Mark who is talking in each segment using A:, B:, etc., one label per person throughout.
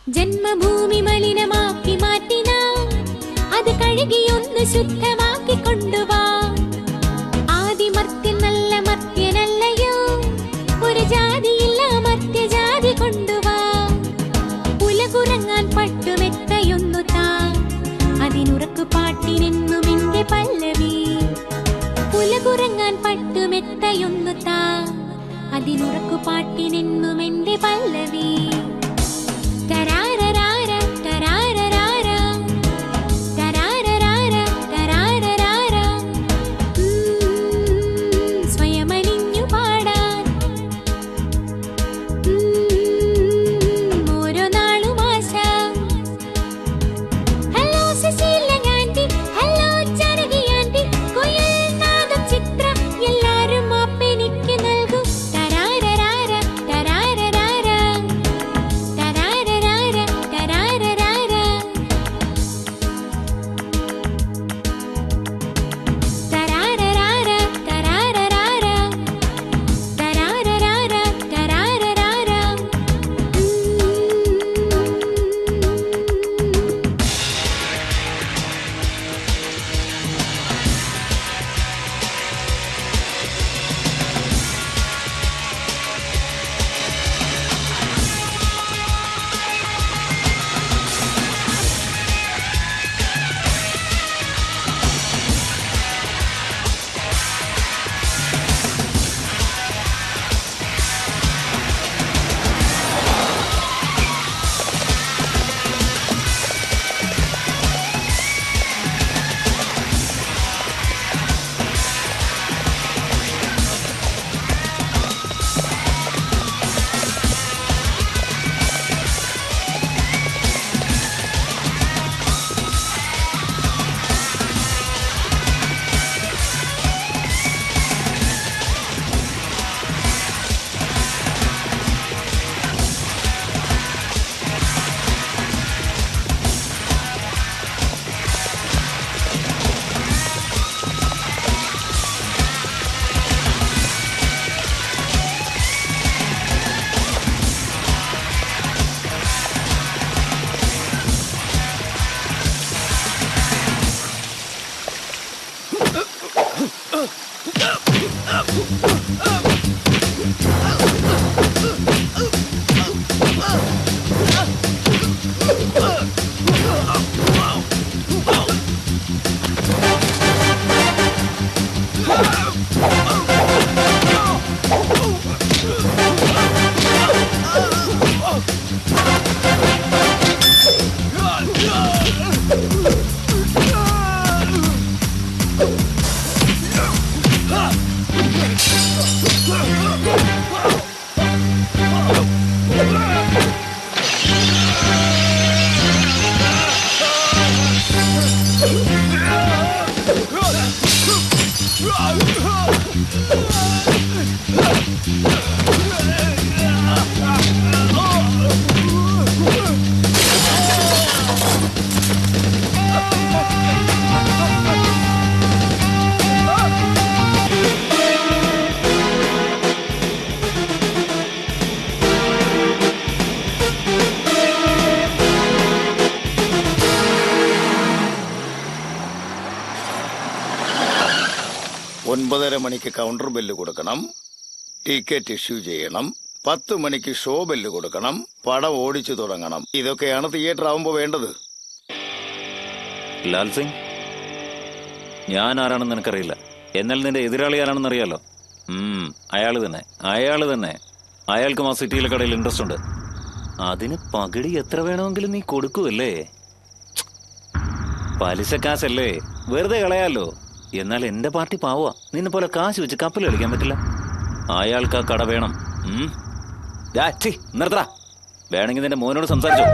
A: ജന്മഭൂമി മലിനമാക്കി മാറ്റിന അത് കഴുകിയൊന്ന് ശുദ്ധമാക്കി കൊണ്ടുവാ. ആദിമർത്യൻ നല്ല മർത്യനല്ലയോ, ഒരു ജാതിയില്ല മർത്യജാതി കൊണ്ടുവാ. ഉലകുറങ്ങാൻ പട്ടുമെത്തയൊന്നു താ, അതിനുറക്കു പാട്ടിനെന്നും എന്റെ പല്ലവി. ഉലകുറങ്ങാൻ പട്ടുമെത്തയൊന്നു താ, അതിനുറക്കു പാട്ടിനെന്നും എന്റെ പല്ലവി.
B: ഒൻപതര മണിക്ക് കൗണ്ടർ ബെല്ല് കൊടുക്കണം, ടിക്കറ്റ് ഇഷ്യൂ ചെയ്യണം, 10 മണിക്ക് ഷോ ബെല്ല് കൊടുക്കണം, പടം ഓടിച്ചു തുടങ്ങണം. ഇതൊക്കെയാണ് തിയേറ്റർ ആവുമ്പോ വേണ്ടത്.
C: ലാൽ സിംഗ്, ഞാൻ ആരാണെന്ന് നിനക്കറിയില്ല. എന്നാൽ നിന്റെ എതിരാളി ആരാണെന്ന് അറിയാലോ. അയാള് തന്നെ. അയാൾക്കും ആ സിറ്റിയിലെ കടയിൽ ഇൻട്രസ്റ്റ് ഉണ്ട്. അതിന് പകിടി എത്ര വേണമെങ്കിലും നീ കൊടുക്കുമല്ലേ? പലിശക്കാശല്ലേ, വെറുതെ കളയാലോ. എന്നാൽ എന്റെ പാർട്ടി പാവുക. നിന്നെ പോലെ കാശ് വെച്ച് കപ്പൽ കളിക്കാൻ പറ്റില്ല. അയാൾക്ക് ആ കട വേണം. നിർത്തടാ. വേണമെങ്കിൽ നിന്റെ മോനോട് സംസാരിച്ചോ.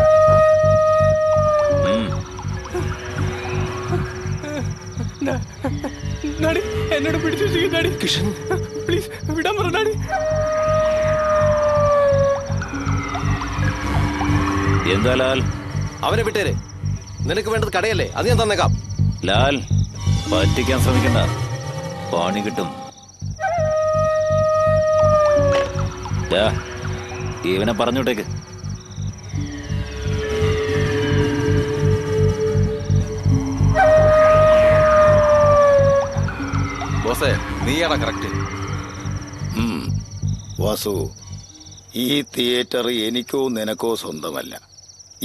D: എന്നോട് പിടിച്ചു കിഷൻ, പ്ലീസ് വിടാൻ പറഞ്ഞാടി.
C: എന്താ ലാൽ?
E: അവനെ വിട്ടേരെ. നിനക്ക് വേണ്ടത് കടയല്ലേ, അത് ഞാൻ തന്നേക്കാം.
C: ലാൽ, പറ്റിക്കാൻ ശ്രമിക്കണ്ട, പണി കിട്ടും. ഇവനെ പറഞ്ഞോട്ടേക്ക്.
E: ബോസേ, നീയാടാ കറക്റ്റ്.
B: വാസു, ഈ തിയേറ്റർ എനിക്കോ നിനക്കോ സ്വന്തമല്ല.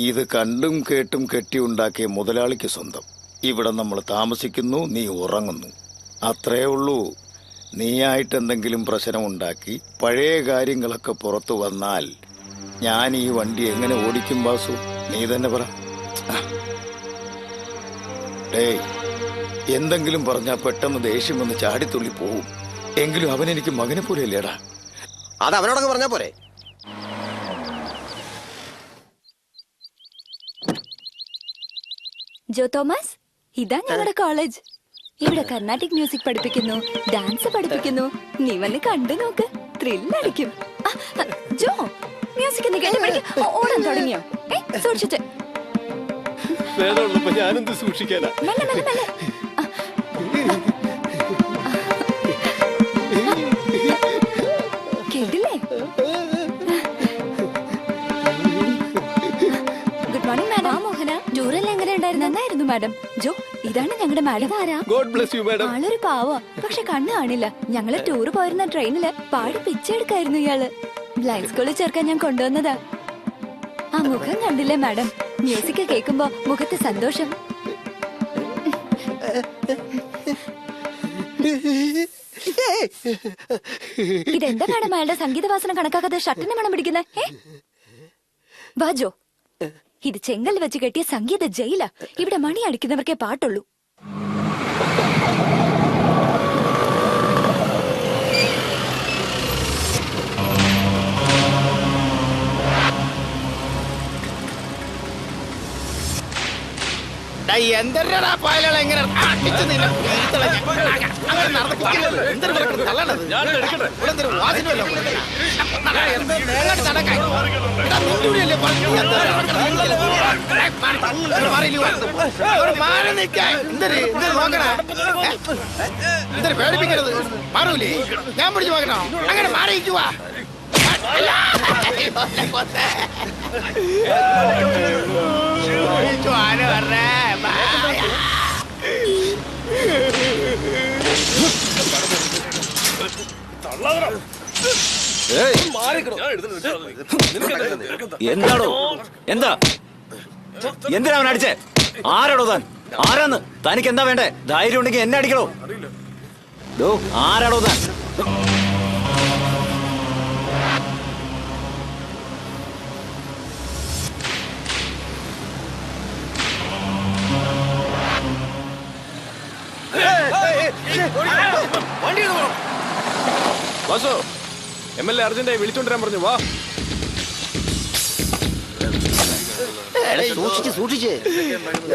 B: ഇത് കണ്ടും കേട്ടും കെട്ടിയുണ്ടാക്കിയ മുതലാളിക്ക് സ്വന്തം. ഇവിടെ നമ്മൾ താമസിക്കുന്നു, നീ ഉറങ്ങുന്നു, അത്രേ ഉള്ളൂ. നീയായിട്ട് എന്തെങ്കിലും പ്രശ്നമുണ്ടാക്കി പഴയ കാര്യങ്ങളൊക്കെ പുറത്തു വന്നാൽ ഞാൻ ഈ വണ്ടി എങ്ങനെ ഓടിക്കും ബാസു? നീ തന്നെ പറ. ഡേയ്, എന്തെങ്കിലും പറഞ്ഞാൽ പെട്ടെന്ന് ദേഷ്യം വന്ന് ചാടിത്തുള്ളി പോവും. എങ്കിലും അവനെനിക്ക് മകനെ പോലെ അല്ലേടാ.
E: അത് അവനോടൊക്കെ പറഞ്ഞാ പോരെ.
F: ജോ തോമസ്, ഇതാ ഞങ്ങളുടെ കോളേജ്. ഇവിടെ കർണാട്ടിക് മ്യൂസിക് പഠിപ്പിക്കുന്നു, ഡാൻസ് പഠിപ്പിക്കുന്നു. നീ വന്ന് കണ്ടു നോക്ക്, ത്രില്ലടിക്കും. ജോ, മ്യൂസിക് ഓടാൻ തുടങ്ങിയോ? സൂക്ഷിച്ച്.
D: ഞാനെന്ത് സൂക്ഷിക്കാനാ?
F: കേട്ടില്ലേ? Good morning madam. മോഹന, ടൂറെല്ലാം എങ്ങനെ ഉണ്ടായിരുന്നു? നന്നായിരുന്നു മാഡം. ജോ, ഇതാണ് ഞങ്ങളുടെ മാഡം. ആരാ?
D: God bless you madam.
F: ആളൊരു പാവ, പക്ഷെ കണ്ണ് കാണില്ല. ഞങ്ങള് ടൂർ പോയിരുന്ന ട്രെയിനില് പാടി പിച്ചെടുക്കായിരുന്നു ഇയാള്. ബ്ലൈൻഡ് സ്കൂളിൽ ചേർക്കാൻ ഞാൻ കൊണ്ടുവന്നതാ. ആ മുഖം കണ്ടില്ലേ മാഡം? മ്യൂസിക് കേൾക്കുമ്പോ മുഖത്ത് സന്തോഷം. ഇതെന്താ മാഡം അയാളുടെ സംഗീതവാസന കണക്കാക്കാതെ ഷർട്ടിനെ മണം പിടിക്കുന്നേ? ബാജോ, ഇത് ചെങ്കൽ വെച്ച് കെട്ടിയ സംഗീത ജയില. ഇവിടെ മണി അടിക്കുന്നവർക്കേ പാട്ടുള്ളൂ.
B: എന്തെടാ പായലുകൾ എങ്ങനെ പേടിപ്പിക്കരുത്. മാറൂലേ? ഞാൻ പിടിച്ചു നോക്കണോ? അങ്ങനെ മാറിയിരിക്കുവാ.
C: എന്താടോ? എന്താ? എന്തിനാ അവൻ അടിച്ചേ? ആരാടോ താൻ? ആരാന്ന്? തനിക്ക് എന്താ വേണ്ടേ? ധൈര്യം ഉണ്ടെങ്കിൽ എന്നെ അടിക്കണോ? ആരാടോ താൻ?
D: വാസു, MLA അർജന്റായി വിളിച്ചോണ്ടിരാൻ പറഞ്ഞു. വാ.
E: സൂക്ഷിച്ച് സൂക്ഷിച്ച്.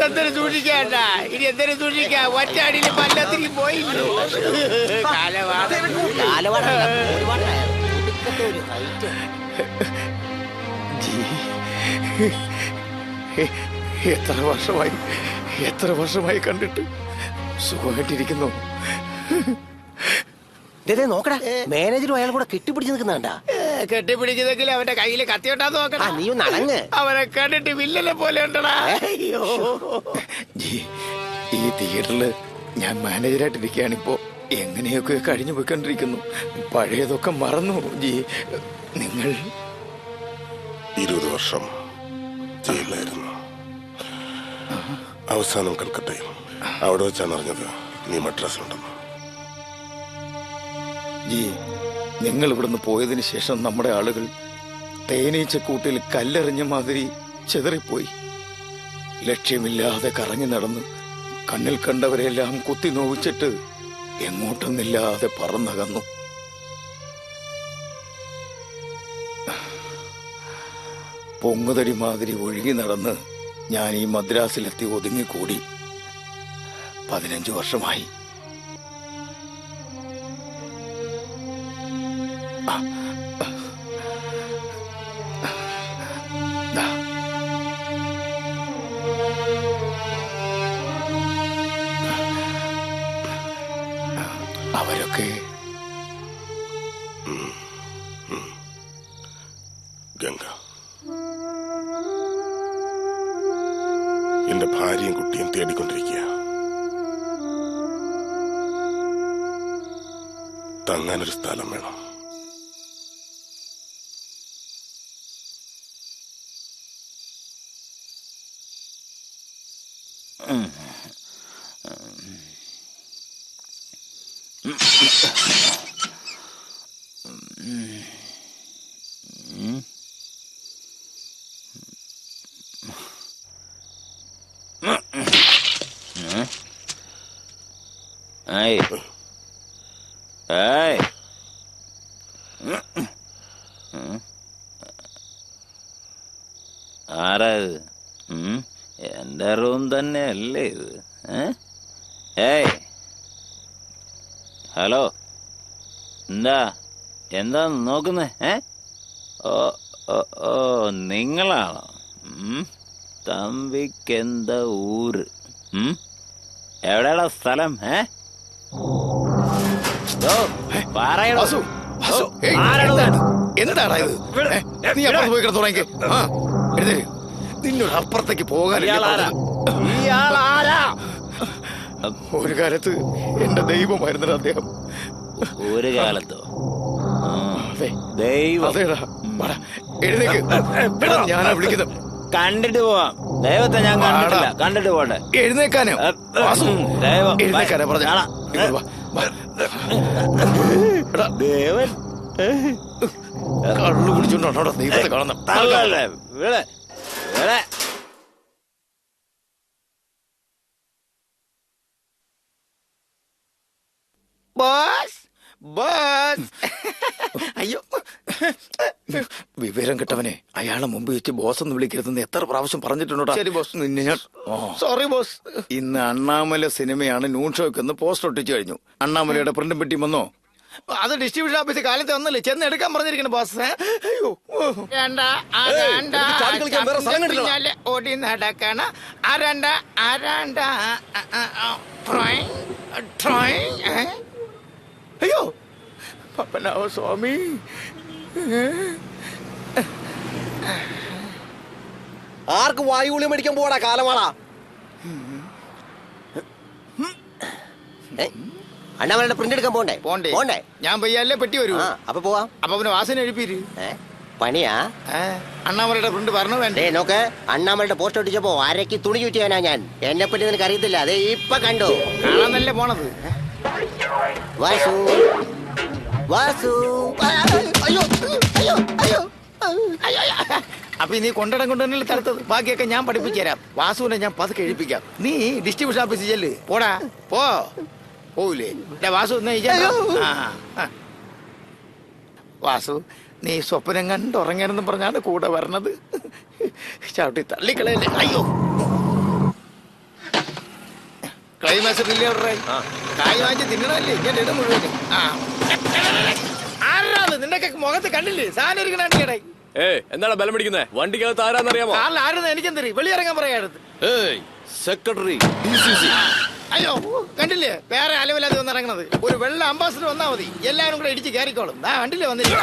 B: എന്തൊരു സൂക്ഷിക്കാണ്ട, ഇനി എന്തൊരു സൂക്ഷിക്കാ, ഒറ്റയടിയിൽ പല്ലത്തിരിക്കും പോയി.
E: കാലവാടല്ല, ഒരുപാടായ. ഒടുക്കത്തെ ഒരു height.
B: എത്ര വർഷമായി കണ്ടിട്ട്. സുഖമായിട്ടിരിക്കുന്നു.
E: ദേ നോക്കടാ, മാനേജറും അയാൾ കൂടെ കെട്ടിപ്പിടിച്ച് നിൽക്കുന്നുണ്ടാ.
B: കെട്ടിപ്പിടിച്ചതെങ്കിൽ അവന്റെ കയ്യിൽ കത്തിയോട്ടാന്ന് നോക്കണം.
E: നീ ഒന്ന് അടങ്ങ്.
B: അവനെ കണ്ടിട്ട് വില്ലനെ പോലെ ഉണ്ടടാ. ഈ തിയേറ്ററില് ഞാൻ മാനേജറായിട്ടിരിക്കുകയാണിപ്പോ. എങ്ങനെയൊക്കെ കഴിഞ്ഞു പോയിക്കൊണ്ടിരിക്കുന്നു. പഴയതൊക്കെ മറന്നു. നിങ്ങൾ
G: 20 വർഷം ജയിലിലായിരുന്നു. അവസാനം കൽക്കട്ടയിൽ. അവിടെ വെച്ചാണ് അറിഞ്ഞത് നീ മദ്രാസിലുണ്ടെന്ന്.
B: നിങ്ങൾ ഇവിടുന്ന് പോയതിനു ശേഷം നമ്മുടെ ആളുകൾ തേനീച്ചക്കൂട്ടിൽ കല്ലെറിഞ്ഞ മാതിരി ചെതറിപ്പോയി. ലക്ഷ്യമില്ലാതെ കറങ്ങി നടന്ന് കണ്ണിൽ കണ്ടവരെല്ലാം കുത്തി നോവിച്ചിട്ട് എങ്ങോട്ടൊന്നില്ലാതെ പറന്നകന്നു. പൊങ്ങുതടി മാതിരി ഒഴുകി നടന്ന് ഞാൻ ഈ മദ്രാസിലെത്തി ഒതുങ്ങിക്കൂടി. 15 വർഷമായി. അവരൊക്കെ
G: ഗംഗ, എന്റെ ഭാര്യയും കുട്ടിയും തേടിക്കൊണ്ടിരിക്കുക. തങ്ങാനൊരു സ്ഥലം വേണം.
C: ഏയ് ഏയ് ആരാ ഇത്? എന്റെ റൂം തന്നെ അല്ലേ ഇത്? ഏയ് ഹലോ, എന്താ നോക്കുന്നേ? ഓ ഓ ഓ നിങ്ങളാണോ? തമ്പിക്കെന്താ ഊര്? എവിടെയാടാ സ്ഥലം?
B: എന്താടാ ഇത്? നീ അപ്പുറത്ത് പോയി കിടന്നുറങ്ങി. നിന്നോട് അപ്പുറത്തേക്ക് പോകാനില്ല. ഒരു കാലത്ത് എന്റെ ദൈവമായിരുന്നു അദ്ദേഹം.
C: ഒരു കാലത്തോ?
B: അതേടാ. എഴുന്നേക്ക്. ഞാനാ വിളിക്കുന്നത്.
C: കണ്ടിട്ട് പോവാം. ദൈവത്തെ ഞാൻ കണ്ടിട്ടില്ല. കണ്ടിട്ട് പോട്ടെ.
B: എഴുന്നേക്കാനോ? എഴുന്നേക്കാനാ പറഞ്ഞ.
C: ദേവൻ
B: കള്ളു കുടിച്ചോണ്ടോ ദൈവത്തെ കാണുന്ന? അയ്യോ, വിവരം കിട്ടവനെ അയാളെ മുമ്പ് വെച്ച് ബോസ് എന്ന് വിളിക്കരുതെന്ന് എത്ര പ്രാവശ്യം പറഞ്ഞിട്ടുണ്ടോ? ശരി ബോസ്. നിന്നെ ഞാൻ സോറി ബോസ്. ഇന്ന് അണ്ണാമല സിനിമയാണ് നൂൺ ഷോയ്ക്ക് എന്ന് പോസ്റ്റർ ഒട്ടിച്ചു കഴിഞ്ഞു. അണ്ണാമലയുടെ പ്രിന്റും പെട്ടി വന്നോ? അത് ഡിസ്ട്രിബ്യൂഷൻ ഓഫീസ് കാലത്ത് വന്നല്ലേ, ചെന്ന് എടുക്കാൻ പറഞ്ഞിരിക്കുന്നു ബോസ്. അയ്യോ, ഓടി നടക്കണ അയ്യോ പപ്പനാവ സ്വാമി.
E: ആർക്ക് വായുഗുളി മേടിക്കാൻ പോവാടാ കാലമാളാ? അണ്ണാമലയുടെ പ്രിന്റ് എടുക്കാൻ പോണ്ടേ? പോണ്ടേ?
B: ഞാൻ പയ്യല്ലേ പെട്ടി വരൂ.
E: അപ്പൊ പോവാം.
B: അപ്പൊ അവന് വാസന എഴുപ്പിര്.
E: പണിയാ?
B: അണ്ണാമലയുടെ പ്രിന്റ് പറഞ്ഞു വേണ്ടേ?
E: നോക്ക്, അണ്ണാമലയുടെ പോസ്റ്റ് ഒട്ടിച്ചപ്പോ അരക്ക് തുണി ചുറ്റിയാനാ ഞാൻ. എന്നെ പറ്റി നിനക്ക് അറിയത്തില്ല. അതെ ഇപ്പൊ കണ്ടു.
B: കാണാന്നല്ലേ പോണത്.
E: വാസു വാസു. അയ്യോ അയ്യോ അയ്യോ.
B: അപ്പൊ നീ കൊണ്ടിടം കൊണ്ട് തന്നെ തടുത്തത്. ബാക്കിയൊക്കെ ഞാൻ പഠിപ്പിച്ചു തരാം. വാസുവിനെ ഞാൻ പതുക്കെ എഴുപ്പിക്കാം. നീ ഡിസ്ട്രിബ്യൂഷൻ ഓഫീസിൽ ചെല്ല്. പോടാ പോവില്ലേ? വാസു വാസു, നീ സ്വപ്നം കണ്ടുറങ്ങരുന്ന് പറഞ്ഞാണ് കൂടെ വരണത്. ചവിട്ടി തള്ളിക്കളയല്ലേ. അയ്യോ ക്ലൈമാക്സ് കായ് വാങ്ങിച്ച് തിന്നണല്ലേ ഇങ്ങനെ ഇടം മുഴുവൻ. ആരാത് നിന്റെയൊക്കെ മുഖത്ത് കണ്ടില്ലേ സാധനം ഇരിക്കണേ.
D: എന്താണ് ബലം പിടിക്കുന്നേ? വണ്ടിക്കകത്ത് ആരാന്നറിയാമോ?
B: കാറിൽ ആരുന്ന് എനിക്കെന്തറി വെളിയിറങ്ങാൻ പറയാടുത്ത്.
D: സെക്രട്ടറി
B: അയ്യോ കണ്ടില്ലേ വേറെ അലവില്ലാതെ വന്ന് ഇറങ്ങണത്. ഒരു വെള്ള അംബാസിഡർ വന്നാ മതി എല്ലാവരും കൂടെ ഇടിച്ച് കയറിക്കോളും. കണ്ടില്ലേ വന്നില്ല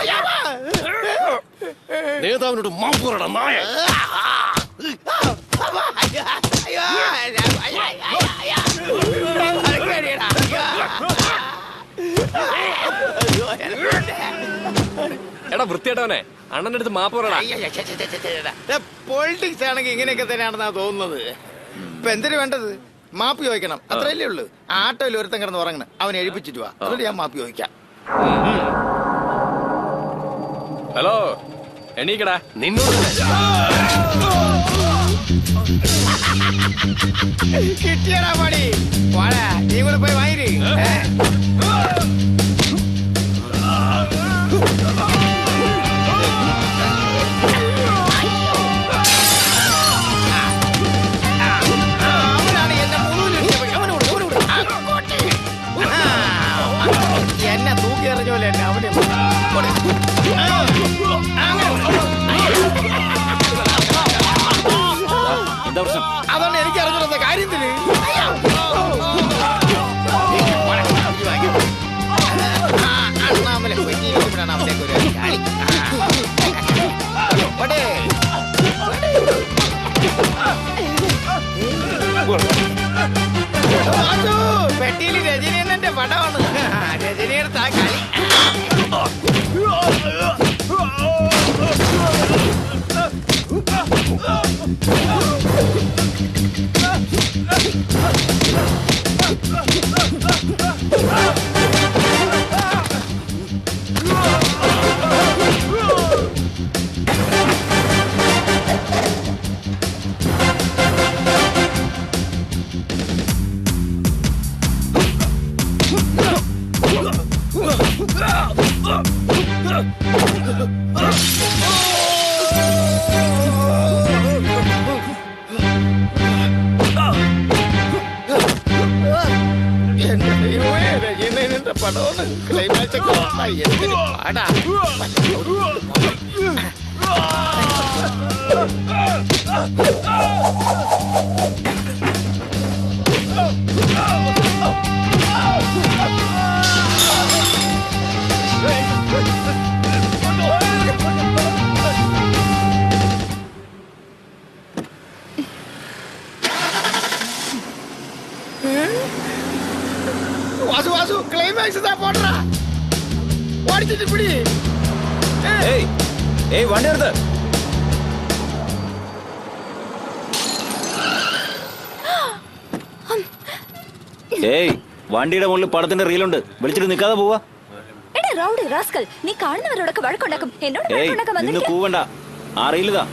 D: നേതാവിനോട് മാപ്പുറടാ നായ. എടാ വൃത്തിയായിട്ടവനെ അണ്ണന്റെ അടുത്ത് മാപ്പുറടാ.
B: പൊളിറ്റിക്സ് ആണെങ്കിൽ ഇങ്ങനെയൊക്കെ തന്നെയാണെന്നാ തോന്നുന്നത്. ഇപ്പൊ എന്തിനു വേണ്ടത്? മാപ്പ് ചോദിക്കണം, അത്രയല്ലേ ഉള്ളു. ആട്ടോയിൽ ഒരുത്തം കിടന്ന് ഉറങ്ങണം, അവനെ എഴുപ്പിച്ചിട്ട് വാ, എന്നിട്ട് ഞാൻ മാപ്പ് ചോദിക്കാം.
D: ഹലോ എണീക്കടാ. നിന്നോട്
B: കിട്ടിയടാ പണി. വാടാ നീ കൂടെ പോയി വാങ്ങി. എന്നെ തൂക്കി എറിഞ്ഞ പോലെ തന്നെ അവനെ
C: എന്താ പ്രശ്നം?
B: അതുകൊണ്ട് എനിക്ക് അറിഞ്ഞിരുന്ന കാര്യത്തില് അണ്ണാമലെ പെട്ടിയിലാണ് അവത്തേക്ക് ഒരു കളി. പെട്ടിയിൽ രജനീന്റെ പടമാണ്. രജനിയുടെ ആ കളി. രജനീന്റെ പടമാണ്. ക്ലൈമാക്സ് ഒക്കെ വന്നായി എന്തൊരു പാടാ. വാസു വാസു ക്ലൈമാക്സ് പോട്ടാ ഓടിച്ചിട്ട് പിടി.
C: വണ്ടി എടുത്ത്. വണ്ടിയുടെ മുകളിൽ പടത്തിന്റെ റീലുണ്ട്, വിളിച്ചിട്ട് നിൽക്കാതെ പോവാ.
F: എടാ റൗഡി റാസ്കൽ, നീ കാണുന്നവരോടൊക്കെ വഴക്കുണ്ടാക്കും. എന്നോട് വഴക്കുണ്ടാക്കാൻ
C: നിന്ന്
F: വന്നിരിക്കാ.
C: കൂവണ്ട, ആ റീലുതാ.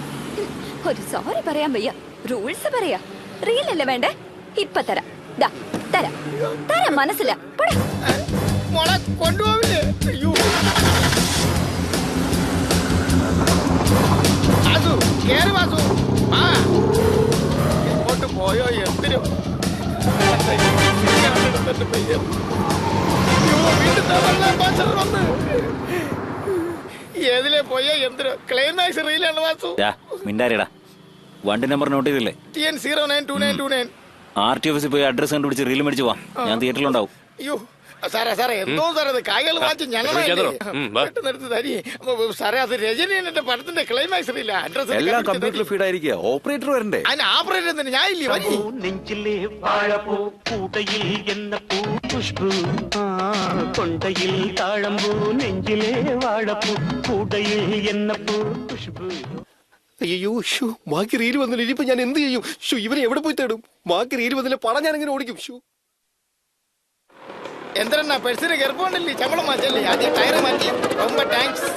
F: ഒരു സോറി പറയാൻ വയ്യ, റൂൾസ് പറയാ. റീലല്ലേ വേണ്ടേ? ഇപ്പൊ തരാം. ദാ തരാം തരാം, മനസ്സില്ല.
B: മോളെ കൊണ്ടുപോവില്ലേ? അയ്യോ വാസു കേറി വാസു. ആ എങ്ങോട്ട് പോയോ എന്തിനും. ഏതിലെ പോയോ എന്തിനോ. ക്ലൈമാക്സ് റീലാണ് വാസു.
C: മിണ്ടാരിടാ. വണ്ടി നമ്പർ നോട്ട് ചെയ്തില്ലേ?
B: TN092929.
C: RT ഓഫീസിൽ പോയി അഡ്രസ് കണ്ടുപിടിച്ച് റീൽ മേടിച്ച് പോവാം. ഞാൻ തിയേറ്ററിലുണ്ടാവും.
B: അയ്യോ സാറേ സാറേ എന്തോ സാറേ അത് കായകൾ വാങ്ങിച്ച് ഞങ്ങളെടുത്ത് തരി. സാറേ അത് രജനീന്റെ പടത്തിന്റെ ക്ലൈമാക്സ് ഇല്ല. അഡ്രസ്
H: എല്ലാം കമ്പ്യൂട്ടറിൽ ഫീഡ് ആയിരിക്കുക. ഓപ്പറേറ്റർ വരണ്ടേ?
B: അതിന് ആപ്പറേറ്റർ തന്നെ ഞാൻ ഇല്ലേ വരി.
I: നെഞ്ചിലെ വാഴപ്പൂ കൂടയിൽ എന്ന പൂ പുഷ്പു കൊണ്ടയിൽ താഴമ്പൂ നെഞ്ചിലെ വാഴപ്പൂ കൂടയിൽ എന്ന പൂ പുഷ്പു.
D: അയ്യോ ഷൂ മാക്കി റീൽ വന്നില്ല. ഇനിയിപ്പോ ഞാൻ എന്ത് ചെയ്യും? ഷൂ ഇവനെ എവിടെ പോയി തേടും? മാക്കി റീൽ വന്നില്ല, പടം ഞാൻ എങ്ങനെ ഓടിക്കും? ഷൂ
B: എന്തിനാ പെർസിന് ഗർഭമുണ്ടല്ലേ, ശമ്പളം മാറ്റല്ലേ, ആദ്യം ടയർ മാറ്റി. ரொம்ப താങ്ക്സ്.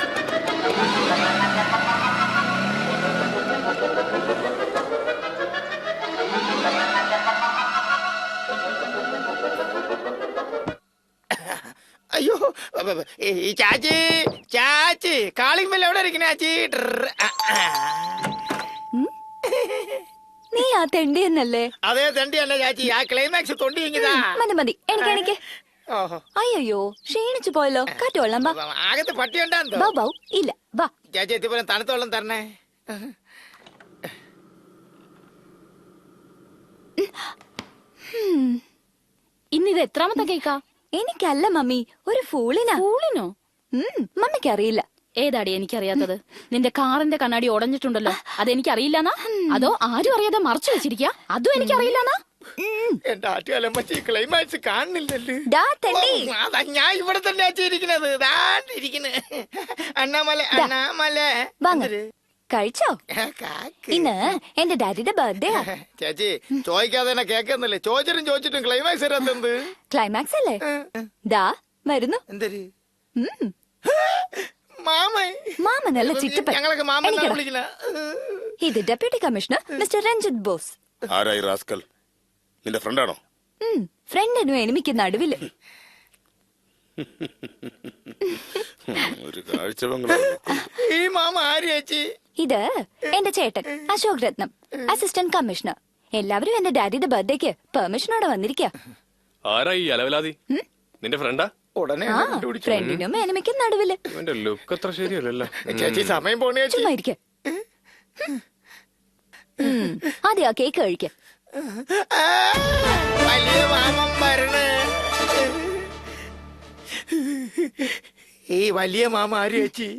B: അയ്യോ ഈ ചാച്ചി ചാച്ചി കാളിംഗ് ബെല്ല് എവിടെ ഇരിക്കണേ ചാച്ചി?
F: ആ തെണ്ടി എന്നല്ലേ?
B: അതേ തണ്ടിയല്ല ചാച്ചി, ആ ക്ലൈമാക്സ് തൊണ്ടി ഇങ്ങിതാ.
F: മതി മതി, എനിക്ക്
B: ഓഹോ,
F: അയ്യോ ക്ഷീണിച്ചു പോയല്ലോ. കാറ്റോളാം വാ.
B: അകത്ത് പട്ടി ഉണ്ടാന്തോ?
F: ബൗ ബൗ ഇല്ല വാ.
B: ചാച്ചി എത്തിപ്പോലെ തണുത്തോളം തരണേ.
A: ഇന്നിത് എത്രാമത്തെ കേക്കാ?
F: എനിക്കല്ല മമ്മി, ഒരു ഫൂളിനാ.
A: ഫൂളിനോ?
F: മമ്മിക്ക് അറിയില്ല.
A: ഏതാടി എനിക്കറിയാത്തത്? നിന്റെ കാറിന്റെ കണ്ണാടി ഉടഞ്ഞിട്ടുണ്ടല്ലോ, അതെനിക്കറിയില്ലെന്നാ? അതോ ആരും അറിയാതെ മറച്ചു വെച്ചിരിക്കാ? അതും എനിക്കറിയില്ലെന്നാ?
B: എന്റെ ആറ്റുകാലമ്മച്ചി ക്ലൈമാക്സ് കാണുന്നില്ലല്ലോ.
F: ഡാ തെണ്ടി.
B: അതാ ഞാൻ ഇവിടെ തന്നെ ഇരിക്കുന്നത്. അണ്ണാമല അണ്ണാമല.
F: വാങ്ങ്. കഴിച്ചോ?
B: കാക്ക്.
F: ഇന്ന് എന്റെ ഡാഡിയുടെ ബർത്ത്ഡേ.
B: ചേച്ചി ചോദിക്കാതെ തന്നെ കേക്കുന്നില്ലേ? ചോദിച്ചിട്ടും ക്ലൈമാക്സ് വരാത്തെന്ത്?
F: ക്ലൈമാക്സ് അല്ലേ? ദാ വരുന്നു.
B: എന്തൊരു
F: ഉം.
B: മാമൻ?
F: മാമനല്ല ചിറ്റപ്പൻ.
B: ഞങ്ങളൊക്കെ മാമൻ
F: എനിക്കടാ.
B: വിളിക്കണ.
F: ഇത് deputy commissioner mister Ranjith Bose.
G: ആരായി റാസ്കൽ? നിന്റെ ഫ്രണ്ടാണോ?
F: ഫ്രണ്ടിനും എനിമിക്ക് നടുവില്.
G: ഒരു കാഴ്ച ബംഗ്ലാവ്.
B: ഈ മാമ ആര് ചേച്ചി?
F: ഇത് എന്റെ ചേട്ടൻ അശോക് രത്നം, അസിസ്റ്റന്റ് കമ്മീഷണർ. എല്ലാവരും എന്റെ ഡാഡിയുടെ ബർത്ത്ഡേക്ക് പെർമിഷനോടെ വന്നിരിക്കുക.
D: ആരായി അലവലാതി? നിന്റെ ഫ്രണ്ടാ?
B: ഉടനെ
F: ആ ഫ്രണ്ടിനും എനിമിക്കും നടുവില്.
D: ഇവന്റെ ലുക്ക് അത്ര ശരിയല്ലല്ലോ.
B: ചേച്ചി സമയം പോണേ ചേച്ചി.
F: ചുമ്മാ ഇരിക്ക. ആദ്യം ആ കേക്ക് കഴിക്ക.
B: ആ, വലിയ മാമൻ വരണേ. ഈ വലിയ മാമ ആര് ചേച്ചി?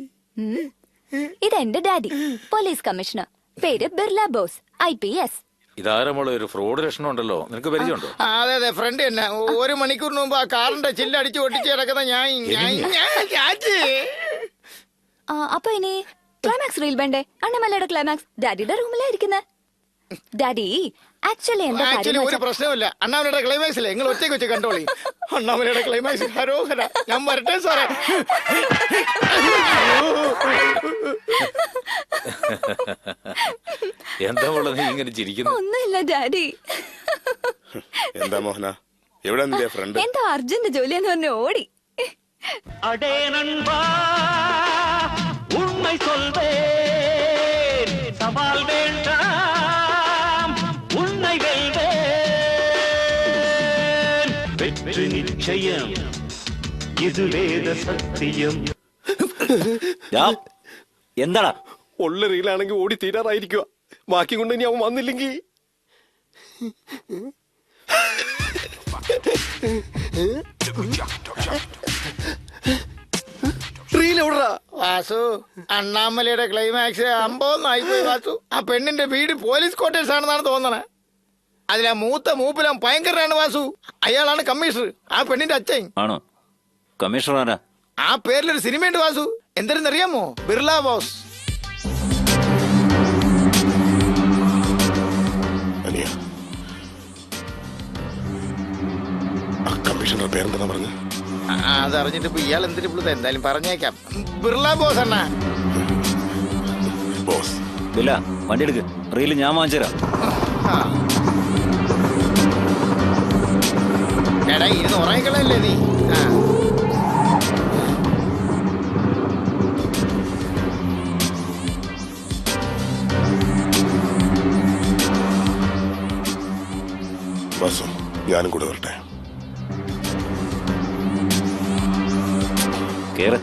F: ഇത് എന്റെ ഡാഡി, പോലീസ് കമ്മീഷണർ. പേര് ബിർല ബോസ്, IPS.
C: ഇതാരമോളെ ഒരു ഫ്രോഡ് ലക്ഷണം ഉണ്ടല്ലോ, നിനക്ക് പരിചയമുണ്ടോ?
B: അതെ ഫ്രണ്ട് തന്നെ. 1 മണിക്കൂറിന് മുമ്പ് ആ കാറിന്റെ ചില്ല് അടിച്ച് ഒട്ടിച്ച് കിടക്കുന്ന ഞാൻ ചാച്ചി.
F: അപ്പൊ ഇനി ക്ലൈമാക്സ് റീൽ വേണ്ടേ? അണ്ണമല്ലയുടെ ക്ലൈമാക്സ് ഡാഡിയുടെ റൂമിലായിരിക്കുന്നത്. ഡാഡി ആക്ച്വലി എന്താ
B: ആക്ച്വലി
F: കാര്യം
B: ഒരു പ്രശ്നമില്ല. അണ്ണാമലയുടെ ക്ലൈമാക്സ് അല്ലേ, നിങ്ങൾ ഒറ്റയ്ക്ക് വെച്ച് കണ്ടോളി. അണ്ണാമലയുടെ ക്ലൈമാക്സ് ഹരോഹര. ഞാൻ വരട്ടെ സാറേ.
C: എന്താ മോളെ നീ ഇങ്ങനെ ചിരിക്കുന്നു?
F: ഒന്നുമില്ല ഡാഡി.
G: എന്താ മോഹന, എവിടെ നിന്റെ ഫ്രണ്ട്?
F: എന്താ അർജുന്റെ ജോലിയെന്ന് പറഞ്ഞ് ഓടി.
I: அடே நண்பா உண்மை சொல்வேன், சவால் வேண்டாம் உன்னை வெல்வேன், வெற்றி நிச்சயம் இது வேத சத்தியம்.
C: എന്താടാ?
D: ഉള്ള റീലാണെങ്കിൽ ഓടി തീരാറായിരിക്കുക. ബാക്കി കൊണ്ട് ഇനി അവൻ വന്നില്ലെങ്കിൽ റീൽ എവിടാ?
B: വാസു, അണ്ണാമലയുടെ ക്ലൈമാക്സ് അമ്പൊന്നായി പോയി വാസു. ആ പെണ്ണിന്റെ വീട് പോലീസ് ക്വാർട്ടേഴ്സ് ആണെന്നാണ് തോന്നണേ. അതിലാ മൂപ്പിലും ഭയങ്കരനാണ് വാസു. അയാളാണ് കമ്മീഷണർ, ആ പെണ്ണിന്റെ അച്ഛൻ.
C: ആണോ? കമ്മീഷണർ ആരാ?
B: ആ പേരിലൊരു സിനിമയുണ്ട് വാസു. എന്തെന്നറിയാമോ? ബിർള ബോസ്.
G: അനിയ, ആ കമ്മീഷണർ പേരെന്താ പറഞ്ഞു?
B: അതറിഞ്ഞിട്ട് ഇപ്പൊ ഇയാൾ എന്തിനു പുള്ളി എന്തായാലും പറഞ്ഞേക്കാം. ബിർള ബോസ് അണ്ണാ.
G: ബോസ്.
C: ഇല്ല, വണ്ടി എടുക്ക്. റീല് ഞാൻ വാങ്ങിച്ചുതരാം.
B: എടാ ഇരുന്ന് ഉറങ്ങിക്കളല്ലേ നീ?
G: ബോസും ഞാനും കൂടെ വരട്ടെ.
C: കേറ്.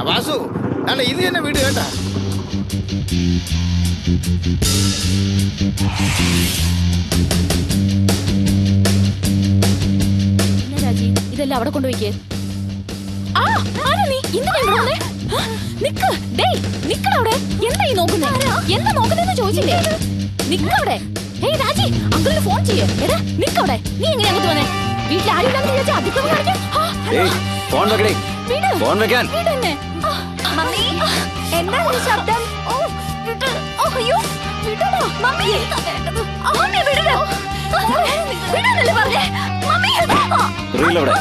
B: വാസു അല്ല, ഇത് തന്നെ വീട് കേട്ടാ.
A: രാജി ഇതെല്ലാം അവിടെ കൊണ്ടുപോയിക്കേ. എന്താ ഈ നോക്കുന്നേ? എന്താ നോക്കുന്നേന്ന് ചോദിച്ചില്ലേ? നിക്കവിടെ. ഹേയ് രാജി, അങ്കിളിന് ഫോൺ ചെയ്യേ. എടാ നിക്കവിടെ. നീ എങ്ങനെ അങ്ങോട്ട് വന്നേ? വീട്ടിൽ ആരും വിചാരിച്ച അതിക്രമം കാണിക്കും.
C: ഫോൺ വെക്കണേ. ഫോൺ വെക്കാൻ.
F: മമ്മി എന്താ ഈ ശബ്ദം? അയ്യോ വിടണോ മമ്മി? മമ്മി വിടണോ? വിടാനല്ലേ പറഞ്ഞേ? മമ്മി
C: റീൽ എവിടെ?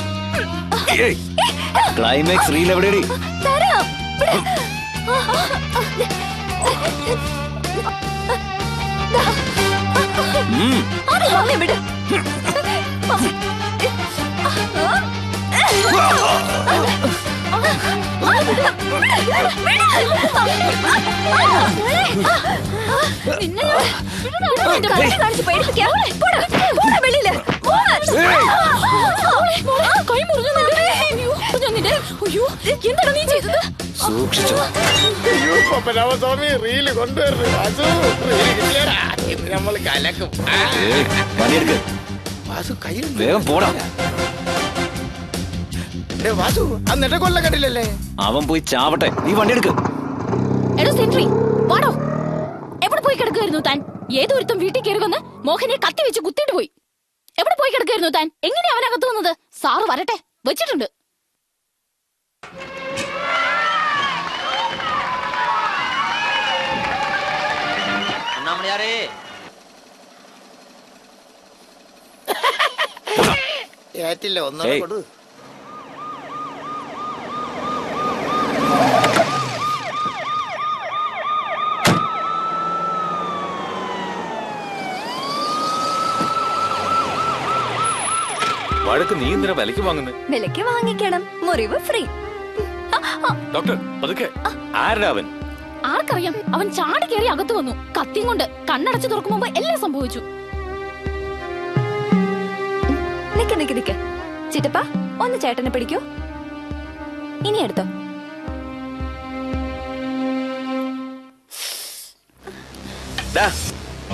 C: ക്ലൈമാക്സ് റീൽ എവിടെയാടി?
F: തരാം. മമ്മി വിട്. മമ്മി
A: നിന്നെ ഞാൻ-
F: കാണിച്ച് പേടിപ്പിക്കാം. പോടാ, പോടാ വെളിയില്. പോവാൻ.
A: കൈ മുറിഞ്ഞു. ഞാൻ നിന്റെ അയ്യോ എന്താണ് നീ ചെയ്തത്?
C: സൂക്ഷിച്ചോ.
B: അയ്യോ പപ്പനാമസ്വാമി റീല് കൊണ്ടുവരുന്നു വാസു. റീല് കിട്ടിയടാ. ഇന്ന് നമ്മള് കലക്കും.
C: പണിയെടുക്ക്.
D: വാസു കയ്യിൽ
C: വേഗം പോടാ.
B: വാസു അന്നിട്ട് കൊല്ലം കണ്ടില്ലല്ലേ?
C: അവൻ പോയി ചാവട്ടെ, നീ വണ്ടിയെടുക്ക്.
A: എടോ സെൻട്രി വാടോ. എവിടെ പോയി കിടക്കുമായിരുന്നു താൻ? ഏതൊരുത്തം വീട്ടിൽ കയറി വന്ന് മോഹനെ കത്തി വെച്ച് കുത്തിയിട്ട് പോയി. എവിടെ പോയി കിടക്കുമായിരുന്നു താൻ? എങ്ങനെയാ അവനകത്ത് വന്നത്? സാറ് വരട്ടെ, വെച്ചിട്ടുണ്ട്.
B: ഏറ്റില്ല ഒന്നും
C: ഏയ്.
B: കൊടു.
H: വഴക്ക് നീ എന്തിനാ വിലക്ക് വാങ്ങുന്നത്?
F: വിലക്ക് വാങ്ങിക്കണം, മുറിവ് ഫ്രീ.
H: ഡോക്ടർ പതുക്കെ. ആരുടെ അവൻ?
A: ആർക്കറിയാം? അവൻ ചാടി കയറി അകത്ത് വന്നു കത്തിയും കൊണ്ട്. കണ്ണടച്ചു തുറക്കും മുമ്പ് എല്ലാം സംഭവിച്ചു.
F: നിക്ക് നിക്ക് നിക്ക്. ചിറ്റപ്പ ഒന്ന് ചേട്ടനെ പിടിക്കൂ. ഇനി എടുത്തോ.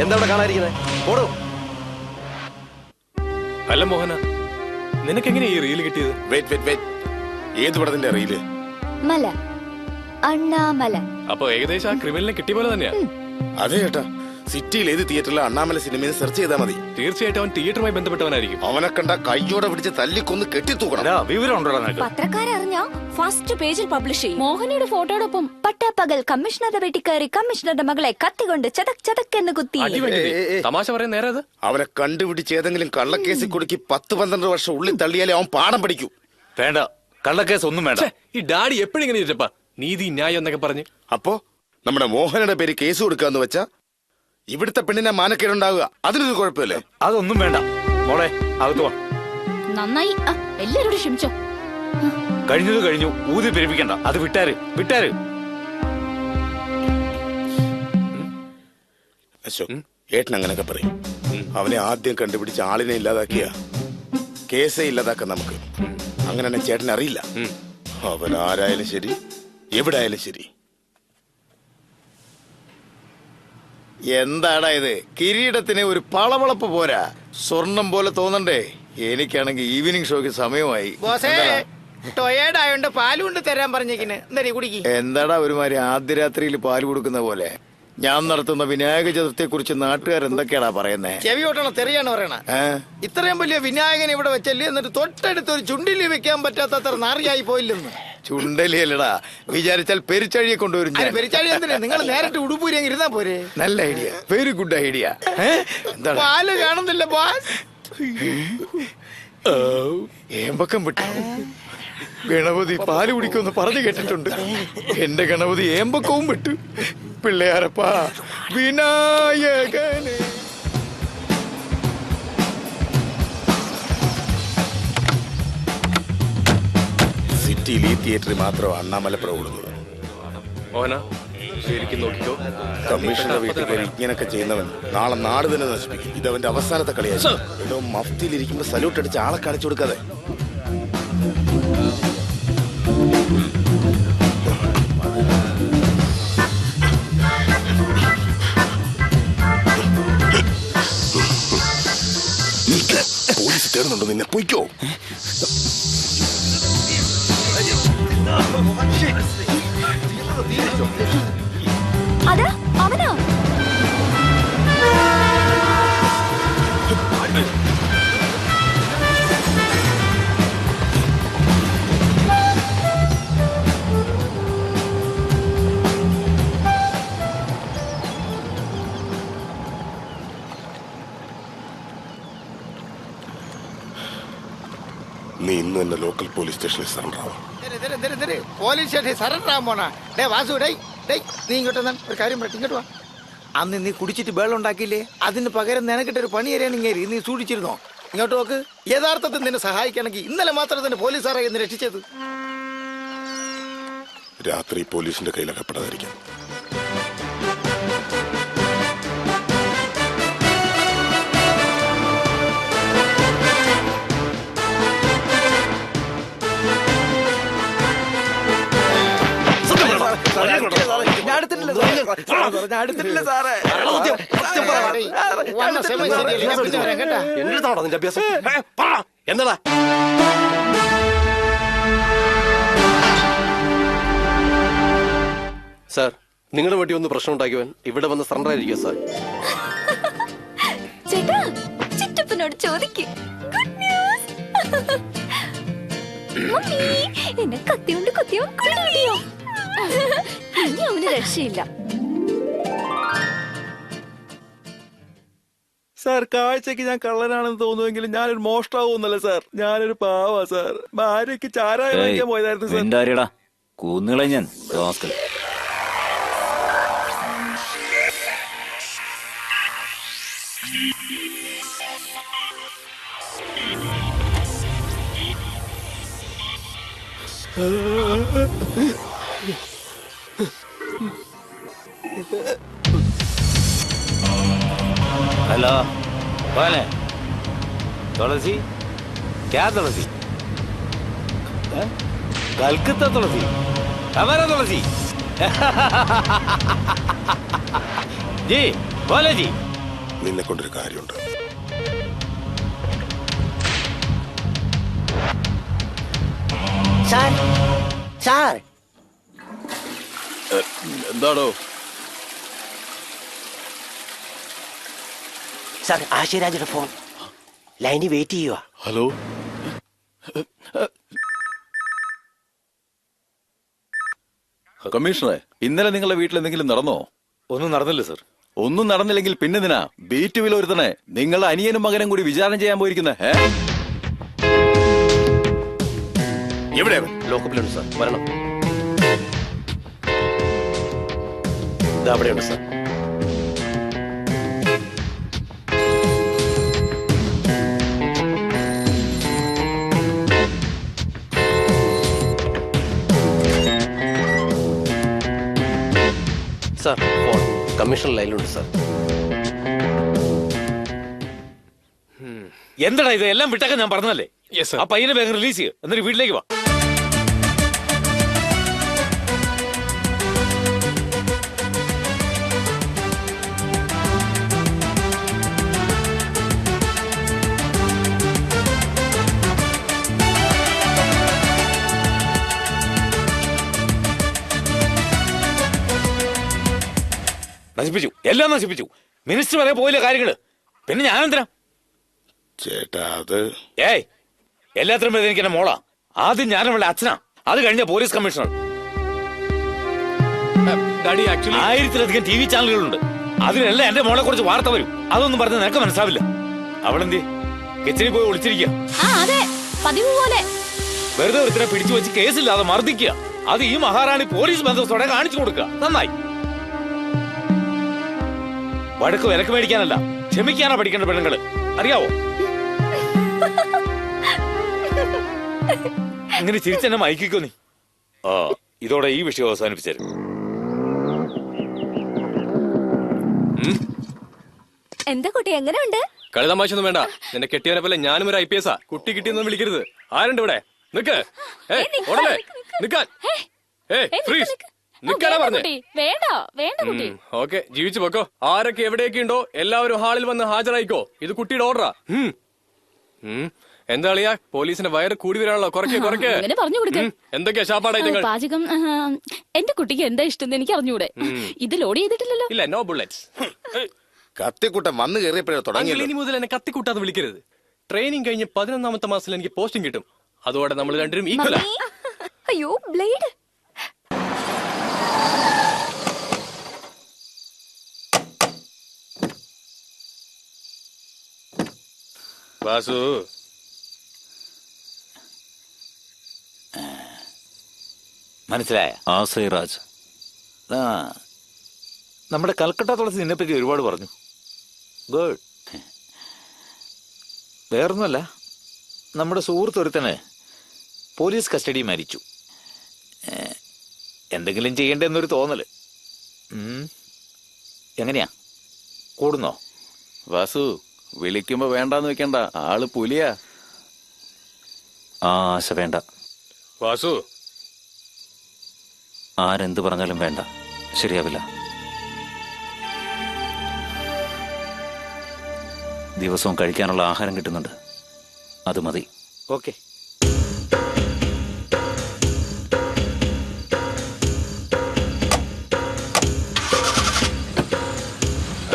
D: എന്താ ഇവിടെ കാണാതിരിക്കുന്നത്? ഓടോ.
H: അല്ല മോഹന, നിനക്കെങ്ങനെ ഈ റീല് കിട്ടിയത്?
G: വെയിറ്റ് ഏത് പടത്തിന്റെ റീല്?
F: മല, അണ്ണാമല.
H: അപ്പൊ ഏകദേശം ആ ക്രിമിനലിനെ കിട്ടിയ പോലെ തന്നെയാ.
G: അതെ ചേട്ടാ, സിറ്റിയിൽ ഏത് തിയേറ്ററിലെ അണ്ണാമല സിനിമയിൽ സെർച്ച് ചെയ്താൽ മതി.
H: തീർച്ചയായിട്ടും അവൻ തിയേറ്ററുമായി ബന്ധപ്പെട്ടവനായിരിക്കും.
G: അവനെ കണ്ട കയ്യോടെ പിടിച്ച് തല്ലിക്കൊന്ന് കെട്ടിത്തൂക്കണം.
H: വിവരം ഉണ്ടോ നിനക്ക്?
F: പത്രക്കാരറിഞ്ഞ ഫസ്റ്റ് പേജിൽ പബ്ലിഷ് ചെയ്യും.
A: മോഹനയുടെ ഫോട്ടോയോടൊപ്പം
F: പട്ടാപ്പകൽ കമ്മീഷണറുടെ വീട്ടിൽ കയറി കമ്മീഷണറുടെ മകളെ കത്തികൊണ്ട് ചതക് ചതക് എന്ന് കുത്തി.
H: തമാശ പറയാൻ നേരെ അത്.
G: അവനെ കണ്ടുപിടിച്ച് ഏതെങ്കിലും കള്ളക്കേസിൽ കുടുക്കി 10-12 വർഷം ഉള്ളിൽ തള്ളിയാലേ അവൻ പാഠം പഠിക്കൂ.
C: വേണ്ട, കള്ളക്കേസ് ഒന്നും വേണ്ട.
H: ഈ ഡാഡി എപ്പോഴെങ്ങനെ ഇരിച്ചപ്പാ നീതി ന്യായം എന്നൊക്കെ പറഞ്ഞ്.
G: അപ്പോ നമ്മുടെ മോഹനയുടെ പേര് കേസ് കൊടുക്കാന്ന് വെച്ചാ ഇവിടുത്തെ പെണ്ണിനെ മാനക്കേടുണ്ടാവുക. അതിനൊരു കുഴപ്പമില്ലേ?
C: അതൊന്നും വേണ്ട മോളെ, അകത്ത് വാ.
A: നന്നായി. എല്ലാരോടും ക്ഷമിച്ചോ.
C: കഴിഞ്ഞത് കഴിഞ്ഞു, ഊതി പെരുപ്പിക്കണ്ട. അത് വിട്ടാര്.
G: അശോക്, ഏട്ടൻ അങ്ങനൊക്കെ പറയും. അവനെ ആദ്യം കണ്ടുപിടിച്ച് ആളിനെ ഇല്ലാതാക്കിയ കേസേ ഇല്ലാതാക്കാൻ നമുക്ക്. അങ്ങനെ തന്നെ ചേട്ടൻ അറിയില്ല. അവൻ ആരായാലും ശരി, എവിടെ ആയാലും ശരി.
B: എന്താടാ ഇത്? കിരീടത്തിന് ഒരു പളവളപ്പ് പോരാ, സ്വർണം പോലെ തോന്നണ്ടേ? എനിക്കാണെങ്കിൽ ഈവനിങ് ഷോയ്ക്ക് സമയമായി.
D: ടൊയേഡായോണ്ട് പാല് കൊണ്ട് തരാൻ പറഞ്ഞേക്കിന്. എന്താ കുടിക്ക്.
B: എന്താടാ ഒരുമാതിരി ആദ്യ രാത്രിയിൽ പാല് കൊടുക്കുന്ന പോലെ? ഞാൻ നടത്തുന്ന വിനായക ചതുർത്ഥിയെ കുറിച്ച് നാട്ടുകാർ എന്തൊക്കെയാടാ പറയുന്നേ?
D: ചെവി ഓട്ടണ തെറിയാണ് പറയണ. ഇത്രയും വലിയ വിനായകൻ ഇവിടെ വെച്ചല്ലേ, എന്നിട്ട് തൊട്ടടുത്ത് ഒരു ചുണ്ടിലി വെക്കാൻ പറ്റാത്തത്ര നാറിയായി പോയില്ലെന്ന്.
B: ചുണ്ടലിയല്ലടാ, വിചാരിച്ചാൽ പെരിച്ചഴിയെ കൊണ്ടുവരും ഞാൻ.
D: പെരിച്ചാഴി എന്തിനാ? നിങ്ങൾ നേരിട്ട് ഉടുപ്പൂരി അങ്ങ് ഇരുന്നാ പോരെ.
B: നല്ല ഐഡിയ, വെരി ഗുഡ് ഐഡിയ. എന്താണ്
D: പാല് കാണുന്നില്ല ബോസ്?
B: ഏമ്പക്കം വിട്ടു. ഗണപതി പാല് കുടിക്കുമെന്ന് പറഞ്ഞു കേട്ടിട്ടുണ്ട്. എന്റെ ഗണപതി ഏമ്പക്കവും വിട്ടു. പിള്ളയാരപ്പാ വിനായകനെ.
G: സിറ്റിയിൽ ഈ തിയേറ്ററിൽ മാത്രം അണ്ണാമല പ്രൗഢുന്നത്.
H: മോഹന ശരിക്കും നോക്കിക്കോ.
G: കമ്മീഷണറുടെ വീട്ടിൽ കയറി ഇങ്ങനൊക്കെ ചെയ്യുന്നവൻ നാളെ നാട് തന്നെ നശിപ്പിക്കും. ഇതവന്റെ അവസാനത്തെ കളിയായി. ഏതോ മഫ്തിയിലിരിക്കുമ്പോ സല്യൂട്ട് അടിച്ച് ആളെ കാണിച്ചു കൊടുക്കാതെ. പോലീസ് തേടുന്നുണ്ടോ നിന്നെ? പൊയ്ക്കോ.
F: അതാ അവനാ.
G: നീ ഇന്ന് തന്നെ ലോക്കൽ പോലീസ് സ്റ്റേഷനിൽ സറണ്ടർ ആവാം.
D: പോലീസ് സ്റ്റേഷനിൽ സറണ്ടർ ആവാൻ പോണ? ഡേ വാസു, ഡേ നീ ഇങ്ങോട്ട് വന്നാൽ ഒരു കാര്യം പറ. ഇങ്ങോട്ട് വാ. അന്ന് നീ കുടിച്ചിട്ട് ബേളം ഉണ്ടാക്കിയില്ലേ, അതിന് പകരം നിനക്കിട്ടൊരു പണി തരാനിങ്ങേരി. നീ സൂക്ഷിച്ചിരുന്നോ? ഇങ്ങോട്ട് നോക്ക്. യഥാർത്ഥത്തിൽ നിന്നെ സഹായിക്കണമെങ്കിൽ ഇന്നലെ മാത്രം തന്നെ പോലീസുകാരെ ഇന്ന് രക്ഷിച്ചത്.
G: രാത്രി പോലീസിന്റെ കയ്യിലകപ്പെടാതിരിക്കാം.
D: ഞാൻ അടുത്തിട്ടില്ല സാറേ. വന്ന സമയം ശരിയല്ല. ഞാൻ പിന്നെ വരാം കേട്ടാ.
E: എന്നിട്ടാണോ നിന്റെ അഭ്യാസം? എന്താ സാർ, നിങ്ങളുടെ വേണ്ടി ഒന്ന് പ്രശ്നം ഉണ്ടാക്കിയവൻ ഇവിടെ വന്ന് സറണ്ടർ ആയിരിക്കുക സാർ.
F: ചേട്ടാ, ചിറ്റപ്പനോട് ചോദിക്ക്. Good news. മമ്മി, എന്നെ കത്തി കൊണ്ട് കുത്തിയോ കിടിയോ? ഇനി അവന് രക്ഷയില്ല.
J: സാർ, കാഴ്ചക്ക് ഞാൻ കള്ളനാണെന്ന് തോന്നുമെങ്കിലും ഞാനൊരു മോഷ്ടാവൂന്നല്ല സാർ. ഞാനൊരു പാവാ സാർ. ഭാര്യയ്ക്ക് ചാരായം വാങ്ങിക്കാൻ പോയതായിരുന്നു സാർ.
C: എന്താ കൂന്നുകളെ ഞാൻ റാസ്കൽ. हेलो कौन है? तुलसी? क्या तुलसी? कलकत्ता तुलसी? हमारा तुलसी? जी बोले जी.
G: നിന്നെ കൊണ്ടൊരു കാര്യമുണ്ട്.
E: സാർ, സാർ,
J: എന്താണോ?
E: സാർ, ആശയരാജയുടെ ഫോൺ ലൈനിൽ വെയിറ്റ് ചെയ്യുക.
J: ഹലോ, കമ്മീഷണറെ, ഇന്നലെ നിങ്ങളുടെ വീട്ടിൽ എന്തെങ്കിലും നടന്നോ?
H: ഒന്നും നടന്നില്ല സർ.
J: ഒന്നും നടന്നില്ലെങ്കിൽ പിന്നെന്തിനാ ബീറ്റ് വില ഒരുത്തനെ നിങ്ങളുടെ അനിയനും മകനും കൂടി വിചാരണ ചെയ്യാൻ പോയിരിക്കുന്നേ?
G: എവിടെ
E: ലോക്കപ്പിലുണ്ട് സാർ, വരണം. ഇത് അവിടെയുണ്ട് സാർ. സാർ, ഫോൺ കമ്മീഷണർ ലൈനിലുണ്ട് സാർ.
H: എന്താടാ ഇത്? എല്ലാം വിട്ടൊക്കെ ഞാൻ പറഞ്ഞല്ലേ. ആ പയ്യനെ വേഗം റിലീസ് ചെയ്യുക, എന്നിട്ട് വീട്ടിലേക്ക് വാ. നശിപ്പിച്ചു, എല്ലാം നശിപ്പിച്ചു. മിനിസ്റ്റർ വരെ പോയില്ല കാര്യങ്ങള്. പിന്നെ ഞാനെന്തിനാ?
G: ചേട്ടാ, അത്
H: ഏയ്, എല്ലാത്തിനും പേര് എനിക്ക് എന്റെ മോളാ. ആദ്യം ഞാൻ അവളുടെ അച്ഛനാ, അത് കഴിഞ്ഞ പോലീസ് കമ്മീഷണർ. 1000-ലധികം TV ചാനലുകളുണ്ട്. അതിലെല്ലാം എന്റെ മോളെ കുറിച്ച് വാർത്ത വരും. അതൊന്നും പറഞ്ഞ് നിനക്ക് മനസ്സിലാവില്ല. അവളെന്തി കിച്ചണിൽ പോയി ഒളിച്ചിരിക്കുക.
A: അതെ, പതിവ് പോലെ.
H: വെറുതെ ഒരുത്തിനെ പിടിച്ചു വെച്ച് കേസില്ലാതെ മർദ്ദിക്കുക. അത് ഈ മഹാറാണി പോലീസ് ബന്ധത്തോടെ കാണിച്ചു കൊടുക്കുക. നന്നായി. വടക്ക് വിലക്ക് മേടിക്കാനല്ല, ക്ഷമിക്കാനാ പഠിക്കേണ്ട പെണ്ണുങ്ങള്, അറിയാവോ? ഇങ്ങനെ ചിരിച്ചെന്നെ മയക്കിക്കോ നീ. ഇതോടെ ഈ വിഷയം അവസാനിപ്പിച്ചായിരുന്നു.
F: എന്താ കുട്ടി, എങ്ങനെയുണ്ട്?
K: കളിതമാശൊന്നും വേണ്ട. നിന്നെ കെട്ടിയവനെ പോലെ ഞാനും ഒരു IPS ആ. കുട്ടി കിട്ടിയൊന്നും വിളിക്കരുത്. ആരുണ്ട് ഇവിടെ? നിക്ക്, ഓടല്ലേ, നിക്കാൻ. ഫ്രീസ്, നിക്കാനാ പറഞ്ഞേ.
A: വേണ്ട വേണ്ട കുട്ടി.
K: ഓക്കെ, ജീവിച്ചു പോക്കോ. ആരൊക്കെ എവിടെയൊക്കെ ഉണ്ടോ എല്ലാവരും ഹാളിൽ വന്ന് ഹാജരായിക്കോ. ഇത് കുട്ടിയുടെ ഓർഡറാ. എന്താ കളിയാ, പോലീസിന്റെ വയറ് കൂടി വരാണല്ലോ. കുറയ്ക്ക്. എന്തൊക്കെയാ ശാപ്പാടായി?
A: പാചകം എന്റെ കുട്ടിക്ക് എന്താ ഇഷ്ടം എനിക്ക് അറിഞ്ഞൂടെ. ഇത് ലോഡ് ചെയ്തിട്ടില്ലല്ലോ.
K: ഇല്ല, നോ ബുള്ളറ്റ്സ്.
G: കത്തിക്കുട്ടൻ വന്ന് കയറിയപ്പോഴേ തുടങ്ങി.
K: ഇനി മുതൽ എന്നെ കത്തിക്കൂട്ടാതെ വിളിക്കരുത്. ട്രെയിനിങ് കഴിഞ്ഞ് 11ാമത്തെ മാസത്തിൽ എനിക്ക് പോസ്റ്റിംഗ് കിട്ടും. അതോടെ നമ്മൾ രണ്ടുപേരും ഈക്വലാ.
F: അയ്യോ, ബ്ലേഡ്.
K: വാസു,
C: മനസ്സിലായ? ആസൈറാജ്.
H: നമ്മുടെ കൽക്കട്ട തുളസി നിന്നെപ്പറ്റി ഒരുപാട് പറഞ്ഞു. ഗുഡ്. വേറൊന്നുമല്ല, നമ്മുടെ സുഹൃത്ത് ഒരുത്തന് പോലീസ് കസ്റ്റഡി മരിച്ചു. എന്തെങ്കിലും ചെയ്യണ്ടെന്നൊരു തോന്നല്. എങ്ങനെയാ, കൂടുന്നോ?
J: വാസു വിളിക്കുമ്പോ വേണ്ടാന്ന് വെക്കണ്ട, ആള് പുലിയാ.
C: ആ ആശ വേണ്ട.
K: വാസു,
C: ആരെന്ത് പറഞ്ഞാലും വേണ്ട, ശരിയാവില്ല. ദിവസവും കഴിക്കാനുള്ള ആഹാരം കിട്ടുന്നുണ്ട്, അത് മതി.
H: ഓക്കെ.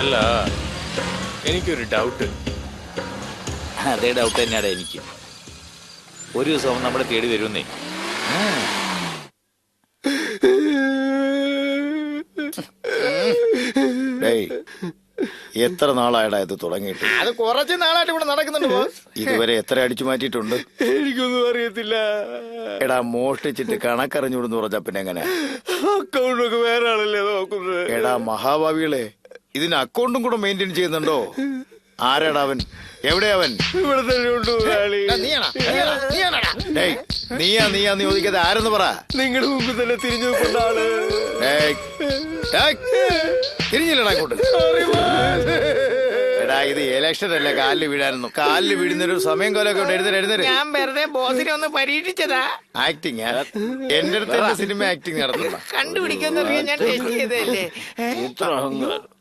K: അല്ല, എനിക്കൊരു ഡൗട്ട്.
H: അതേ ഡൗട്ട് തന്നെയാടാ എനിക്ക്. ഒരു ദിവസം നമ്മളെ തേടി വരുന്നേ.
B: ഡേയ്, എത്ര നാളായടാ ഇത് തുടങ്ങിയിട്ട്?
D: അത് കുറച്ച് നാളായിട്ട് ഇവിടെ നടക്കുന്നുണ്ട് ബോസ്.
B: ഇതുവരെ എത്ര അടിച്ചു മാറ്റിയിട്ടുണ്ട്?
J: എനിക്കൊന്നും അറിയത്തില്ല.
B: എടാ, മോഷ്ടിച്ചിട്ട് കണക്കറിഞ്ഞൂടെന്ന് പറഞ്ഞാ പിന്നെ എങ്ങനെ?
J: അക്കൗണ്ടൊക്കെ വേറെ ആളല്ലേ നോക്കുന്നത്.
B: എടാ മഹാഭാവികളെ, ഇതിന് അക്കൗണ്ടും കൂടെ മെയിൻറ്റെയിൻ ചെയ്യുന്നുണ്ടോ? ആരാടാ അവൻ? എവിടെയാ അവൻ?
J: ഇവിടെ തന്നെ ഉണ്ട് മുതലാളി.
B: ഡേയ്, നീയാന്ന് ചോദിക്കാതെ ആരെന്ന് പറ.
J: നിങ്ങളുടെ മുമ്പിൽ തന്നെ തിരിഞ്ഞു കൊണ്ട ആള്.
B: ഡേയ്, തിരിഞ്ഞില്ലടാ ഇങ്ങോട്ട്. എടാ, ഇത് ഇലക്ഷൻ അല്ലേ, കാലില് വീഴാനൊന്നും. കാലില് വീഴുന്നൊരു സമയം കൊലൊക്കെ ഉണ്ട്. എഴുന്നേര്.
D: ഞാൻ വെറുതെ ബോസിനെ ഒന്ന് പരീക്ഷിച്ചതാ.
B: ആക്ടിങ് എന്റെ അടുത്ത് എന്റെ സിനിമ ആക്ടിങ് നടത്തുന്ന
D: കണ്ടുപിടിക്കാന്നറിയാൻ ഞാൻ ടെസ്റ്റ് ചെയ്തല്ലേ.
C: ഇത്ര അഹങ്കാരം.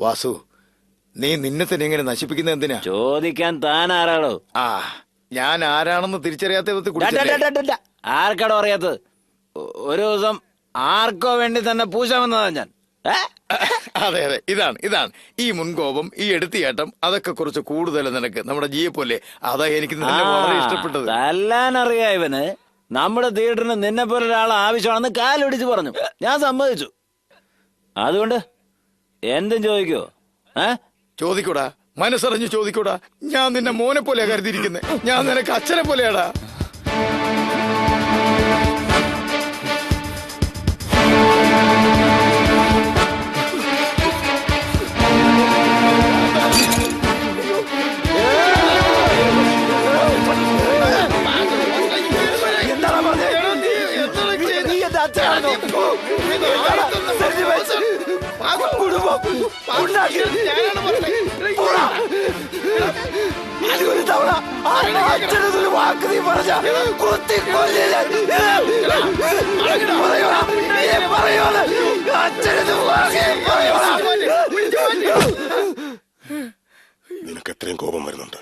B: വാസു, നീ നിന്നെ തന്നെ ഇങ്ങനെ നശിപ്പിക്കുന്നത് എന്തിനാ?
C: ചോദിക്കാൻ താൻ ആരാളോ?
B: ആ, ഞാൻ ആരാണെന്ന് തിരിച്ചറിയാത്ത വിധത്തിൽ കുടിച്ചല്ലേ?
C: ആർക്കാടോ അറിയാത്തത്? ഒരു ദിവസം ആർക്കോ വേണ്ടി തന്നെ പൂശാൻ വന്നതാ ഞാൻ.
B: അതെ, ഇതാണ് ഈ മുൻകോപം, ഈ എടുത്തിയാട്ടം, അതൊക്കെ കുറച്ച് കൂടുതൽ നിനക്ക്. നമ്മുടെ ജിയെ പോലെ. അതാ എനിക്ക് നിന്നെ വളരെ ഇഷ്ടപ്പെട്ടത്.
C: തല്ലാൻ അറിയാ ഇവന്. നമ്മുടെ തിയേറ്ററിന് നിന്നെ പോലെ ഒരാൾ ആവശ്യമാണെന്ന് കാലൊടിച്ച് പറഞ്ഞു. ഞാൻ സമ്മതിച്ചു. അതുകൊണ്ട് എന്തും ചോദിക്കോ?
B: ചോദിക്കൂടാ, മനസ്സറിഞ്ഞു ചോദിക്കൂടാ. ഞാൻ നിന്നെ മോനെ പോലെയാ കരുതിയിരിക്കുന്നത്. ഞാൻ നിനക്ക് അച്ഛനെ പോലെയാടാ.
G: നിനക്ക് എത്രയും കോപം വരുന്നുണ്ട്,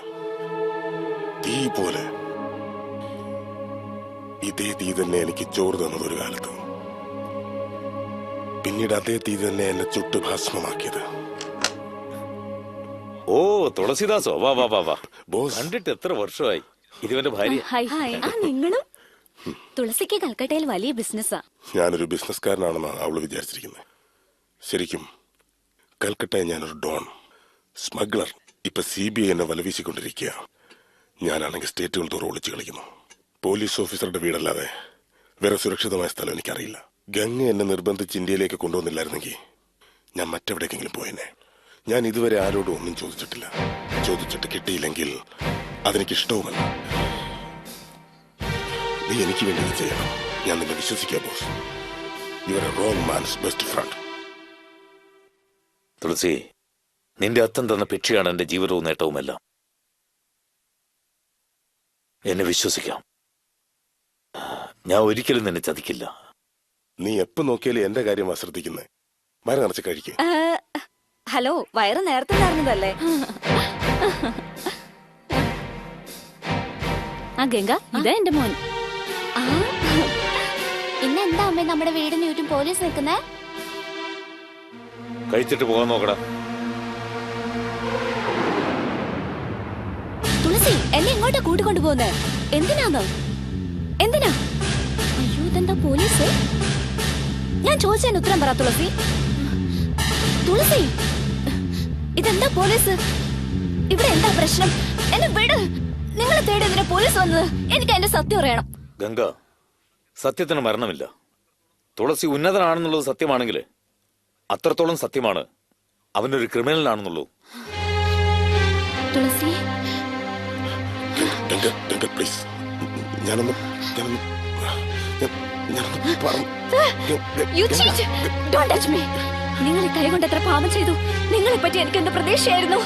G: തീ പോലെ. ഇതേ തീ തന്നെ എനിക്ക് ചോറ് തന്നത് ഒരു കാലത്ത്. പിന്നീട് അതേ തീ തന്നെ എന്നെ ചുട്ട് ഭസ്മമാക്കിയത്.
H: ഓ, തുളസിദാസോ, വാ വാ വാ വാ.
G: ബോസ്,
H: കണ്ടിട്ട് എത്ര വർഷമായി. ഇതുവന്റെ ഭാര്യ.
F: നിങ്ങളും? തുളസിക്ക് കൽക്കട്ടയിൽ വലിയ ബിസിനസ്സാ.
G: ഞാനൊരു ബിസിനസ്സുകാരനാണെന്നാണ് അവള് വിചാരിച്ചിരിക്കുന്നത്. ശരിക്കും കൽക്കട്ടയിൽ ഞാനൊരു ഡോൺ, സ്മഗ്ലർ. ഇപ്പൊ CBI എന്നെ വലവീശിക്കൊണ്ടിരിക്കുക. ഞാനാണെങ്കിൽ സ്റ്റേറ്റുകൾ തോറും ഒളിച്ചു കളിക്കുന്നു. പോലീസ് ഓഫീസറുടെ വീടല്ലാതെ വേറെ സുരക്ഷിതമായ സ്ഥലം എനിക്കറിയില്ല. ഗംഗ എന്നെ നിർബന്ധിച്ച് ഇന്ത്യയിലേക്ക് കൊണ്ടുവന്നില്ലായിരുന്നെങ്കിൽ ഞാൻ മറ്റെവിടേക്കെങ്കിലും പോയെന്നെ. ഞാൻ ഇതുവരെ ആരോടും ഒന്നും ചോദിച്ചിട്ടില്ല. ചോദിച്ചിട്ട് കിട്ടിയില്ലെങ്കിൽ അതെനിക്കിഷ്ടവുമല്ല. നീ എനിക്ക് വേണ്ടി ഇത് ചെയ്യണം. ഞാൻ നിന്നെ വിശ്വസിക്കാം boss. You are a wrong man's best friend.
H: Thulasi, നിന്റെ അത്തം തന്ന ഭിക്ഷയാണ് എന്റെ ജീവിതവും നേട്ടവുമെല്ലാം. എന്നെ വിശ്വസിക്കാം. ഞാൻ ഒരിക്കലും നിന്നെ ചതിക്കില്ല.
G: നീ എപ്പോ നോക്കിയാലും എന്റെ കാര്യം ശ്രദ്ധിക്കുന്നേ. വയറ് നിറച്ച് കഴിക്കേ.
F: ഹലോ, വയറ് നേരത്തെ നിറഞ്ഞതല്ലേ?
A: ആ ഗംഗ, ഇതാ എന്റെ മോൻ.
F: ഇന്നെന്താ അമ്മേ നമ്മുടെ വീടിന് ചുറ്റും പോലീസ് നിൽക്കുന്നേ?
H: കഴിച്ചിട്ട് പോകാൻ നോക്കടാ.
F: തുളസി, എന്നെ ഇങ്ങോട്ടാ കൂട്ടിക്കൊണ്ടു പോകുന്നേ? എന്തിനാ? അയ്യോ, ഇതെന്താ പോലീസ്? ഞാൻ ചോദിച്ചതിന് ഉത്തരം പറ തുളസി. തുളസി, ഇതെന്താ പോലീസ്? ഇവിടെ എന്താ പ്രശ്നം? എന്നെ വിട്. നിങ്ങളെ തേടി എന്തിനാ പോലീസ് വന്നത്? എനിക്ക് അതിന്റെ സത്യം അറിയണം.
H: ഗംഗ, സത്യത്തിന് മരണമില്ല. തുളസി ഉന്നതനാണെന്നുള്ളത് സത്യമാണെങ്കിൽ അത്രത്തോളം സത്യമാണ് അവനൊരു ക്രിമിനലാണെന്നുള്ളൂ.
F: തുളസി,
G: പ്ലീസ്, ഞാനൊന്ന്
F: You cheat! Don't touch me! നിങ്ങൾ ഈ കൈ കൊണ്ട് എത്ര പാപം ചെയ്തു. നിങ്ങളെ പറ്റി എനിക്ക് എന്ത് പ്രതീക്ഷയായിരുന്നു.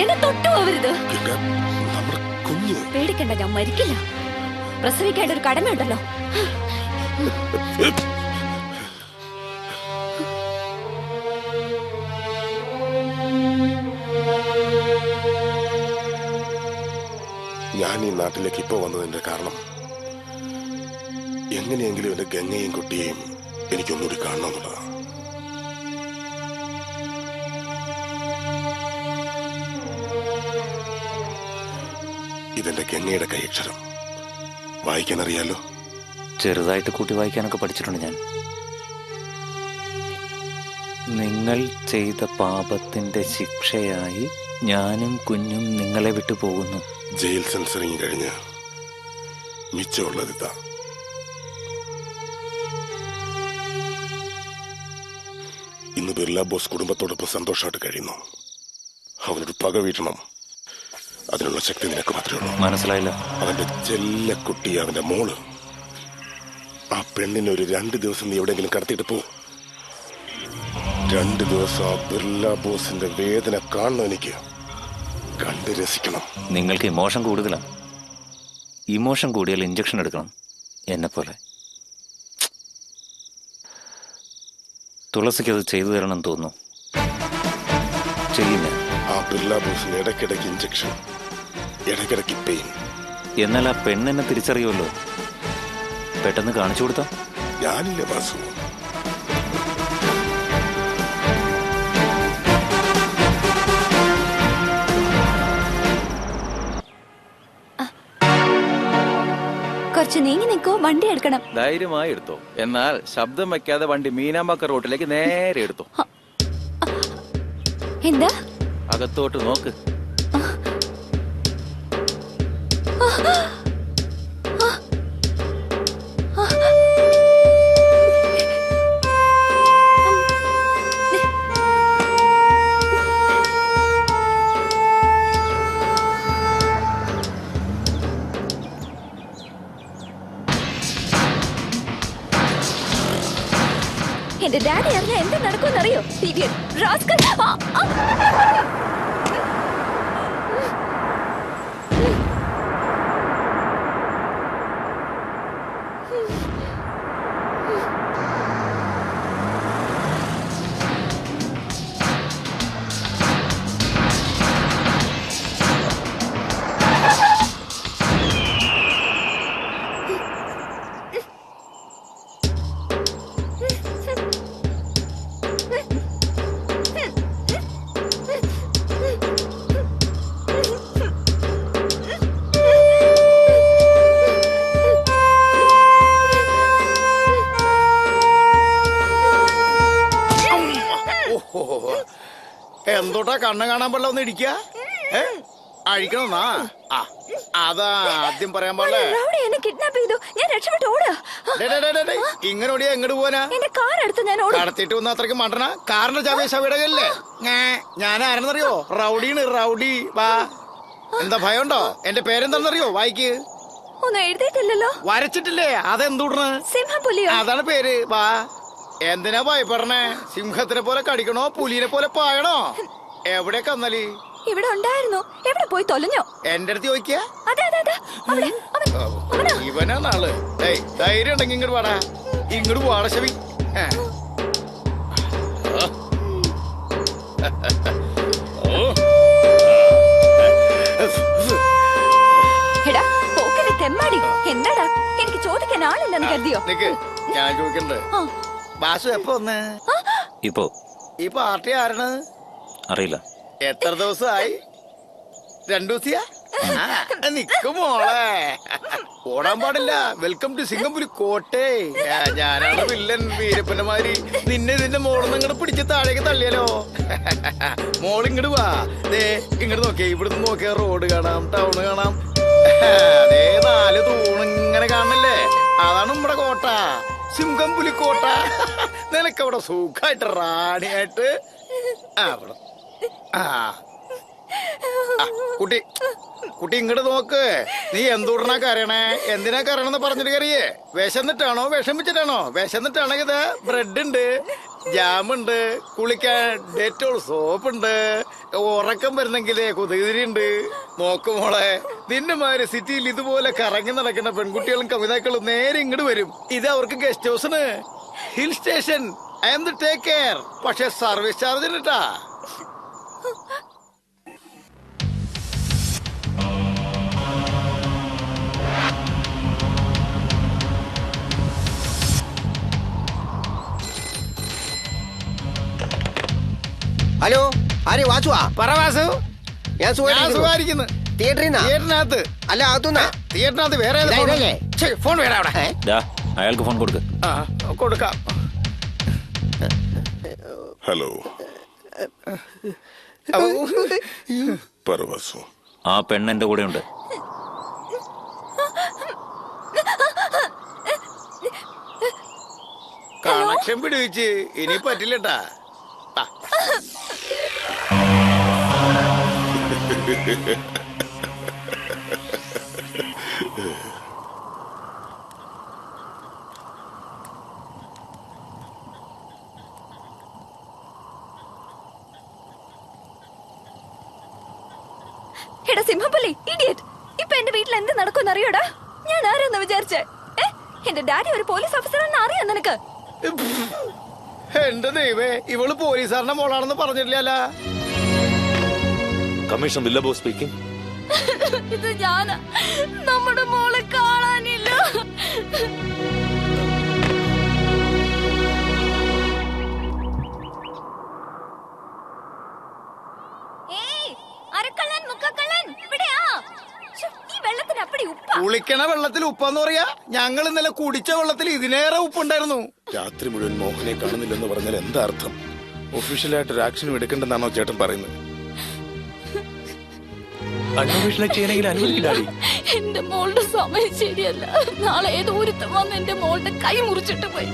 F: എന്നെ തൊട്ടു പോവരുത്. പേടിക്കണ്ട, ഞാൻ മരിക്കില്ല. പ്രസവിക്കേണ്ട ഒരു കടമയുണ്ടല്ലോ.
G: ഞാൻ ഈ നാട്ടിലേക്ക് ഇപ്പൊ വന്നതിന്റെ കാരണം എങ്ങനെയെങ്കിലും എന്റെ ഗംഗയും കുട്ടിയെയും എനിക്കൊന്നുകൂടി കാണണമെന്നുള്ളതാണ്. ഇതെന്റെ ഗംഗയുടെ കൈയക്ഷരം. വായിക്കാൻ അറിയാലോ?
C: ചെറുതായിട്ട് കൂട്ടി വായിക്കാനൊക്കെ പഠിച്ചിട്ടുണ്ട് ഞാൻ. നിങ്ങൾ ചെയ്ത പാപത്തിന്റെ ശിക്ഷയായി ഞാനും കുഞ്ഞും നിങ്ങളെ വിട്ടു പോകുന്നു.
G: ജയിൽ സെൻസറിങ് കഴിഞ്ഞ് മിച്ചമുള്ളതിതാ. ഇന്ന് ബിർല ബോസ് കുടുംബത്തോടൊപ്പം സന്തോഷമായിട്ട് കഴിയുന്നു. അവനൊരു പക വീട്ടണം. അതിനുള്ള ശക്തി നിനക്ക് മാത്രമേ ഉള്ളൂ.
C: മനസ്സിലായില്ല?
G: അവന്റെ ചെല്ലക്കുട്ടി, അവന്റെ മോള്, ആ പെണ്ണിനെ ഒരു 2 ദിവസം നീ എവിടെയെങ്കിലും കടത്തിയിട്ട് പോ. 2 ദിവസം ആ ബിർല ബോസിന്റെ വേദന കാണണം. എനിക്ക് കണ്ട് രസിക്കണം.
C: നിങ്ങൾക്ക് ഇമോഷൻ കൂടുതലാണ്. ഇമോഷൻ കൂടിയാൽ ഇഞ്ചക്ഷൻ എടുക്കണം, എന്നെ പോലെ. തുളസിക്ക് അത് ചെയ്തു തരണം തോന്നുന്നു. ചെയ്യില്ല.
G: ആ ബിർല ബോസിന് ഇടയ്ക്കിടയ്ക്ക് ഇഞ്ചക്ഷൻ, ഇടയ്ക്കിടയ്ക്ക് പെയിൻ.
C: എന്നാൽ ആ പെണ്ണെന്നെ തിരിച്ചറിയുമല്ലോ. പെട്ടെന്ന് കാണിച്ചു കൊടുത്താ?
G: ഞാനില്ലേ വാസു?
F: കുറച്ച് നീങ്ങി നിൽക്കോ, വണ്ടി എടുക്കണം.
J: ധൈര്യമായി എടുത്തോ. എന്നാൽ ശബ്ദം വെക്കാതെ വണ്ടി മീനാമ്പക്ക റോട്ടിലേക്ക് നേരെ എടുത്തോ.
F: എന്താ?
J: അകത്തോട്ട് നോക്ക്.
F: എന്റെ ഡാഡി അറിഞ്ഞ എന്ത് നടക്കുമെന്നറിയോ? റാസ്കൽ.
D: എന്തോട്ടാ കണ്ണ് കാണാൻ പാടില്ല ഒന്ന് ഇടിക്ക അഴിക്കണമെന്നാ? അതാ ആദ്യം പറയാൻ പാടില്ലേ.
F: എന്നെ കിഡ്നാപ്പ് ചെയ്തു. ഞാൻ രക്ഷപ്പെട്ട് ഓടുക.
D: ഇങ്ങനെ ഓടിയാ എങ്ങോട്ട് പോവാനാ?
F: എന്റെ കാർ എടുത്ത് ഞാൻ
D: കടത്തിട്ട് വന്ന അത്രയ്ക്ക് മണ്ടന കാറിന്റെ ചാവിയ ശവിടകല്ലേ? ഞാൻ ആരെന്നറിയോ? റൗഡിയാണ്, റൗഡി. വാ. എന്താ ഭയമുണ്ടോ? എന്റെ പേരെന്താണെന്നറിയോ? വായിക്ക്.
F: ഒന്നും എഴുതിയിട്ടില്ലല്ലോ.
D: വരച്ചിട്ടില്ലേ? അതെന്തൂടണ്?
F: സിംഹപുലിയോ?
D: അതാണ് പേര്. വാ. എന്തിനാ ഭയപ്പെടണേ? സിംഹത്തിനെ പോലെ കടിക്കണോ, പുലിനെ പോലെ പായണോ? എവിടെ കന്നലി?
F: ഇവിടെ ഉണ്ടായിരുന്നു. എവിടെ പോയി തൊലഞ്ഞോ?
D: എന്റെ അടുത്ത് ചോദിക്കാ?
F: അതെ.
D: ഇവനാണ് ആള്. ധൈര്യം ഉണ്ടെങ്കിൽ ഇങ്ങോട്ട് പാടാ. ഇങ്ങോട്ട് പോവാട ശവി.
F: എടാ പോക്കലെ തെമ്മാടി, എന്താടാ? എനിക്ക് ചോദിക്കാൻ ആളില്ലെന്ന് കരുതിയോ?
D: നിക്ക്, ഞാൻ ചോദിക്കണ്ട്. ബാസു എപ്പോ വന്ന്?
C: ഇപ്പോ.
D: ഈ പാർട്ടി ആരാണ്?
C: അറിയില്ല.
D: എത്ര ദിവസമായി? 2 ദിവസിയാ? നിക്ക് മോളെ, ഓടാൻ പാടില്ല. വെൽക്കം ടു സിംഗപ്പൂര് കോട്ടെ. ഞാനാണ് വില്ലൻ വീരപ്പന്റെ മാതിരി. നിന്നെ ഇതിന്റെ മോളിന്ന് ഇങ്ങോട്ട് പിടിച്ച് താഴേക്ക് തള്ളിയാലോ? മോൾ ഇങ്ങോട്ട് വാ. ഇങ്ങോട്ട് നോക്കിയേ. ഇവിടുന്ന് നോക്കിയാ റോഡ് കാണാം, ടൗണ് കാണാം. അതേ 4 തൂണിങ്ങനെ കാണണല്ലേ? അതാണ് നമ്മുടെ കോട്ട, സിംഗംപുലിക്കോട്ട. നിനക്കവിടെ സുഖമായിട്ട് റാണിയായിട്ട് അവിടെ. കുട്ടി കുട്ടി ഇങ്ങോട്ട് നോക്ക്. നീ എന്തുടനാ കരയണേ? എന്തിനാ കരയണെന്ന് പറഞ്ഞിട്ട് കറിയേ? വിശന്നിട്ടാണോ വിഷമിച്ചിട്ടാണോ? വിശന്നിട്ടാണെങ്കിൽ ഇത് ബ്രെഡ് ഉണ്ട്, ജാമുണ്ട്, കുളിക്കാൻ ഡെറ്റോൾ സോപ്പ് ഉണ്ട്, ഉറക്കം വരുന്നെങ്കിലേ കുതിരിണ്ട്. നോക്ക് മോളെ, നിന്റെ മാതിരി സിറ്റിയിൽ ഇതുപോലെ കറങ്ങി നടക്കുന്ന പെൺകുട്ടികളും കവിതാക്കളും നേരെ ഇങ്ങോട്ട് വരും. ഇത് അവർക്ക് ഗസ്റ്റ് ഹൗസിന്, hill station. I am the take care. പക്ഷെ സർവീസ് ചാർജിന് ട്ടാ.
E: ഹലോ, ആര് വാസുവാ?
D: പറ വാസു.
E: ഞാൻ
D: സുഖമായിരിക്കുന്നു.
E: തിയേറ്ററിൽ
D: തിയേറ്ററിനകത്ത്
E: അല്ല, അകത്തുനിന്നാ.
D: തിയേറ്ററിനകത്ത് വേറെ ഏത് ഫോൺ?
E: ഇതല്ലേ?
D: ഛെ, ഫോൺ വേറെ അവിടെ.
C: ദാ, അയാൾക്ക് ഫോൺ കൊടുക്ക്.
D: ആ, കൊടുക്കാം.
G: ഹലോ,
D: ഔ,
G: പറ വാസു.
C: ആ പെണ്ണ് എന്റെ കൂടെ ഉണ്ട്.
D: കണക്ഷൻ പിടിവെച്ച് ഇനി പറ്റില്ലട്ടാ.
F: എടാ സിംഹപ്പള്ളി, ഇഡിയറ്റ്. ഇപ്പൊ എന്റെ വീട്ടിൽ എന്ത് നടക്കുമെന്ന് അറിയോടാ? ഞാൻ ആരാന്ന് വിചാരിച്ചേ? എന്റെ ഡാഡി ഒരു പോലീസ് ഓഫീസറാണെന്ന് അറിയാം നിനക്ക്?
D: എന്റെ ദൈവേ, ഇവള് പോലീസുകാരന്റെ മോളാണെന്ന് പറഞ്ഞിട്ടില്ല.
H: കമ്മീഷൻ വില്ലബോ സ്പീക്കിംഗ്.
A: ഇത് ഞാനാ. നമ്മുടെ മോളെ കാണാനില്ല.
D: കുളിക്കണ വെള്ളത്തിൽ ഉപ്പെന്ന് പറയാ? ഞങ്ങൾ ഇന്നലെ കുടിച്ച വെള്ളത്തിൽ ഇതിനേറെ ഉപ്പുണ്ടായിരുന്നു.
G: രാത്രി മുഴുവൻ മോഹനെ കാണുന്നില്ലെന്ന് പറഞ്ഞാൽ എന്താ അർത്ഥം? ഒഫീഷ്യലായിട്ടൊരു ആക്ഷനും എടുക്കണ്ടെന്നാണോ ചേട്ടൻ പറയുന്നത്?
A: എന്റെ മോളുടെ സമയം ശരിയല്ല. നാളെ ഏതോ ഒരുത്തം വന്ന് എന്റെ മോളുടെ കൈ മുറിച്ചിട്ട് പോയി.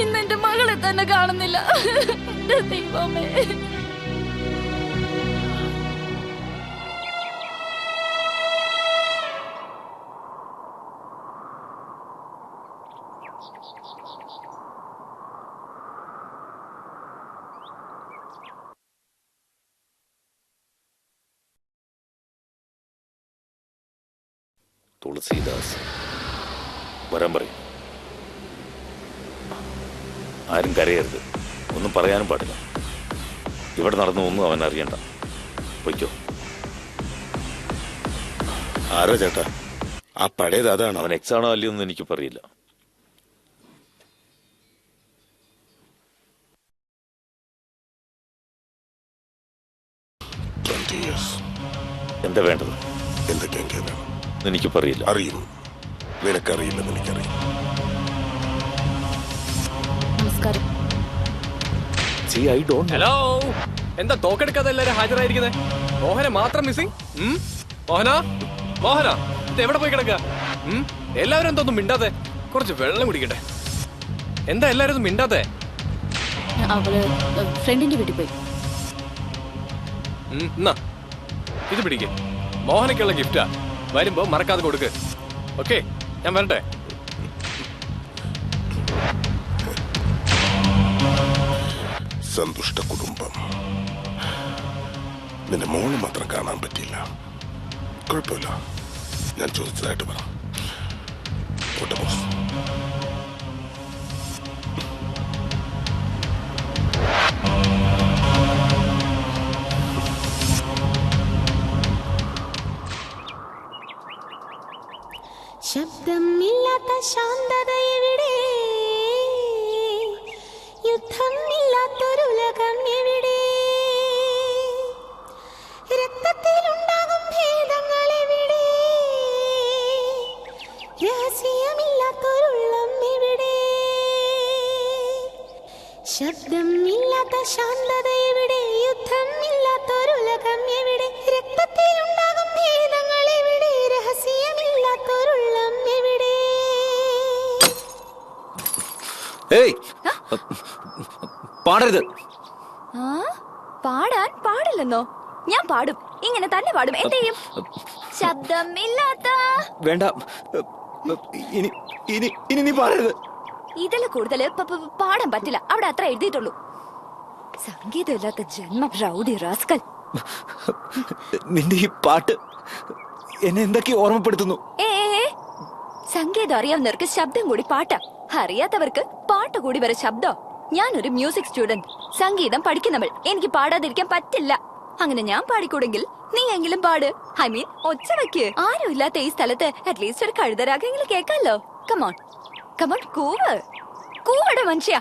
A: ഇന്ന് എന്റെ മകളെ തന്നെ കാണുന്നില്ല. എന്റെ ദൈവമേ.
H: തുളസീദാസ് വരാൻ പറയും. ആരും കരയരുത്, ഒന്നും പറയാനും പാടില്ല. ഇവിടെ നടന്നു ഒന്നും അവൻ അറിയണ്ട. പൊയ്ക്കോ.
G: ആരോ ചേട്ടാ, ആ പഴയത് അതാണ്.
H: അവൻ എക്സാണോ അല്ലയോ എന്ന് എനിക്ക് പറയില്ല. എന്താ വേണ്ടത്?
G: എന്തൊക്കെയാ വേണം
H: എനിക്ക് പറയില്ല.
G: അറിയും. നിനക്കറിയില്ലെന്ന് എനിക്കറിയാം.
A: നമസ്കാരം.
K: ഹലോ, എന്താ തോക്കെടുക്കാതെ എല്ലാരും ഹാജരായിരിക്കുന്നത്? മോഹന മാത്രം മിസ്സിംഗ്. മോഹന, മോഹന, ഇത് എവിടെ പോയി കിടക്കുക? എല്ലാവരും എന്തോന്നും മിണ്ടാതെ? കുറച്ച് വെള്ളം കുടിക്കട്ടെ. എന്താ എല്ലാരും ഒന്നും മിണ്ടാതെ?
A: അവള് ഫ്രണ്ടിന്റെ വീട്ടിൽ പോയി.
K: എന്നാ ഇത് പിടിക്ക്. മോഹനക്കുള്ള ഗിഫ്റ്റാ. വരുമ്പോ മറക്കാതെ കൊടുക്ക്. ഓക്കെ, ഞാൻ വരട്ടെ.
G: സന്തുഷ്ട കുടുംബം. നിന്റെ മോള് മാത്രം കാണാൻ പറ്റിയില്ല. കുഴപ്പമില്ല, ഞാൻ ചോദിച്ചതായിട്ട് പറ. ബോസ്,
L: ശബ്ദമില്ലാത്ത ശാന്തത എവിടെ? യുദ്ധമില്ലാത്തൊരുലകം എവിടെ? രക്തത്തിലുണ്ടാകും ഭേദങ്ങൾ എവിടെ? രഹസ്യമില്ലാത്തൊരുള്ളം എവിടെ? ശബ്ദമില്ലാത്ത ശാന്തത എവിടെ? യുദ്ധമില്ലാത്തൊരുലകം എവിടെ? രക്തത്തിലുണ്ടാകും ഭേദങ്ങൾ എവിടെ? രഹസ്യമില്ലാത്തൊരുള്ളം എവിടെ?
C: പാടരുത്.
F: പാടാൻ പാടില്ലെന്നോ? ഞാൻ പാടും. ഇങ്ങനെ തന്നെ പാടും. എന്ത് ചെയ്യും? ശബ്ദമില്ലാത്ത
J: വേണ്ട, ഇനി ഇനി ഇനി നീ പറയരുത്.
F: ഇതിൽ കൂടുതൽ പാടാൻ പറ്റില്ല. അവിടെ അത്ര എഴുതിയിട്ടുള്ളൂ. സംഗീതമില്ലാത്ത ജന്മ റൗഡി റാസ്കൽ.
J: നിന്റെ ഈ പാട്ട് എന്നെ എന്തൊക്കെ ഓർമ്മപ്പെടുത്തുന്നു.
F: സംഗീതം അറിയാവുന്നവർക്ക് ശബ്ദം കൂടി പാട്ടാ, അറിയാത്തവർക്ക് പാട്ട് കൂടി വരെ ശബ്ദോ. ഞാനൊരു മ്യൂസിക് സ്റ്റുഡന്റ്, സംഗീതം പഠിക്കുന്നവൾ. എനിക്ക് പാടാതിരിക്കാൻ പറ്റില്ല. അങ്ങനെ ഞാൻ പാടിക്കൂടെങ്കിൽ നീ എങ്കിലും പാട്. ഐ മീൻ ഒച്ച വയ്ക്ക്. ആരും ഇല്ലാത്ത ഈ സ്ഥലത്ത് അറ്റ്ലീസ്റ്റ് ഒരു കഴുതരാഗെങ്കിലും കേൾക്കാമല്ലോ. കമോൺ കമോൺ, കൂവട മനുഷ്യ.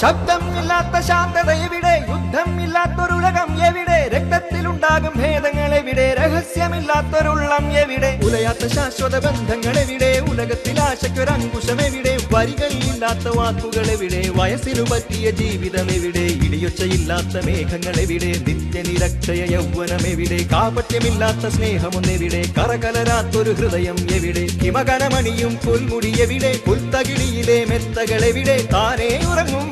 J: ശബ്ദമില്ലാത്ത ശാന്തത എവിടെ? യുദ്ധമില്ലാത്തൊരുലകം എവിടെ? രക്തത്തിലുണ്ടാകും ഭേദങ്ങൾ എവിടെ? രഹസ്യമില്ലാത്തൊരുള്ളം എവിടെ? ഉലയാത്ത ശാശ്വത ബന്ധങ്ങൾ എവിടെ? ഉലകത്തിൽ ആശയ്ക്കൊരങ്കുശം എവിടെ? വരികളില്ലാത്ത വാക്കുകൾ എവിടെ? വയസ്സിനു പറ്റിയ ജീവിതം എവിടെ? ഇടിയൊച്ചയില്ലാത്ത മേഘങ്ങൾ എവിടെ? നിത്യനിരക്ഷയ യൗവനം എവിടെ? കാപട്യമില്ലാത്ത സ്നേഹമൊന്നെവിടെ? കറകലരാത്തൊരു ഹൃദയം എവിടെ? ഹിമകണമണിയും പുൽമുടി എവിടെ? പുൽത്തകിടിയിലെ മെത്തകൾ എവിടെ? താനേ ഉറങ്ങും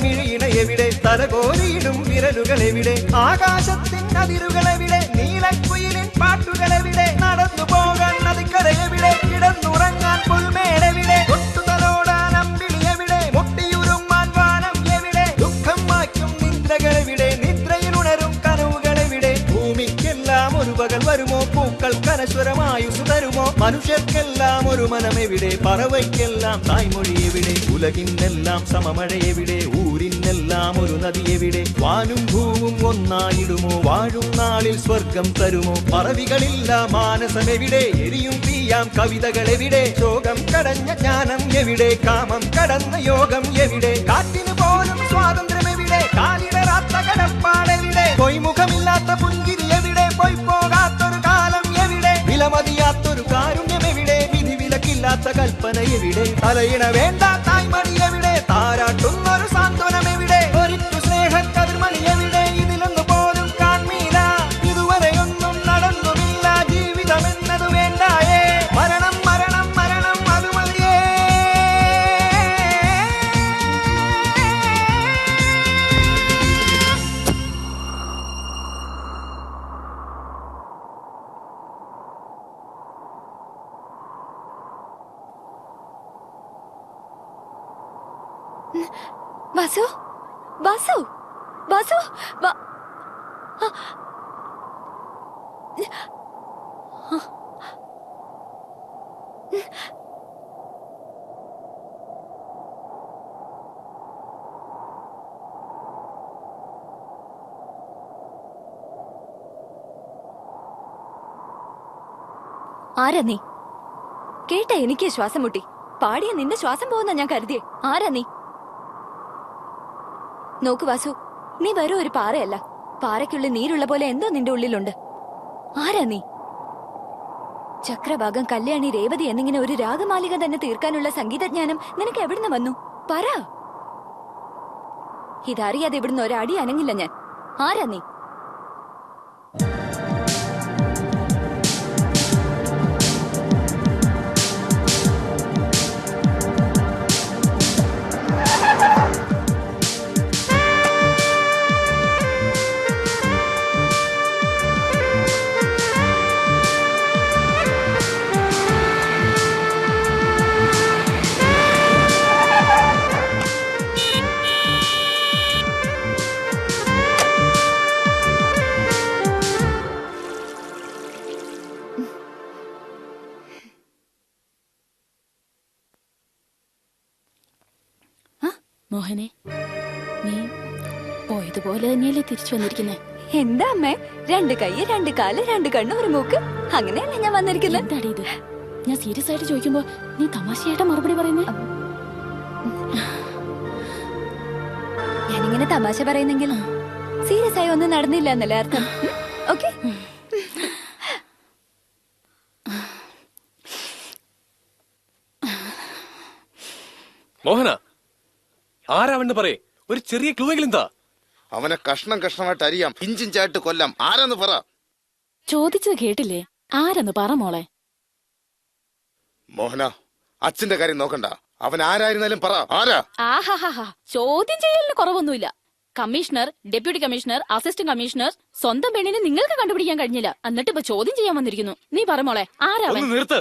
J: എവിടെ? തലകോരിയിടും വിരലുകൾ എവിടെ? ആകാശത്തിൻ അതിരുകൾ എവിടെ? നീലക്കുയിലിൻ പാട്ടുകൾ എവിടെ? നടന്നു പോകാൻ നദിക്കര എവിടെ? കിടന്നുറങ്ങാൻ പുൽമേടെവിടെ? തൊട്ടുതലോടാൻ അമ്പിളി എവിടെ? മുട്ടിയുരുമാൻ വാനം എവിടെ? ദുഃഖം മായ്ക്കും നിദ്രകൾ എവിടെ? നിദ്രയിലുണരും കനവുകൾ എവിടെ? ഭൂമിക്കെല്ലാം ഒരു പകൽ വരുമോ? പൂക്കൾ കനശ്വരമായുസ് തരുമോ? മനുഷ്യർക്കെല്ലാം ഒരു മനമെവിടെ? പറവയ്ക്കെല്ലാം തായ്മൊഴി എവിടെ? ഉലകിന്നെല്ലാം സമമഴ എവിടെ? ഊരിനെല്ലാം ഒരു നദി എവിടെ? വാനും ഭൂവും ഒന്നായിടുമോ? വാഴും നാളിൽ സ്വർഗം തരുമോ? പറവികളില്ല മാനസമെവിടെ? എരിയും തീയാം കവിതകൾ എവിടെ? ശോകം കടഞ്ഞ ജ്ഞാനം എവിടെ? കാമം കടന്ന യോഗം എവിടെ? കാറ്റിന് പോലും സ്വാതന്ത്ര്യം എവിടെ? കാലിടറാത്ത കടപ്പാടെവിടെ? പൊയ്മുഖമില്ലാത്ത പുഞ്ചിരി എവിടെ? പോകാത്തൊരു കാലം എവിടെ? വിലമതിയാത്തൊരു കാരുണ്യം എവിടെ? വിധി വിലക്കില്ലാത്ത കൽപ്പന എവിടെ? തലയിണ വേണ്ട തായ്മണി എവിടെ? താരാട്ടുന്നൊരു സാന്ത്വനം എവിടെ? ഒരിറ്റു സ്നേഹക്കതിർമണി എവിടെ? ഇതിലൊന്നു പോലും കാൺമീല. ഇതുവരെയൊന്നും നടന്നുമില്ല. ജീവിതം എന്നത് വേണ്ടായേ. മരണം മരണം മരണം അത് മതിയേ.
F: വാസു വാസു വാസു ആരാ നീ? കേട്ട എനിക്ക് ശ്വാസം മുട്ടി. പാടിയ നിന്റെ ശ്വാസം പോകുന്ന ഞാൻ കരുതിയേ. ആരാ നീ? നോക്കു വാസു, നീ വെറും ഒരു പാറയല്ല. പാറയ്ക്കുള്ളിൽ നീരുള്ള പോലെ എന്തോ നിന്റെ ഉള്ളിലുണ്ട്. ആരാ നീ? ചക്രഭാഗം, കല്യാണി, രേവതി എന്നിങ്ങനെ ഒരു രാഗമാലിക തന്നെ തീർക്കാനുള്ള സംഗീതജ്ഞാനം നിനക്ക് എവിടുന്ന് വന്നു? പറ. ഇതറിയാതെ ഇവിടുന്ന് ഒരടി അനങ്ങില്ല ഞാൻ. ആരാ നീ?
A: മോഹനെ, നീ പോയതുപോലെ തന്നെയല്ലേ തിരിച്ചു വന്നിരിക്കുന്നേ?
F: എന്താ അമ്മേ, 2 കൈ 2 കാല് 2 കണ്ണ് 1 മൂക്ക്, അങ്ങനെയല്ലേ ഞാൻ വന്നിരിക്കുന്നത്?
A: എന്താടി ഇത്? ഞാൻ സീരിയസ് ആയിട്ട് ചോദിക്കുമ്പോ നീ തമാശയായിട്ടാ മറുപടി പറയുന്നേ?
F: ഞാനിങ്ങനെ തമാശ പറയുന്നെങ്കിൽ സീരിയസ് ആയി ഒന്നും നടന്നില്ല എന്നല്ലേ അർത്ഥം? ഓക്കെ.
K: മോഹന, ആരാവെന്ന് പറയേ, ഒരു ചെറിയ ക്ലൂ എങ്കിലും എന്താ?
G: അവനെ കഷ്ണം കഷ്ണമായിട്ട് അരിയാം, ഇഞ്ചിഞ്ചായിട്ട് കൊല്ലാം. ആരാന്ന് പറ.
A: ചോദിച്ചത് കേട്ടില്ലേ? ആരെന്ന് പറ മോളെ.
G: മോഹന, അച്ഛന്റെ കാര്യം നോക്കണ്ട. അവൻ ആരായിരുന്നാലും പറ, ആരാ?
A: ആഹാഹാ ചോദ്യം ചെയ്യലിന് കുറവൊന്നുമില്ല. Commissioner, deputy commissioner, assistant commissioner, സ്വന്തം പെണ്ണിനെ നിങ്ങൾക്ക് കണ്ടുപിടിക്കാൻ കഴിഞ്ഞില്ല. എന്നിട്ട് ഇപ്പൊ ചോദ്യം ചെയ്യാൻ വന്നിരിക്കുന്നു. നീ പറ മോളെ, ആരാ അവൻ?
H: ഒന്ന് നിർത്ത്.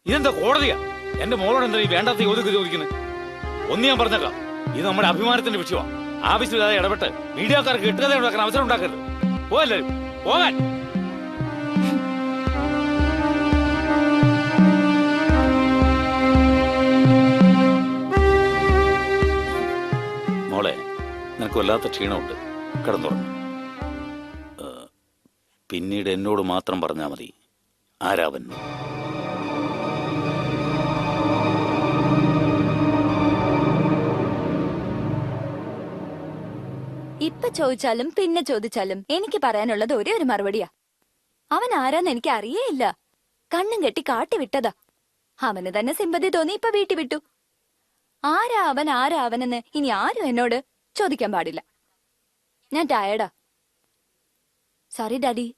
H: ഇതെന്താ കോടതിയാ? എന്റെ മോളോട് എന്താ ഈ വേണ്ടാത്ത ചോദ്യം ചോദിക്കുന്നത്? ഒന്ന് ഞാൻ പറഞ്ഞേക്കാം, ഇത് നമ്മുടെ അഭിമാനത്തിന്റെ വിഷയമാണ്. ആവശ്യമില്ലാതെ ഇടപെട്ട് മീഡിയക്കാർക്ക് കെട്ടുകഥ ഉണ്ടാക്കാൻ അവസരം ഉണ്ടാക്കരുത്. പോകല്ലാരും പോകാൻ. മോളെ, നിനക്ക് വല്ലാത്ത ക്ഷീണമുണ്ട്, കിടന്നുറങ്ങും. പിന്നീട് എന്നോട് മാത്രം പറഞ്ഞാൽ മതി ആരാവൻ.
F: ഇപ്പൊ ചോദിച്ചാലും പിന്നെ ചോദിച്ചാലും എനിക്ക് പറയാനുള്ളത് ഒരേ ഒരു മറുപടിയാ. അവൻ ആരാന്ന് എനിക്ക് അറിയേയില്ല. കണ്ണും കെട്ടി കാട്ടി വിട്ടതാ. അവന് തന്നെ സിമ്പതി തോന്നി ഇപ്പൊ വീട്ടിൽ വിട്ടു. ആരാ അവനെന്ന് ഇനി ആരും എന്നോട് ചോദിക്കാൻ പാടില്ല. ഞാൻ ടയർഡാ. Sorry daddy.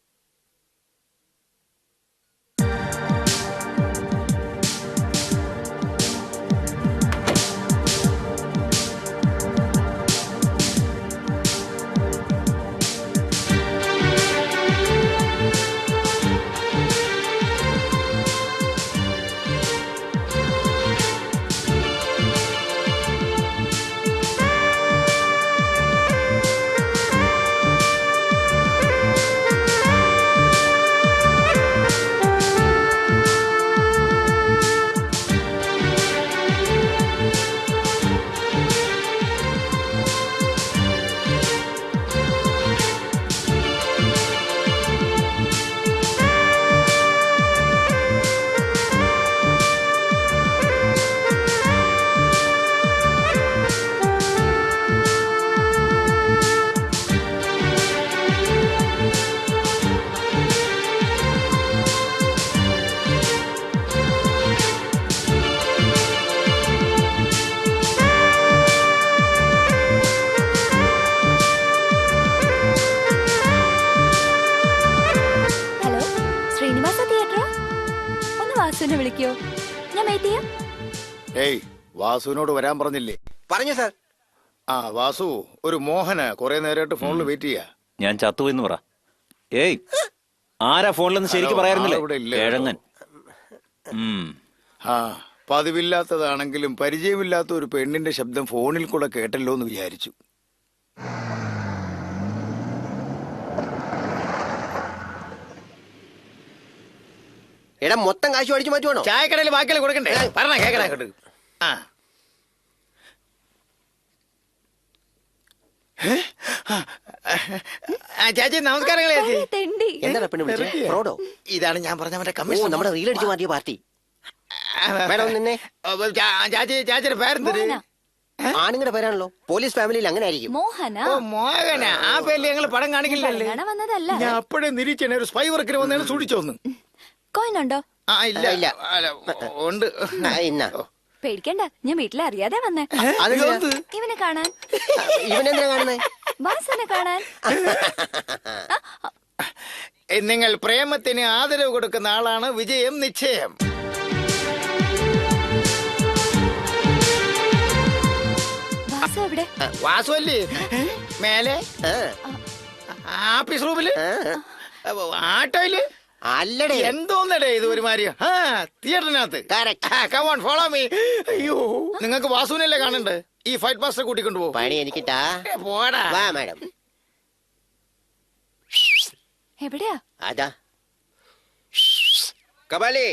F: വിളിക്കോ? ഞാൻ വെയിറ്റ് ചെയ്യാം.
B: ഏയ്, വാസുവിനോട് വരാൻ പറഞ്ഞില്ലേ?
E: പറഞ്ഞു സാർ.
B: ആ വാസു, ഒരു മോഹന് കുറെ നേരമായിട്ട് ഫോണിൽ വെയിറ്റ് ചെയ്യാ.
C: ഞാൻ ചത്തുപോയിന്ന് പറ. ഏയ്, ആരാ ഫോണിലെന്ന് ശരിക്കും പറയാറുന്നില്ലേ? കിഴങ്ങൻ.
B: ആ, പതിവില്ലാത്തതാണെങ്കിലും പരിചയമില്ലാത്ത ഒരു പെണ്ണിന്റെ ശബ്ദം ഫോണിൽ കൂടെ കേട്ടല്ലോ എന്ന് വിചാരിച്ചു.
E: എടാ, മൊത്തം കാശ് അടിച്ചു മാറ്റുവാണോ?
D: ചായക്കടയിൽ ബാക്കിയുള്ള കൊടുക്കണ്ടേ? പറഞ്ഞ കേക്കടാ അങ്ങോട്ട്. ചേച്ചി നമസ്കാരങ്ങളെ. ചേച്ചി
E: എന്താണ് പെണ്ണ് വിളിച്ചത്? ഫ്രോഡോ?
D: ഇതാണ് ഞാൻ പറഞ്ഞ മറ്റേ
E: ഓ,
D: കമ്മീഷൻ.
E: നമ്മുടെ റീൽ അടിച്ചു മാറ്റിയ പാർട്ടി. മേഡം നിന്നെ
D: ചാച്ചിയുടെ പേരെന്തര്?
E: ആണുങ്ങളുടെ പേരാണല്ലോ. പോലീസ് ഫാമിലിയിൽ അങ്ങനെ ആയിരിക്കും.
F: മോഹന.
D: ഓ, മോഹന. ആ പേരിൽ ഞങ്ങൾ പടം കാണിക്കില്ലല്ലേ?
F: വന്നതല്ല.
B: ഞാൻ അപ്പോഴേ നിരീക്ഷണ ഒരു സ്പൈ വർക്കിന് വന്നതിന് സൂക്ഷിച്ചോന്ന്.
F: കോയിനുണ്ടോ?
D: ആ, ഇല്ല
E: ഇല്ല.
D: ഉണ്ട്.
E: ഇന്ന
F: പേടിക്കണ്ട, ഞാൻ വീട്ടിൽ അറിയാതെ വന്നേ. ഇവനെ കാണാൻ.
E: ഇവനെന്തിനാ കാണുന്നേ?
F: വാസനെ കാണാൻ.
D: നിങ്ങൾ പ്രേമത്തിന് ആദരവ് കൊടുക്കുന്ന ആളാണ് വിജയം നിശ്ചയം.
F: വാസു എവിടെ?
D: വാസു അല്ലേ മേലെ ആഫീസ് റൂമില് ആട്ടോയില്?
E: അല്ലടേ,
D: എന്തോന്നടേ ഇത് ഒരുമാതിരി. തിയേറ്ററിനകത്ത്. Come on follow me. അയ്യോ, നിങ്ങൾക്ക് വാസുവിനല്ലേ കാണണ്ടേ? ഈ ഫൈറ്റ് മാസ്റ്റർ കൂട്ടിക്കൊണ്ടു പോകും.
E: പണി എനിക്കിട്ടാ.
D: പോടാ.
E: വാ മാഡം.
F: എവിടെയാ?
E: അതാ കപാലി.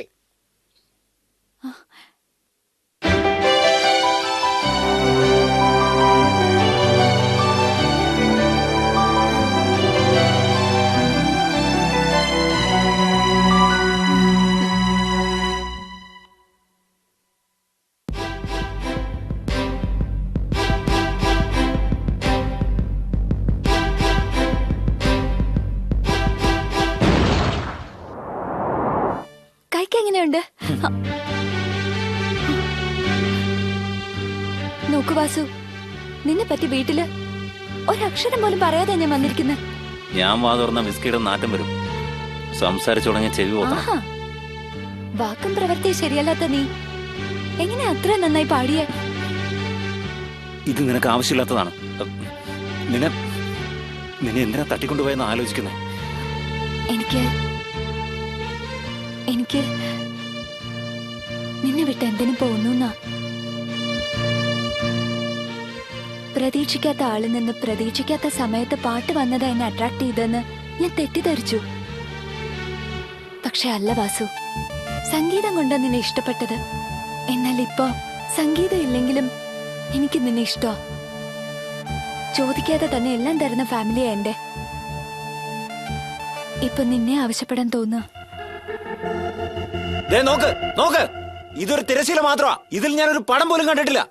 F: എങ്ങനെയുണ്ട്? നോക്കു വാസു, നിന്നെ പറ്റി വീട്ടില് ഒരക്ഷരം പോലും പറയാതെ ഞാൻ വന്നിരിക്കുന്നത്.
C: ഞാൻ വാ തുറന്ന വിസ്കിയുടെ നാറ്റം വരും. സംസാരിച്ചു തുടങ്ങിയ ചെവി പോകണം.
F: വാക്കും പ്രവൃത്തി ശരിയല്ലാത്ത നീ എങ്ങനെ അത്ര നന്നായി പാടിയേ?
C: ഇത് നിനക്ക് ആവശ്യമില്ലാത്തതാണ്. നിന്നെ നിന്നെ എന്തിനാ തട്ടിക്കൊണ്ടുപോയെന്ന് ആലോചിക്കുന്നേ?
F: എനിക്ക് എനിക്ക് നിന്നെ വിട്ട് എന്തിനു പോകുന്നു? പ്രതീക്ഷിക്കാത്ത ആളിൽ നിന്ന് പ്രതീക്ഷിക്കാത്ത സമയത്ത് പാട്ട് വന്നതാ എന്നെ അട്രാക്ട് ചെയ്തെന്ന് ഞാൻ തെറ്റിദ്ധരിച്ചു. പക്ഷെ അല്ല വാസു, സംഗീതം കൊണ്ട് നിന്നെ ഇഷ്ടപ്പെട്ടത്. എന്നാൽ ഇപ്പോ സംഗീതം ഇല്ലെങ്കിലും എനിക്ക് നിന്നെ ഇഷ്ടോ. ചോദിക്കാതെ തന്നെ എല്ലാം തരുന്ന ഫാമിലിയാ എന്റെ. ഇപ്പൊ നിന്നെ ആവശ്യപ്പെടാൻ തോന്നുക.
C: നോക്ക് നോക്ക്, ഇതൊരു തിരശീല മാത്രമാ. ഇതിൽ ഞാനൊരു പടം പോലും കണ്ടിട്ടില്ല.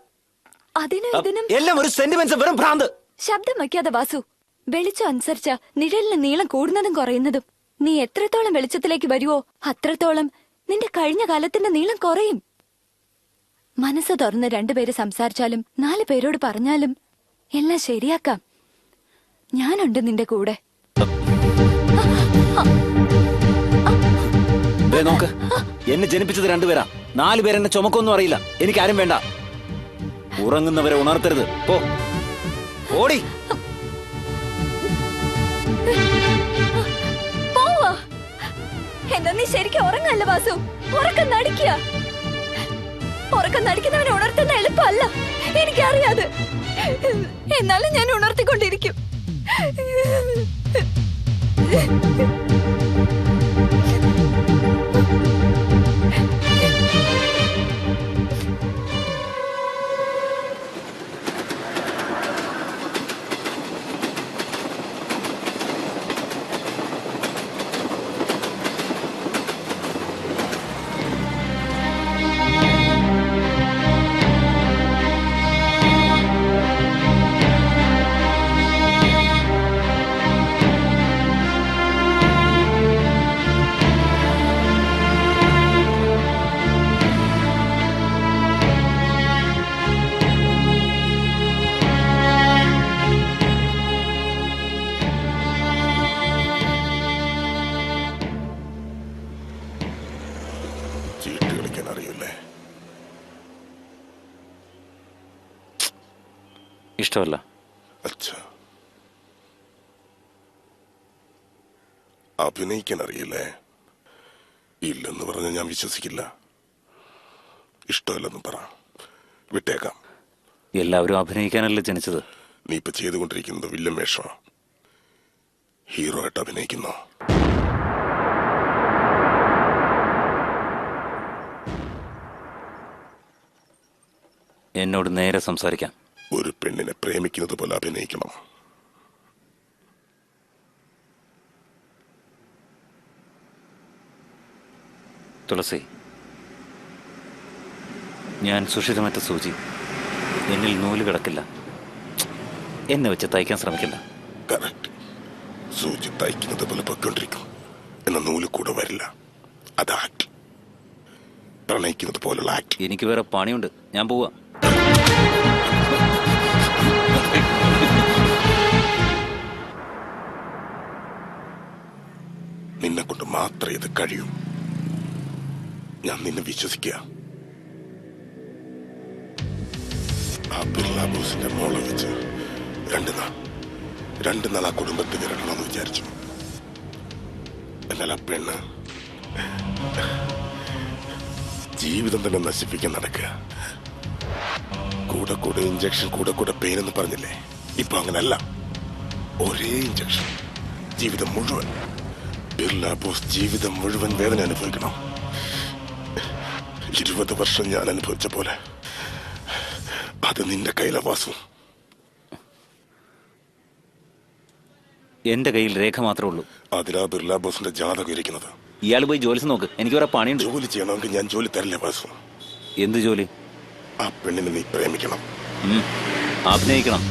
F: അതിനും ഇതിനും
C: എല്ലാം ഒരു സെന്റിമെന്റ്സ്, വെറും ഭ്രാന്ത്.
F: ശബ്ദം വയ്ക്കാതെ വാസു. വെളിച്ചം അനുസരിച്ച നിഴലിന് നീളം കൂടുന്നതും കുറയുന്നതും. നീ എത്രത്തോളം വെളിച്ചത്തിലേക്ക് വരുവോ അത്രത്തോളം നിന്റെ കഴിഞ്ഞ കാലത്തിന്റെ നീളം കുറയും. മനസ്സ് തുറന്ന് 2 പേര് സംസാരിച്ചാലും 4 പേരോട് പറഞ്ഞാലും എല്ലാം ശരിയാക്കാം. ഞാനുണ്ട് നിന്റെ കൂടെ.
C: നോക്ക്, എന്നെ ജനിപ്പിച്ചത് 2 പേരാ. 4 പേരെന്നെ ചുമക്കൊന്നും അറിയില്ല. എനിക്കാരും വേണ്ട. ഉറങ്ങുന്നവരെ ഉണർത്തരുത്. പോ, ഓടി.
F: പോവാ. എന്നാ നീ ശരിക്കും ഉറങ്ങല്ല വാസു. ഉറക്കം നടിക്കുക. ഉറക്കം നടിക്കുന്നവനെ ഉണർത്തുന്ന എളുപ്പമല്ല, എനിക്കറിയാതെ. എന്നാലും ഞാൻ ഉണർത്തിക്കൊണ്ടിരിക്കും.
G: ചീട്ട് കളിക്കാൻ അറിയില്ലേ?
C: ഇഷ്ടമല്ല.
G: അച്ഛാ, അഭിനയിക്കാൻ അറിയില്ലേ? ഇല്ലെന്ന് പറഞ്ഞ ഞാൻ വിശ്വസിക്കില്ല. ഇഷ്ടമല്ലെന്ന് പറ, വിട്ടേക്കാം.
C: എല്ലാവരും അഭിനയിക്കാനല്ലേ ജനിച്ചത്?
G: നീ ഇപ്പൊ ചെയ്തുകൊണ്ടിരിക്കുന്നത് വില്ലൻ വേഷമാ. ഹീറോ ആയിട്ട് അഭിനയിക്കുന്നോ?
C: എന്നോട് നേരെ സംസാരിക്കാം.
G: ഒരു പെണ്ണിനെ പ്രേമിക്കുന്നത് പോലെ അഭിനയിക്കണം.
C: തുളസി, ഞാൻ സുഷിരമറ്റ സൂചി. എന്നിൽ നൂല് കിടക്കില്ല. എന്നെ വെച്ച് തയ്ക്കാൻ ശ്രമിക്കില്ല.
G: കറക്റ്റ്. സൂചി തയ്ക്കുന്നത് പോലെ പൊയ്ക്കൊണ്ടിരിക്കും, എന്ന നൂല് കൂടെ വരില്ല. അത് ആക്ട്. പ്രണയിക്കുന്നത് പോലുള്ള ആക്ട്.
C: എനിക്ക് വേറെ പണിയുണ്ട്, ഞാൻ പോവാ.
G: നിന്നെ കൊണ്ട് മാത്രമേ ഇത് കഴിയൂ. ഞാൻ നിന്നെ വിശ്വസിക്കുക. ആ ബിർള ബോസിന്റെ മോളെ വെച്ച് 2 നാൾ ആ കുടുംബത്തിൽ വിരട്ടണമെന്ന് വിചാരിച്ചു. എന്നാൽ ആ പെണ്ണ് ജീവിതം തന്നെ നശിപ്പിക്കാൻ നടക്കുക. കൂടെ ഇഞ്ചക്ഷൻ, കൂടെ പെയിൻ എന്ന് പറഞ്ഞില്ലേ? ഇപ്പൊ അങ്ങനല്ല. ഒരേ ഇഞ്ചക്ഷൻ, ജീവിതം മുഴുവൻ. ബിർള ബോസ് ജീവിതം മുഴുവൻ വേദന അനുഭവിക്കണം. 20 വർഷം ഞാൻ അനുഭവിച്ച പോലെ. അത് നിന്റെ കയ്യിലെ വാസു.
C: എന്റെ കയ്യിൽ രേഖ മാത്രമേ ഉള്ളൂ.
G: അതിലാ ബിർള ബോസിന്റെ ജാതകം ഇരിക്കുന്നത്.
C: ഇയാൾ പോയി ജോലി നോക്ക്. എനിക്ക് വേറെ പണിയുണ്ട്.
G: ജോലി ചെയ്യണമെങ്കിൽ ഞാൻ ജോലി തരില്ല വാസു.
C: എന്ത് ജോലി?
G: ആ പെണ്ണിനെ നീ പ്രേമിക്കണം.
C: അഭിനയിക്കണം.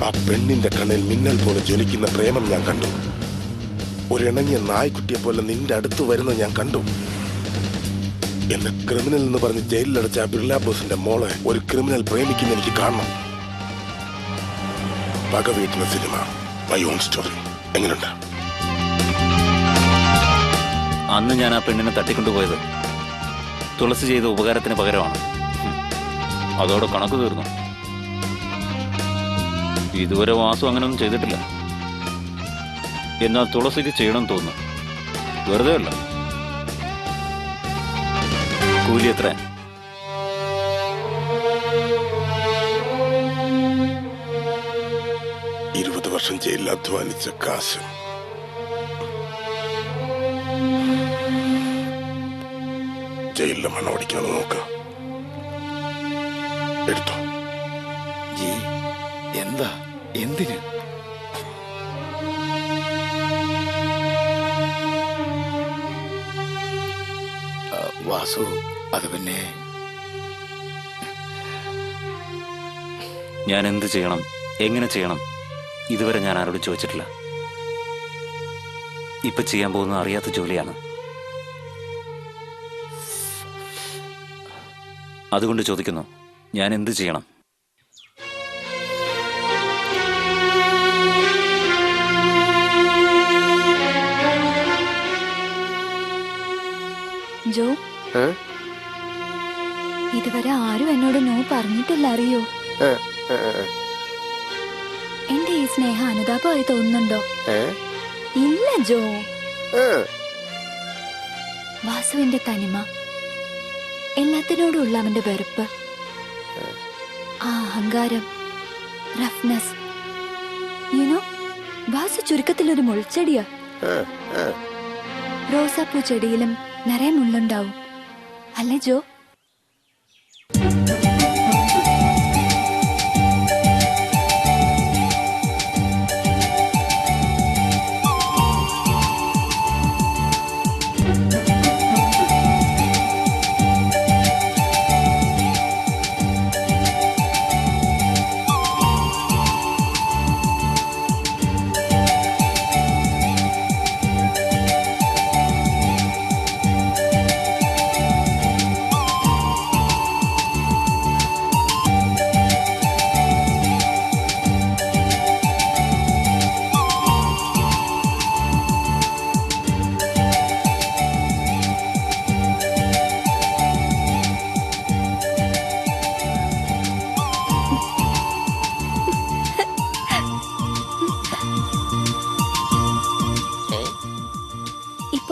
G: ആ പെണ്ണിന്റെ കണ്ണിൽ മിന്നൽ പോലെ ജ്വലിക്കുന്ന പ്രേമം ഞാൻ കണ്ടു. ഒരിണങ്ങിയ നായ്ക്കുട്ടിയെ പോലെ നിന്റെ അടുത്ത് വരുന്നത് ഞാൻ കണ്ടു. എന്നെ ക്രിമിനൽ എന്ന് പറഞ്ഞ് ജയിലിലടച്ച ആ ബിർള ബോസിന്റെ മോളെ ഒരു ക്രിമിനൽ പ്രേമിക്കുന്ന എനിക്ക് കാണണം. പക വീട്ടുന്ന സിനിമ മൈ ഓൺ സ്റ്റോറി എങ്ങനെയുണ്ട്?
C: അന്ന് ഞാൻ ആ പെണ്ണിനെ തട്ടിക്കൊണ്ടുപോയത് തുളസി ചെയ്ത ഉപകാരത്തിന് പകരമാണ്. അതോടെ കണക്ക് തീർന്നു. ഇതുവരെ വാസു അങ്ങനെയൊന്നും ചെയ്തിട്ടില്ല. എന്നാൽ തുളസിക്ക് ചെയ്യണം തോന്നുന്നു. വെറുതെ അല്ല. കൂലി എത്ര?
G: വർഷം ജയിലിൽ അധ്വാനിച്ച കാശ്. ജയിലിലെ മണം ഓടിക്കുന്നത് നോക്ക. എടുത്തോ.
B: എന്താ? എന്തിന്? വാസു, അത് പിന്നെ
C: ഞാൻ എന്ത് ചെയ്യണം, എങ്ങനെ ചെയ്യണം, ഇതുവരെ ഞാൻ ആരോടും ചോദിച്ചിട്ടില്ല. ഇപ്പൊ ചെയ്യാൻ പോകുന്നത് അറിയാത്ത ജോലിയാണ്. അതുകൊണ്ട് ചോദിക്കുന്നു, ഞാൻ എന്ത് ചെയ്യണം?
F: ജോ, ഇതുവരെ ആരും എന്നോട് നോ പറഞ്ഞിട്ടില്ല, അറിയോ? എന്റെ ഈ സ്നേഹം അനുതാപമായി തോന്നുന്നുണ്ടോ? ഇല്ല ജോ. വാസുവിന്റെ തനിമ, എല്ലാത്തിനോടുള്ള അവന്റെ വെറുപ്പ്, ആ അഹങ്കാരം, റഫ്നെസ്, യുനോ, വാസു ചുരുക്കത്തിലൊരു മുൾച്ചെടിയാ. റോസാപ്പൂ ചെടിയിലും നിറയെ മുള്ളുണ്ടാവും, അല്ലേ ജോ?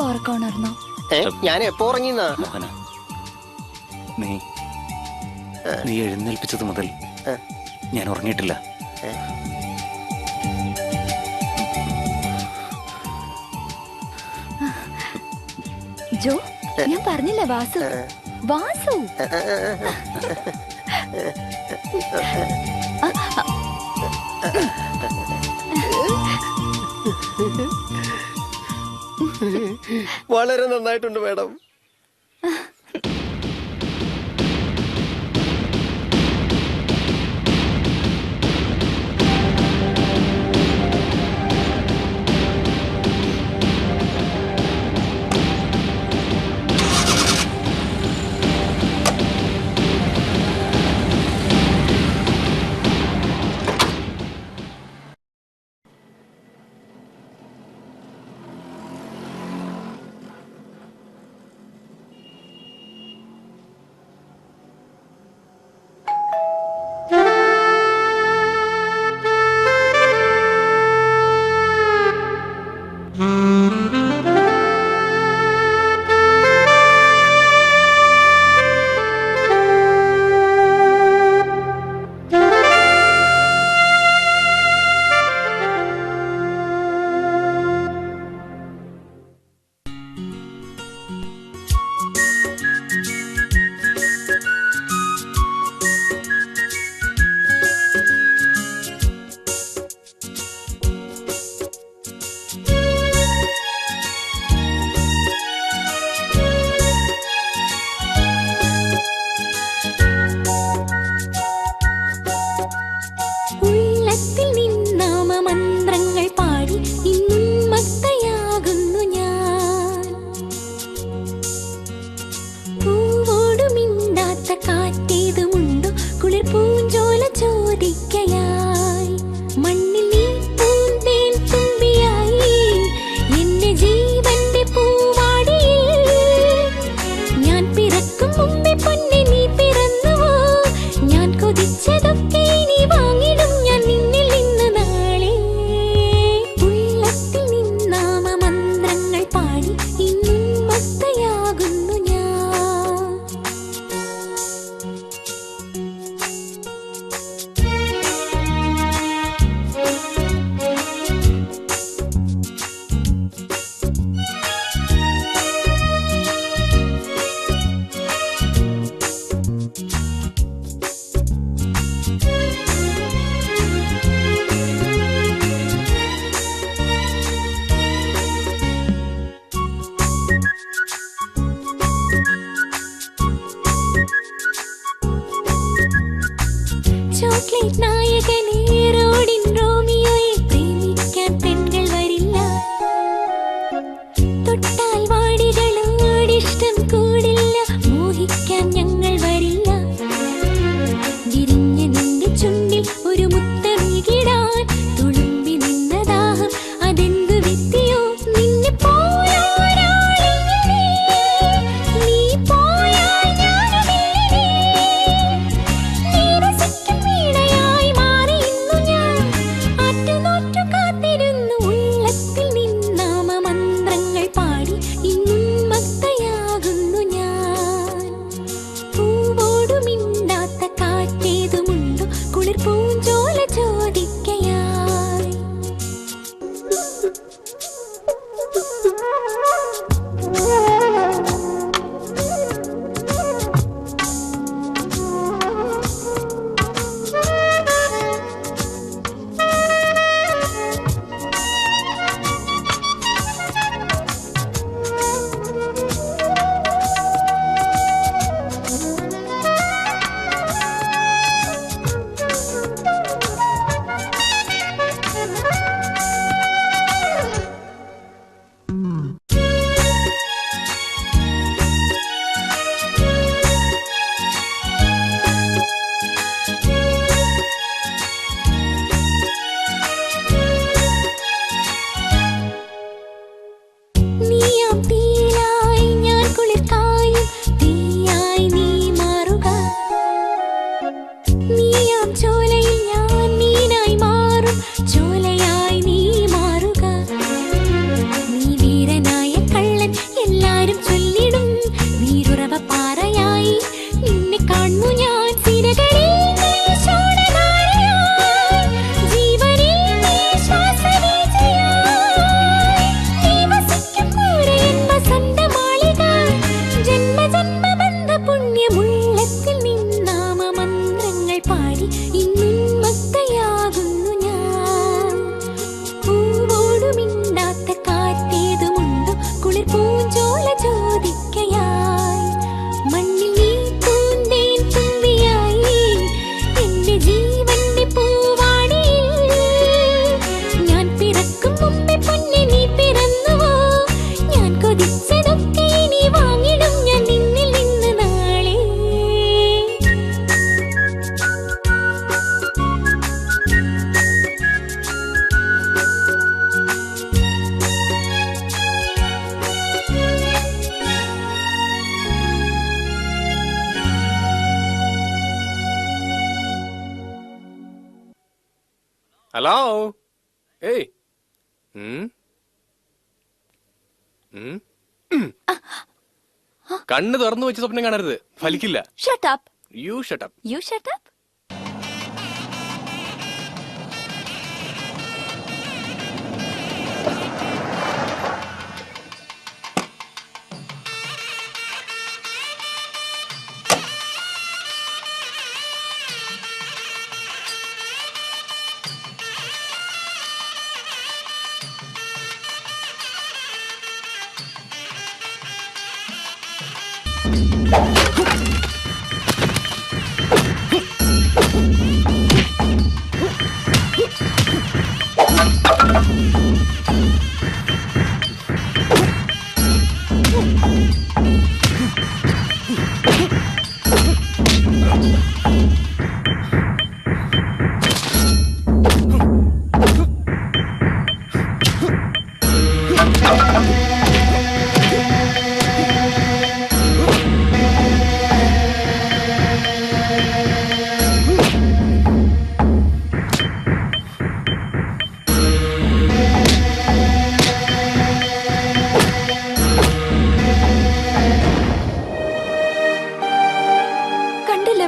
F: ഉറക്കമുണർന്നോ?
E: ഞാൻ എപ്പോ ഉറങ്ങിന്നാ?
C: മോഹന, നീ എഴുന്നേൽപ്പിച്ചത് മുതൽ ഞാൻ ഉറങ്ങിയിട്ടില്ല.
F: ജോ, ഞാൻ പറഞ്ഞില്ല വാസു. വാസു
E: വളരെ നന്നായിട്ടുണ്ട് മാഡം.
L: ചോക്ലേറ്റ് നായകനെ റോഡിൻ റോമിയോയെ പ്രേമിക്കാൻ പെൺകൾ വരില്ല. തൊട്ടാൽ വാടികളോടിഷ്ടം കൂടില്ല, മോഹിക്കാൻ ഞങ്ങൾ വരില്ല. വിരിഞ്ഞ നിന്റെ ചുണ്ടിൽ ഒരു മുത്തമിടാൻ തുളുമ്പി നിന്ന ദാഹം അതെന്തു വിത്തിയോ. നിന്നെ പോയൊരാളിങ്ങനെ, നീ പോയാൽ ഞാനുമില്ലേ. നീ രസിക്കും വീണയായി മാറി ഇന്നു ഞാൻ, ആറ്റുനോറ്റു കാത്തിരുന്നു ഉള്ളത്തിൽ നിന്നാമമന്ത്രങ്ങൾ പാടി ഇന്നുന്മത്തയാകുന്നു ഞാൻ. പൂവോടു മിണ്ടാത്ത കാറ്റേതുമുണ്ടോ കുളിർ പൂഞ്ചോല ചോദിക്കയായി. നീയാം തീയായി ഞാൻ കുളിർക്കായും തീയായി നീ മാറുക. നീയാം ചോലയിൽ ഞാൻ മീനായി മാറും ചോലയായി നീ മാറുക. നീ വീരനായ കള്ളൻ എല്ലാരും ചൊല്ലിടും, നീരുറവ പാറയായി നിന്നെ കാണുന്നു ഞാൻ. സിരകളിൽ നീ ശോണധാരയായി, ജീവനിൽ നീ ശ്വാസവീചിയായി. നീ വസിക്കും കൂരയൻ വസന്തമാളിക, ജന്മജന്മബന്ധ പുണ്യമുള്ളത്തിൽ നിന്നാമമന്ത്രങ്ങൾ പാടി ഇന്നുന്മത്തയാകുന്നു ഞാൻ. പൂവോടു മിണ്ടാത്ത കാറ്റേതുമുണ്ടോ കുളിർ പൂഞ്ചോല ചോദിക്കയായി. മണ്ണിൽ നീ പൂന്തേൻ തുമ്പിയായി എന്റെ ജീവന്റെ പൂവാണിയിൽ. ഞാൻ പിറക്കും മുമ്പേ പൊന്നെ നീ പിറന്നുവോ. ഞാൻ കൊതിച്ചതൊക്കെ ഇനി വാങ്ങിടും ഞാൻ നിന്നിൽ നിന്ന് നാളെ.
K: ഹലോ. ഏയ്. ഉം. ഉം. ഉം. കണ്ണ് തുറന്നു വെച്ച് സ്വപ്നം കാണരുത്, ഫലിക്കില്ല.
F: Shut up.
K: You shut up.
F: You shut up.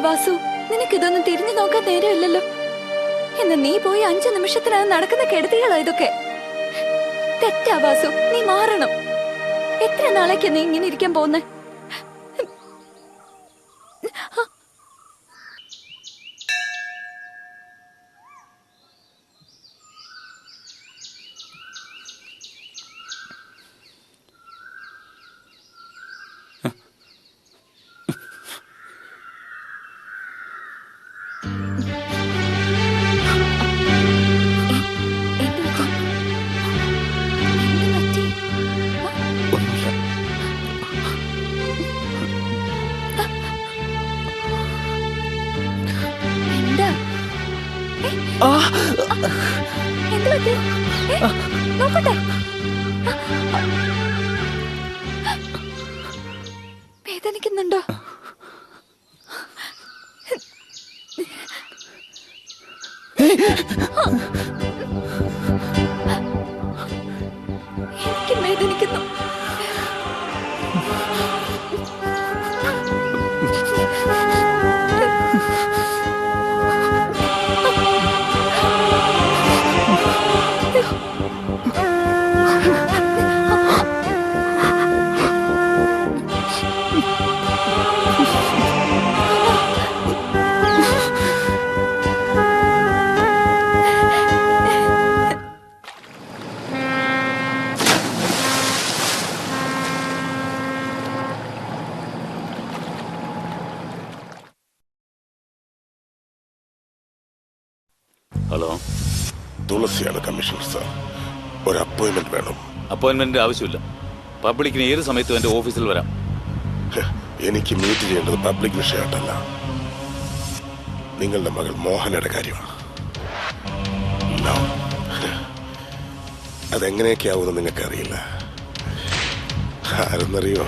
F: Vasu, നിനക്ക് ഇതൊന്നും തിരിഞ്ഞു നോക്കാൻ നേരമില്ലല്ലോ. എന്ന് നീ പോയി 5 നിമിഷത്തിനകം നടക്കുന്ന കെടുതികളാ ഇതൊക്കെ. തെറ്റാ വാസു, നീ മാറണം. എത്ര നാളേക്കാ നീ ഇങ്ങനെ ഇരിക്കാൻ പോകുന്നേ? എന്താ എന്ത് പറ്റി? നോക്കട്ടെ. വേദനിക്കുന്നുണ്ടോ? എനിക്കും വേദനിക്കുന്നു.
H: ഹലോ,
G: തുളസിയാണ് കമ്മീഷണർ സാർ. ഒരു അപ്പോയിന്റ്മെന്റ് വേണം.
H: അപ്പോയിന്റ്മെന്റ് ആവശ്യമില്ല. പബ്ലിക്കിന് ഏത് സമയത്തും എന്റെ ഓഫീസിൽ വരാം.
G: എനിക്ക് മീറ്റ് ചെയ്യേണ്ടത് പബ്ലിക് വിഷയമായിട്ടല്ല, നിങ്ങളുടെ മകൾ മോഹനയുടെ കാര്യമാണ്. അതെങ്ങനെയൊക്കെയാവുമെന്ന് നിങ്ങൾക്കറിയില്ല. ആരെന്നറിയോ?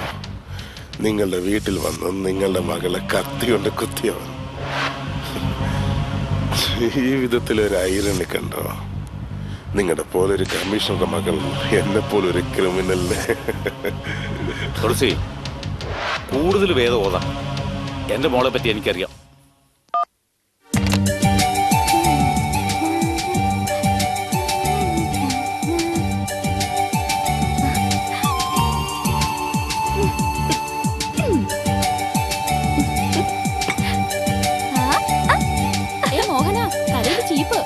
G: നിങ്ങളുടെ വീട്ടിൽ വന്ന് നിങ്ങളുടെ മകളെ കത്തി കൊണ്ട് കുത്തിയവൻ. ഈ വിധത്തിലൊരു ഐറണി കണ്ടോ? നിങ്ങളുടെ പോലൊരു കമ്മീഷണറുടെ മകൾ എന്നെ പോലൊരു ക്രിമിനലിനെ.
H: തുളസി, കൂടുതൽ വേദം ഓതാം. എന്റെ മോളെ പറ്റി എനിക്കറിയാം.
A: മോഹന, തലയിൽ ചീപ്പ്.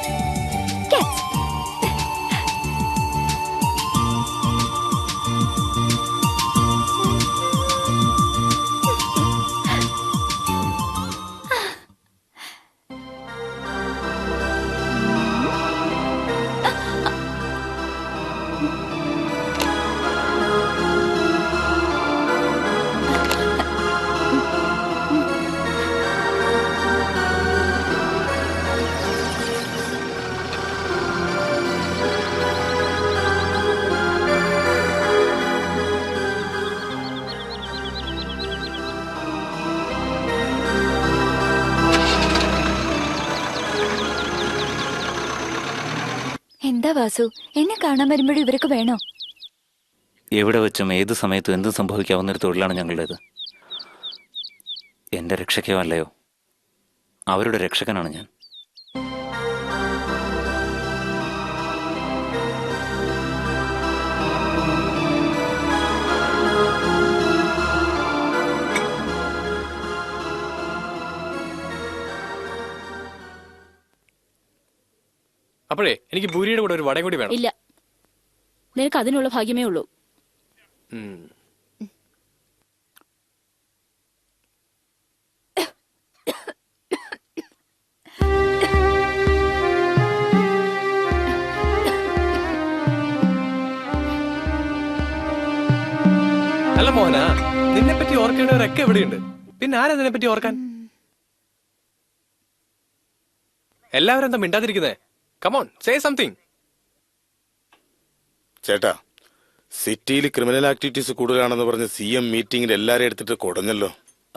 F: എന്താ വാസു, എന്നെ കാണാൻ വരുമ്പോഴും ഇവരൊക്കെ വേണോ?
C: എവിടെ വെച്ചും ഏത് സമയത്തും എന്തും സംഭവിക്കാവുന്നൊരു തൊഴിലാണ് ഞങ്ങളുടേത്. എൻ്റെ രക്ഷയ്ക്കോ അല്ലയോ, അവരുടെ രക്ഷകനാണ് ഞാൻ.
K: അപ്പോഴേ എനിക്ക് പൂരിയുടെ കൂടെ ഒരു വടയും കൂടി വേണം.
A: ഇല്ല, നിനക്ക് അതിനുള്ള ഭാഗ്യമേ ഉള്ളൂ.
K: അല്ല മോഹന, നിന്നെ പറ്റി ഓർക്കേണ്ടവരൊക്കെ എവിടെയുണ്ട്? പിന്നെ ആരാ നിന്നെ പറ്റി ഓർക്കാൻ? എല്ലാവരും എന്താ മിണ്ടാതിരിക്കുന്നേ? Come on, say something.
G: ചേട്ടാ, സിറ്റിയിൽ ക്രിമിനൽ ആക്ടിവിറ്റീസ് കൂടുതലാണെന്ന് പറഞ്ഞ് CM മീറ്റിംഗിൽ എല്ലാരെയും എടുത്തിട്ട് കുടഞ്ഞല്ലോ.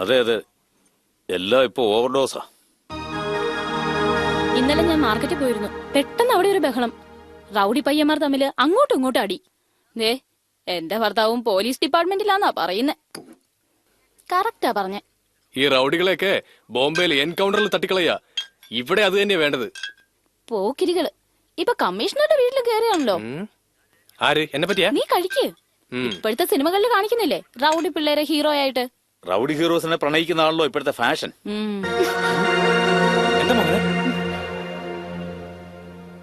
H: അതെ അതെ, എല്ലാം ഇപ്പൊ ഓവർഡോസാ.
A: ഇന്നലെ ഞാൻ മാർക്കറ്റിൽ പോയിരുന്നു. പെട്ടെന്ന് അവിടെ ഒരു ബഹളം. റൗഡി പയ്യന്മാർ തമ്മിൽ അങ്ങോട്ടും ഇങ്ങോട്ടും അടി. ദേ, എന്റെ ഭർത്താവും പോലീസ് ഡിപ്പാർട്ട്മെന്റിലാന്നാ പറയുന്നേ. കറക്റ്റാ പറഞ്ഞേ.
K: ഈ റൗഡികളെയൊക്കെ ബോംബെയിൽ എൻകൗണ്ടറിൽ തട്ടിക്കളയാ. ഇവിടെ അത് തന്നെയാ വേണ്ടത്.
A: പോക്കിരികള് ഇപ്പൊ കമ്മീഷണറുടെ വീട്ടിൽ കയറിയാണല്ലോ.
K: ആര്? എന്നെ പറ്റിയാ?
A: നീ കഴിക്ക്. ഇപ്പോഴത്തെ സിനിമകളിൽ കാണിക്കുന്നില്ലേ റൗഡി പിള്ളേരെ ഹീറോ ആയിട്ട്?
H: റൗഡി ഹീറോസിനെ പ്രണയിക്കുന്ന ആണല്ലോ ഇപ്പോഴത്തെ ഫാഷൻ.
K: എന്താ മോഹന?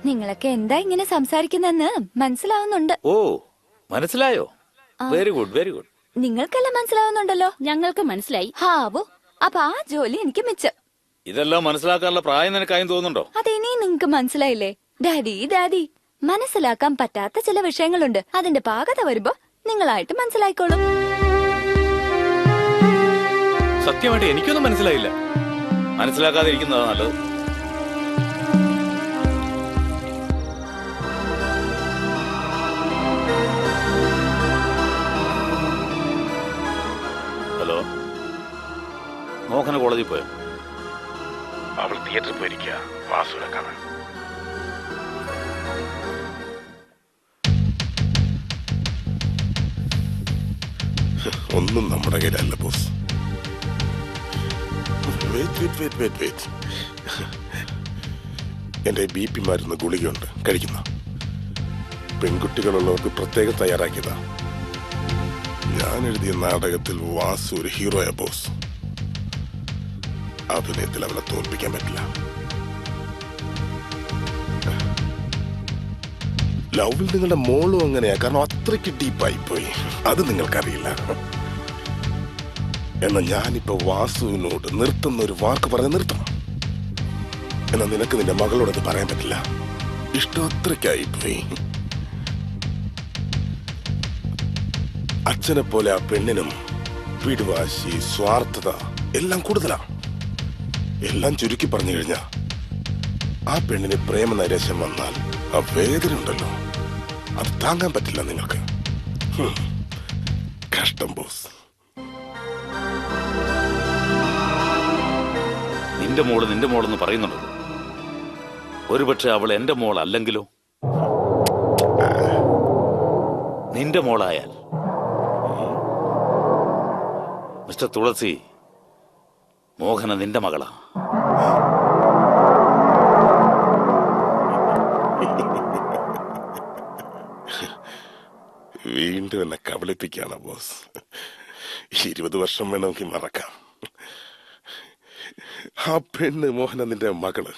F: നിങ്ങളൊക്കെ എന്താ ഇങ്ങനെ സംസാരിക്കുന്നെന്ന് മനസ്സിലാവുന്നുണ്ട്.
H: ഓ, മനസ്സിലായോ? Very good, very good.
F: നിങ്ങൾക്കെല്ലാം മനസ്സിലാവുന്നുണ്ടല്ലോ.
A: ഞങ്ങൾക്ക് മനസ്സിലായി.
F: ഹാവോ, അപ്പൊ ആ ജോലി എനിക്ക് മിച്ചം.
H: ഇതെല്ലാം മനസ്സിലാക്കാനുള്ള പ്രായം നിനക്കായും തോന്നുന്നുണ്ടോ?
F: അതിനി നിങ്ങക്ക് മനസ്സിലായില്ലേ? ഡാഡി ഡാഡി, മനസ്സിലാക്കാൻ പറ്റാത്ത ചില വിഷയങ്ങളുണ്ട്. അതിന്റെ പാകത വരുമ്പോ നിങ്ങളായിട്ട് മനസ്സിലായിക്കോളും.
K: സത്യമായിട്ട് എനിക്കൊന്നും മനസ്സിലായില്ല.
H: മനസ്സിലാക്കാതെ ഇരിക്കുന്നതാ നല്ലത്. ഹലോ, മോഹന കോളേജിൽ പോയോ?
G: അവൾ തിയേറ്ററിൽ പോയിരിക്കുക വാസുവിനെ കാണാൻ. ഒന്നും നമ്മുടെ കയ്യിലല്ല ബോസ്. വെയിറ്റ്. എന്റെ BP മരുന്ന് ഗുളികയുണ്ട്, കഴിക്കുന്ന. പെൺകുട്ടികളുള്ളവർക്ക് പ്രത്യേകം തയ്യാറാക്കിയതാ. ഞാൻ എഴുതിയ നാടകത്തിൽ വാസു ഒരു ഹീറോയാ ബോസ്. അഭിനയത്തിൽ അവളെ തോൽപ്പിക്കാൻ പറ്റില്ല. ലവിൽ നിങ്ങളുടെ മോളും അങ്ങനെയാ, കാരണം അത്രയ്ക്ക് ഡീപ്പായി പോയി. അത് നിങ്ങൾക്കറിയില്ല. എന്നാ ഞാനിപ്പോ വാസുവിനോട് നിർത്തുന്ന ഒരു വാക്ക് പറഞ്ഞ് നിർത്തണം. എന്നാ നിനക്ക് നിന്റെ മകളോടത് പറയാൻ പറ്റില്ല. ഇഷ്ടം അത്രയ്ക്കായി പോയി. അച്ഛനെ പോലെ ആ പെണ്ണിനും പിടിവാശി, സ്വാർത്ഥത എല്ലാം കൂടുതലാ. എല്ലാം ചുരുക്കി പറഞ്ഞു കഴിഞ്ഞാ ആ പെണ്ണിന് പ്രേമനൈരാശ്യം വന്നാൽ ആ വേദന ഉണ്ടല്ലോ, അത് താങ്ങാൻ പറ്റില്ല നിങ്ങൾക്ക്. കഷ്ടം ബോസ്.
H: നിന്റെ മോളെന്ന് പറയുന്നുണ്ടോ? ഒരുപക്ഷെ അവൾ എന്റെ മോൾ അല്ലെങ്കിലോ? നിന്റെ മോളായാൽ മിസ്റ്റർ തുളസി, മോഹന നിന്റെ മകളാ.
G: വീണ്ടും എന്നെ കബളിപ്പിക്കാണ് ബോസ്. 20 വർഷം വേണമെങ്കിൽ മറക്കാം. ആ പെണ്ണ് മോഹന നിന്റെ മകള്.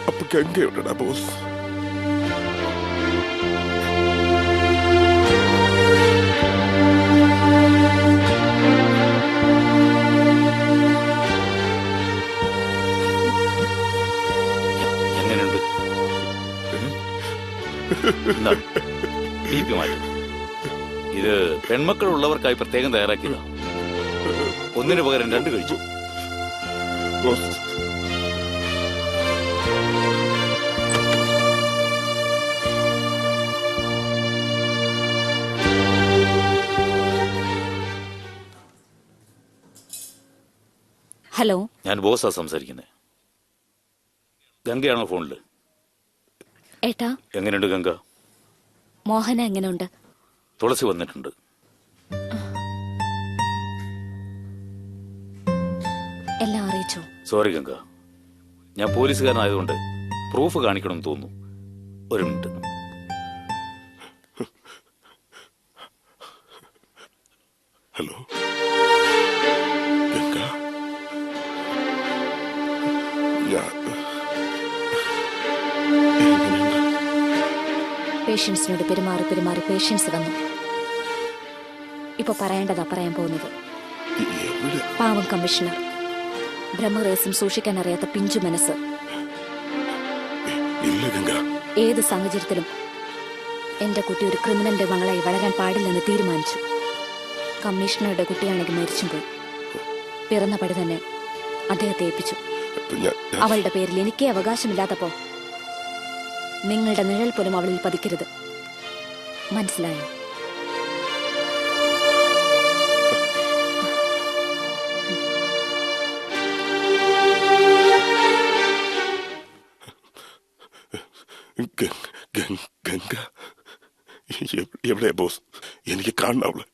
G: അപ്പൊ ഗംഗയുണ്ടടാ ബോസ്.
H: എങ്ങനെയുണ്ട്? BP മാറ്റും. ഇത് പെൺമക്കളുള്ളവർക്കായി പ്രത്യേകം തയ്യാറാക്കിയതാ. ഒന്നിനു പകരം 2 കഴിച്ചു.
G: ബോസ്,
A: ഹലോ,
H: ഞാൻ ബോസാ സംസാരിക്കുന്നത്. ഗംഗയാണോ ഫോണില്?
A: ഏട്ടാ,
H: എങ്ങനെയുണ്ട് ഗംഗ?
A: മോഹന എങ്ങനെയുണ്ട്?
H: തുളസി വന്നിട്ടുണ്ട്.
A: എല്ലാം അറിയിച്ചോ?
H: സോറി ഗംഗ, ഞാൻ പോലീസുകാരനായതുകൊണ്ട് പ്രൂഫ് കാണിക്കണമെന്ന് തോന്നുന്നു. ഒരു മിനിറ്റ്.
G: ഹലോ ഗംഗ, ഞാൻ
A: പേഷ്യൻസിനോട് പെരുമാറി പേഷ്യൻസ് വന്നു. ഇപ്പൊ പറയേണ്ടതാ പറയാൻ പോകുന്നത്.
G: എവിടെ?
A: പാവം കമ്മീഷണർ, ബ്രഹ്മരഹസ്യം സൂക്ഷിക്കാൻ അറിയാത്ത പിഞ്ചു മനസ്സ്.
G: ഇല്ല ഗംഗ.
A: ഏത് സാഹചര്യത്തിലും എന്റെ കുട്ടി ഒരു ക്രിമിനലിന്റെ മകളായി വളരാൻ പാടില്ലെന്ന് തീരുമാനിച്ചു. കമ്മീഷണറുടെ കുട്ടിയാണെങ്കിൽ മരിച്ചും പോയി. പിറന്ന പടി തന്നെ അദ്ദേഹത്തെ ഏൽപ്പിച്ചു. അവളുടെ പേരിൽ എനിക്കേ അവകാശമില്ലാത്തപ്പോ നിങ്ങളുടെ നിഴൽ പോലും അവളിൽ പതിക്കരുത്. മനസ്സിലായോ?
G: ഗംഗ എവിടെയാ ബോസ്? എനിക്ക് കാണണം അവള്.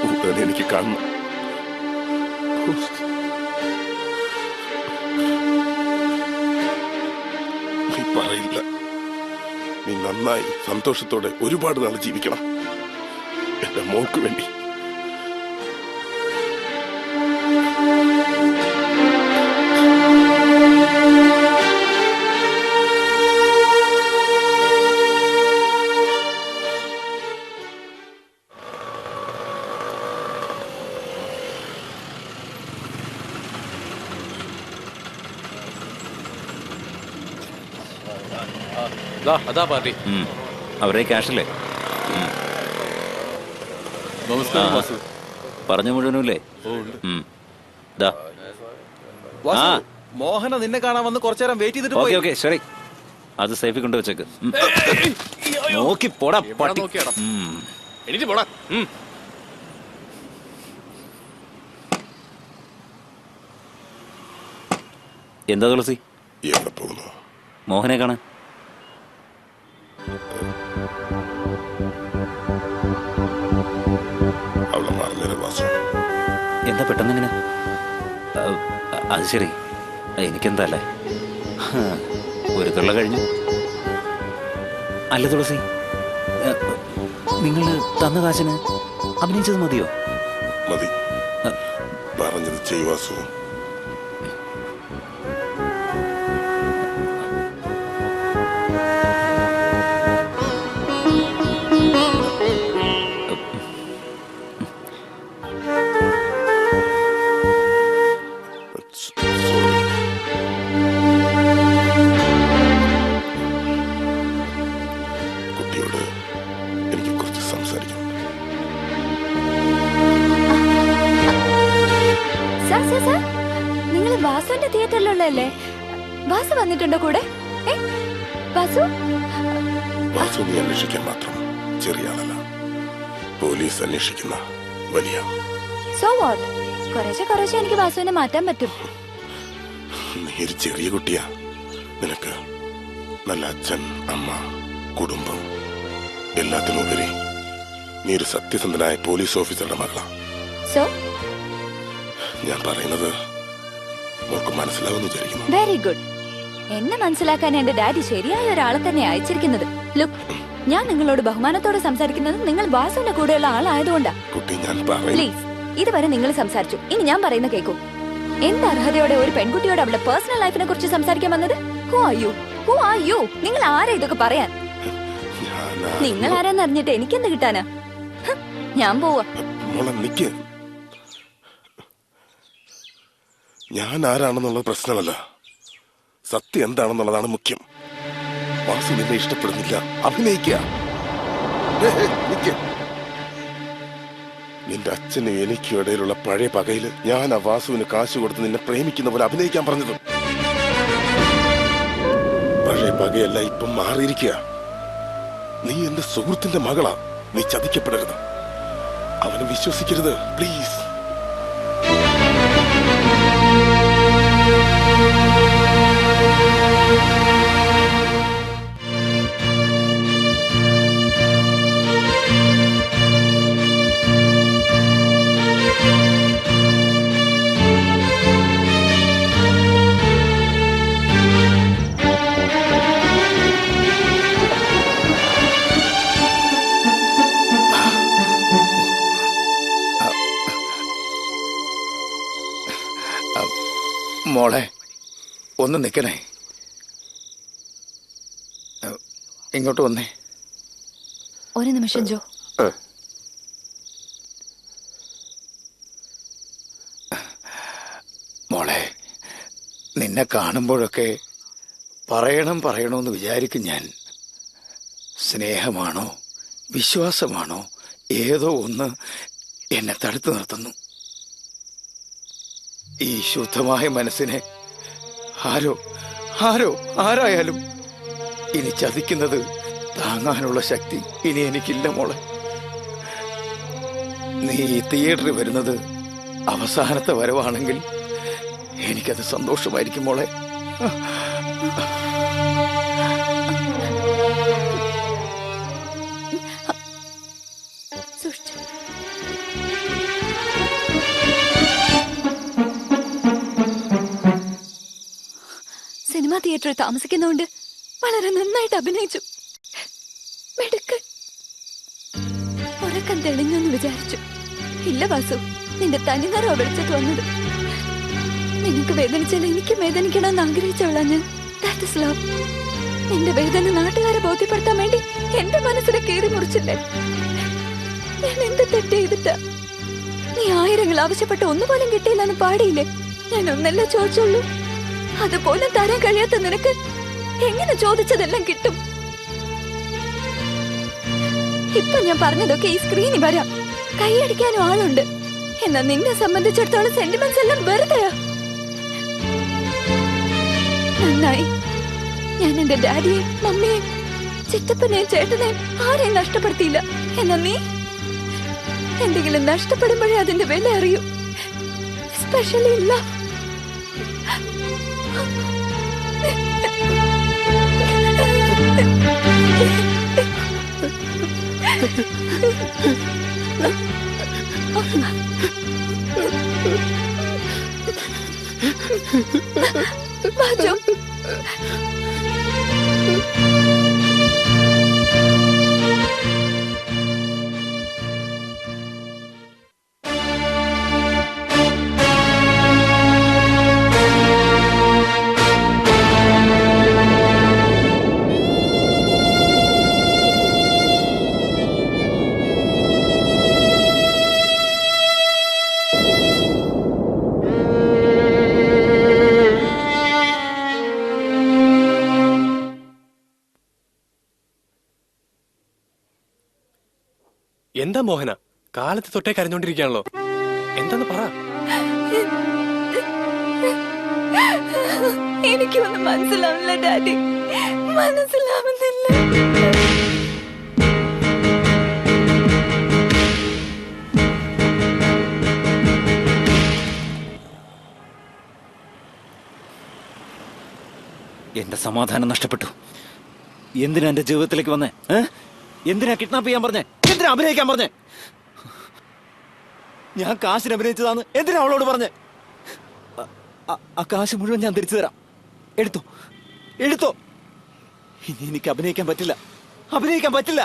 G: ഉടനെ എനിക്ക് കാണണം. നീ പറയില്ല. നീ നന്നായി സന്തോഷത്തോടെ ഒരുപാട് നാൾ ജീവിക്കണം എന്റെ മോൾക്ക് വേണ്ടി.
K: അതാ പാർട്ടി.
C: അവരുടെ ക്യാഷല്ലേ?
K: നമസ്കാരം.
C: പറഞ്ഞ മുഴുവനുമില്ലേ?
J: മോഹന നിന്നെ കാണാൻ വന്ന് കുറച്ചു നേരം വെയിറ്റ് ചെയ്തിട്ട് പോയി.
C: ഓക്കെ ശരി, അത് സേഫിൽ കൊണ്ടുവച്ചേക്ക്. നോക്കി പോടാ പട്ടി.
K: എണീറ്റ് പോടാ.
C: എന്താ തുളസി?
G: എവിടെ പോകുന്നു?
C: മോഹനെ കാണാൻ.
G: അവളെ മറന്നേരെ വാസു.
C: എന്താ പെട്ടെന്ന് ഇങ്ങനെ? അത് ശരി, എനിക്കെന്താ അല്ലേ? ഒരു തൊള്ള കഴിഞ്ഞു. അല്ല തുളസി, നിങ്ങൾ തന്ന കാശിന് അഭിനയിച്ചത് മതിയോ?
G: മതി, പറഞ്ഞത് ചെയ്യ് വാസു. കുട്ടിയോട് എനിക്ക് കുറച്ച് സംസാരിക്കണം.
F: സാർ, നിങ്ങൾ വാസുവിന്റെ തിയേറ്ററിലുള്ളല്ലേ? വാസു വന്നിട്ടുണ്ടോ കൂടെ? വാസു
G: വാസു നീ അന്വേഷിക്കാൻ മാത്രം ചെറിയ ആളല്ല, പോലീസ് അന്വേഷിക്കുന്ന വലിയ.
F: So what? കുറേശ്ശെ എനിക്ക് വാസുവിനെ മാറ്റാൻ പറ്റും.
G: നീ ഒരു ചെറിയ കുട്ടിയാ. നിനക്ക് നല്ല അച്ഛൻ, അമ്മ, കുടുംബം, എല്ലാത്തിനുപരി നീ ഒരു സത്യസന്ധനായ പോലീസ് ഓഫീസറുടെ മകളാ.
F: സോ
G: ഞാൻ പറയുന്നത് മോൾക്ക് മനസ്സിലാവുമെന്ന് വിചാരിക്കുന്നു.
F: Very good. എന്നെ മനസ്സിലാക്കാൻ എന്റെ ഡാഡി ശരിയായ ഒരാളെ തന്നെ അയച്ചിരിക്കുന്നത്. ലുക്ക്, ഞാൻ നിങ്ങളോട് ബഹുമാനത്തോടെ സംസാരിക്കുന്നത് നിങ്ങൾ വാസുവിന്റെ കൂടെയുള്ള ആളായതുകൊണ്ടാ.
G: കുട്ടി, ഞാൻ പറയുന്നു.
F: പ്ലീസ്, ഇതുവരെ നിങ്ങൾ സംസാരിച്ചു, ഇനി ഞാൻ പറയുന്ന കേൾക്കൂ. എന്ത് അർഹതയോടെ ഒരു പെൺകുട്ടിയോട് അവളുടെ പേഴ്സണൽ ലൈഫിനെ കുറിച്ച് സംസാരിക്കാൻ വന്നത്? Who are you? നിങ്ങൾ ആരാ ഇതൊക്കെ പറയാൻ? നിങ്ങൾ ആരാന്ന് അറിഞ്ഞിട്ട് എനിക്കെന്ത് കിട്ടാനാ? ഞാൻ പോവാ.
G: മോളെ നിക്ക്. ഞാൻ ആരാണെന്നുള്ളത് പ്രശ്നമല്ല, സത്യം എന്താണെന്നുള്ളതാണ് മുഖ്യം. വാസു നിന്നെ ഇഷ്ടപ്പെടുന്നില്ല, അഭിനയിക്കുക. നിന്റെ അച്ഛനും എനിക്കും ഇടയിലുള്ള പഴയ പകയില് ഞാൻ ആ വാസുവിന് കാശ് കൊടുത്ത് നിന്നെ പ്രേമിക്കുന്ന പോലെ അഭിനയിക്കാൻ പറഞ്ഞത്. പഴയ പകയല്ല, ഇപ്പം മാറിയിരിക്കുക. നീ എന്റെ സുഹൃത്തിന്റെ മകളാ. നീ ചതിക്കപ്പെടരുത്, അവനെ വിശ്വസിക്കരുത്, പ്ലീസ്.
B: മോളെ ഒന്ന് നിൽക്കണേ, ഇങ്ങോട്ട് വന്നേ.
F: ഒരു നിമിഷം ജോ.
B: മോളെ, നിന്നെ കാണുമ്പോഴൊക്കെ പറയണമെന്ന് വിചാരിക്കും ഞാൻ. സ്നേഹമാണോ വിശ്വാസമാണോ ഏതോ ഒന്ന് എന്നെ തടുത്തു നിർത്തുന്നു. ഈ ശുദ്ധമായ മനസ്സിനെ ആരായാലും ഇനി ചതിക്കുന്നത് താങ്ങാനുള്ള ശക്തി ഇനി എനിക്കില്ല മോളെ. നീ ഈ തിയേറ്ററിൽ വരുന്നത് അവസാനത്തെ വരവാണെങ്കിൽ എനിക്കത് സന്തോഷമായിരിക്കും മോളെ.
F: സിനിമാ തിയേറ്ററിൽ താമസിക്കുന്നതുകൊണ്ട് വളരെ നന്നായിട്ട് അഭിനയിച്ചു. മിടുക്കൻ. ഉറക്കം തെളിഞ്ഞെന്ന് വിചാരിച്ചു. ഇല്ല വാസു, നിന്റെ തനിനിറ വിളിച്ചിട്ട് വന്നത്. നിനക്ക് വേദനിച്ചാൽ എനിക്ക് വേദനിക്കണമെന്ന് ആഗ്രഹിച്ചോളാം ഞാൻ. That is love. നിന്റെ വേദന നാട്ടുകാരെ ബോധ്യപ്പെടുത്താൻ വേണ്ടി എന്റെ മനസ്സിനെ കീറി മുറിച്ചില്ലേ? ഞാൻ എന്ത് തെറ്റ് ചെയ്തിട്ടാ? നീ ആയിരങ്ങൾ ആവശ്യപ്പെട്ട ഒന്നുപോലും കിട്ടിയില്ലെന്ന് പാടിയില്ലേ? ഞാൻ ഒന്നല്ലേ ചോദിച്ചുള്ളൂ. അതുപോലെ തരാൻ കഴിയാത്ത നിനക്ക് എങ്ങനെ ചോദിച്ചതെല്ലാം കിട്ടും? ഇപ്പൊ ഞാൻ പറഞ്ഞതൊക്കെ ഈ സ്ക്രീനിൽ വരാം, കൈയടിക്കാനും ആളുണ്ട്. എന്നാ നിന്നെ സംബന്ധിച്ചിടത്തോളം സെന്റിമെന്റ്സ് എല്ലാം വെറുതെയാ. നന്നായി, ഞാൻ എന്റെ ഡാഡിയെയും മമ്മിയെയും ചിറ്റപ്പനെയും ചേട്ടനെയും ആരെയും നഷ്ടപ്പെടുത്തിയില്ല. എന്നാ നീ എന്തെങ്കിലും നഷ്ടപ്പെടുമ്പോഴേ അതിന്റെ വില അറിയൂ. Especially love. ബാജു,
K: എന്താ മോഹന, കാലത്ത് തൊട്ടേ കരഞ്ഞോണ്ടിരിക്കുകയാണല്ലോ, എന്താന്ന് പറ.
F: എനിക്കൊന്നും മനസ്സിലാവില്ല ഡാഡി, മനസ്സിലാവുന്നില്ല.
C: എന്റെ സമാധാനം നഷ്ടപ്പെട്ടു. എന്തിനാ എന്റെ ജീവിതത്തിലേക്ക് വന്നേ? എന്തിനാ കിഡ്നാപ്പ് ചെയ്യാൻ പറഞ്ഞേ? എന്തിനാ അഭിനയിക്കാൻ പറഞ്ഞേ? ഞാൻ കാശിന് അഭിനയിച്ചതാന്ന് എന്തിനാ അവളോട് പറഞ്ഞേ? ആ കാശ് മുഴുവൻ ഞാൻ തിരിച്ചു തരാം. എടുത്തോ, എടുത്തോ. ഇനി എനിക്ക് അഭിനയിക്കാൻ പറ്റില്ല, അഭിനയിക്കാൻ പറ്റില്ല.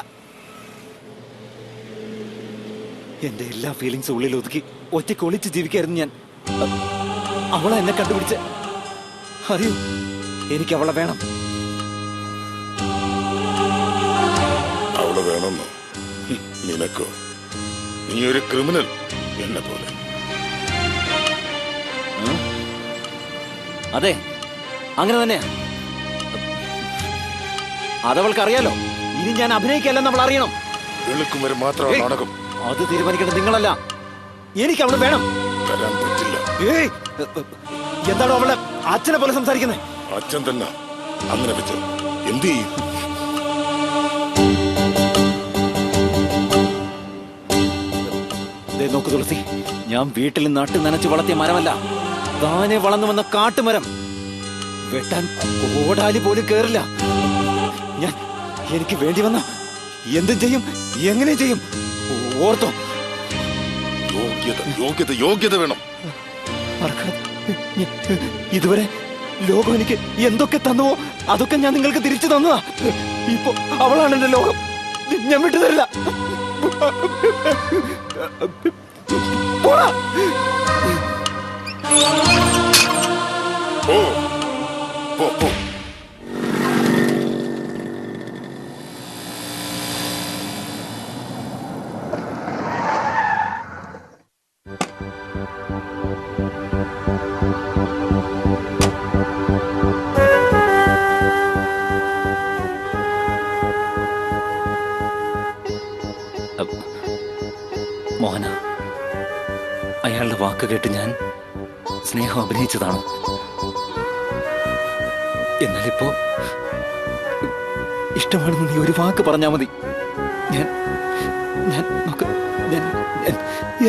C: എന്റെ എല്ലാ ഫീലിങ്സും ഉള്ളിൽ ഒതുക്കി ഒറ്റയ്ക്ക് ഒളിച്ച് ജീവിക്കായിരുന്നു ഞാൻ. അവളെ എന്നെ കണ്ടുപിടിച്ച്. അറിയൂ, എനിക്ക് അവളെ വേണം.
G: അവളെ വേണമെന്നോ? നിനക്കോ? നീ ഒരു ക്രിമിനൽ എന്നെ പോലെ.
C: അതെ, അങ്ങനെ തന്നെയാ. അതവൾക്ക് അറിയാലോ. ഇനി ഞാൻ അഭിനയിക്കല്ലെന്ന് അവൾ അറിയണം.
G: വെളുക്കും വരെ മാത്രമാണ് നാടകം.
C: അത് തീരുമാനിക്കേണ്ടത് നിങ്ങളല്ല, എനിക്ക് അവള് വേണം.
G: തരാൻ പറ്റില്ല.
C: എന്താണോ അവളെ അച്ഛനെ പോലെ സംസാരിക്കുന്നത്?
G: അച്ഛൻ തന്നെ അങ്ങനെ വെച്ചു എന്ത് ചെയ്യും?
C: നോക്കു തുളസി, ഞാൻ വീട്ടിൽ നട്ട് നനച്ച് വളർത്തിയ മരമല്ല, താനെ വളർന്നു വന്ന കാട്ടുമരം. വെട്ടാൻ ഓടാലി പോലും കേറില്ല. ഞാൻ എനിക്ക് വേണ്ടി വന്ന എന്തും ചെയ്യും, എങ്ങനെ ചെയ്യും. ഓർത്തോ?
G: യോഗ്യത, യോഗ്യത, യോഗ്യത വേണം.
C: ഇതുവരെ ലോകം എനിക്ക് എന്തൊക്കെ തന്നുവോ അതൊക്കെ ഞാൻ നിങ്ങൾക്ക് തിരിച്ചു തന്നതാ. ഇപ്പൊ അവളാണ് എന്റെ ലോകം. ഞാൻ വിട്ടു തരില്ല. പോടാ.
G: ഓ പോ പോ.
C: മോഹന, അയാളുടെ വാക്ക് കേട്ട് ഞാൻ സ്നേഹം അഭിനയിച്ചതാണ്. എന്നാലിപ്പോ ഇഷ്ടമാണെന്ന് നീ ഒരു വാക്ക് പറഞ്ഞാ മതി. ഞാൻ ഞാൻ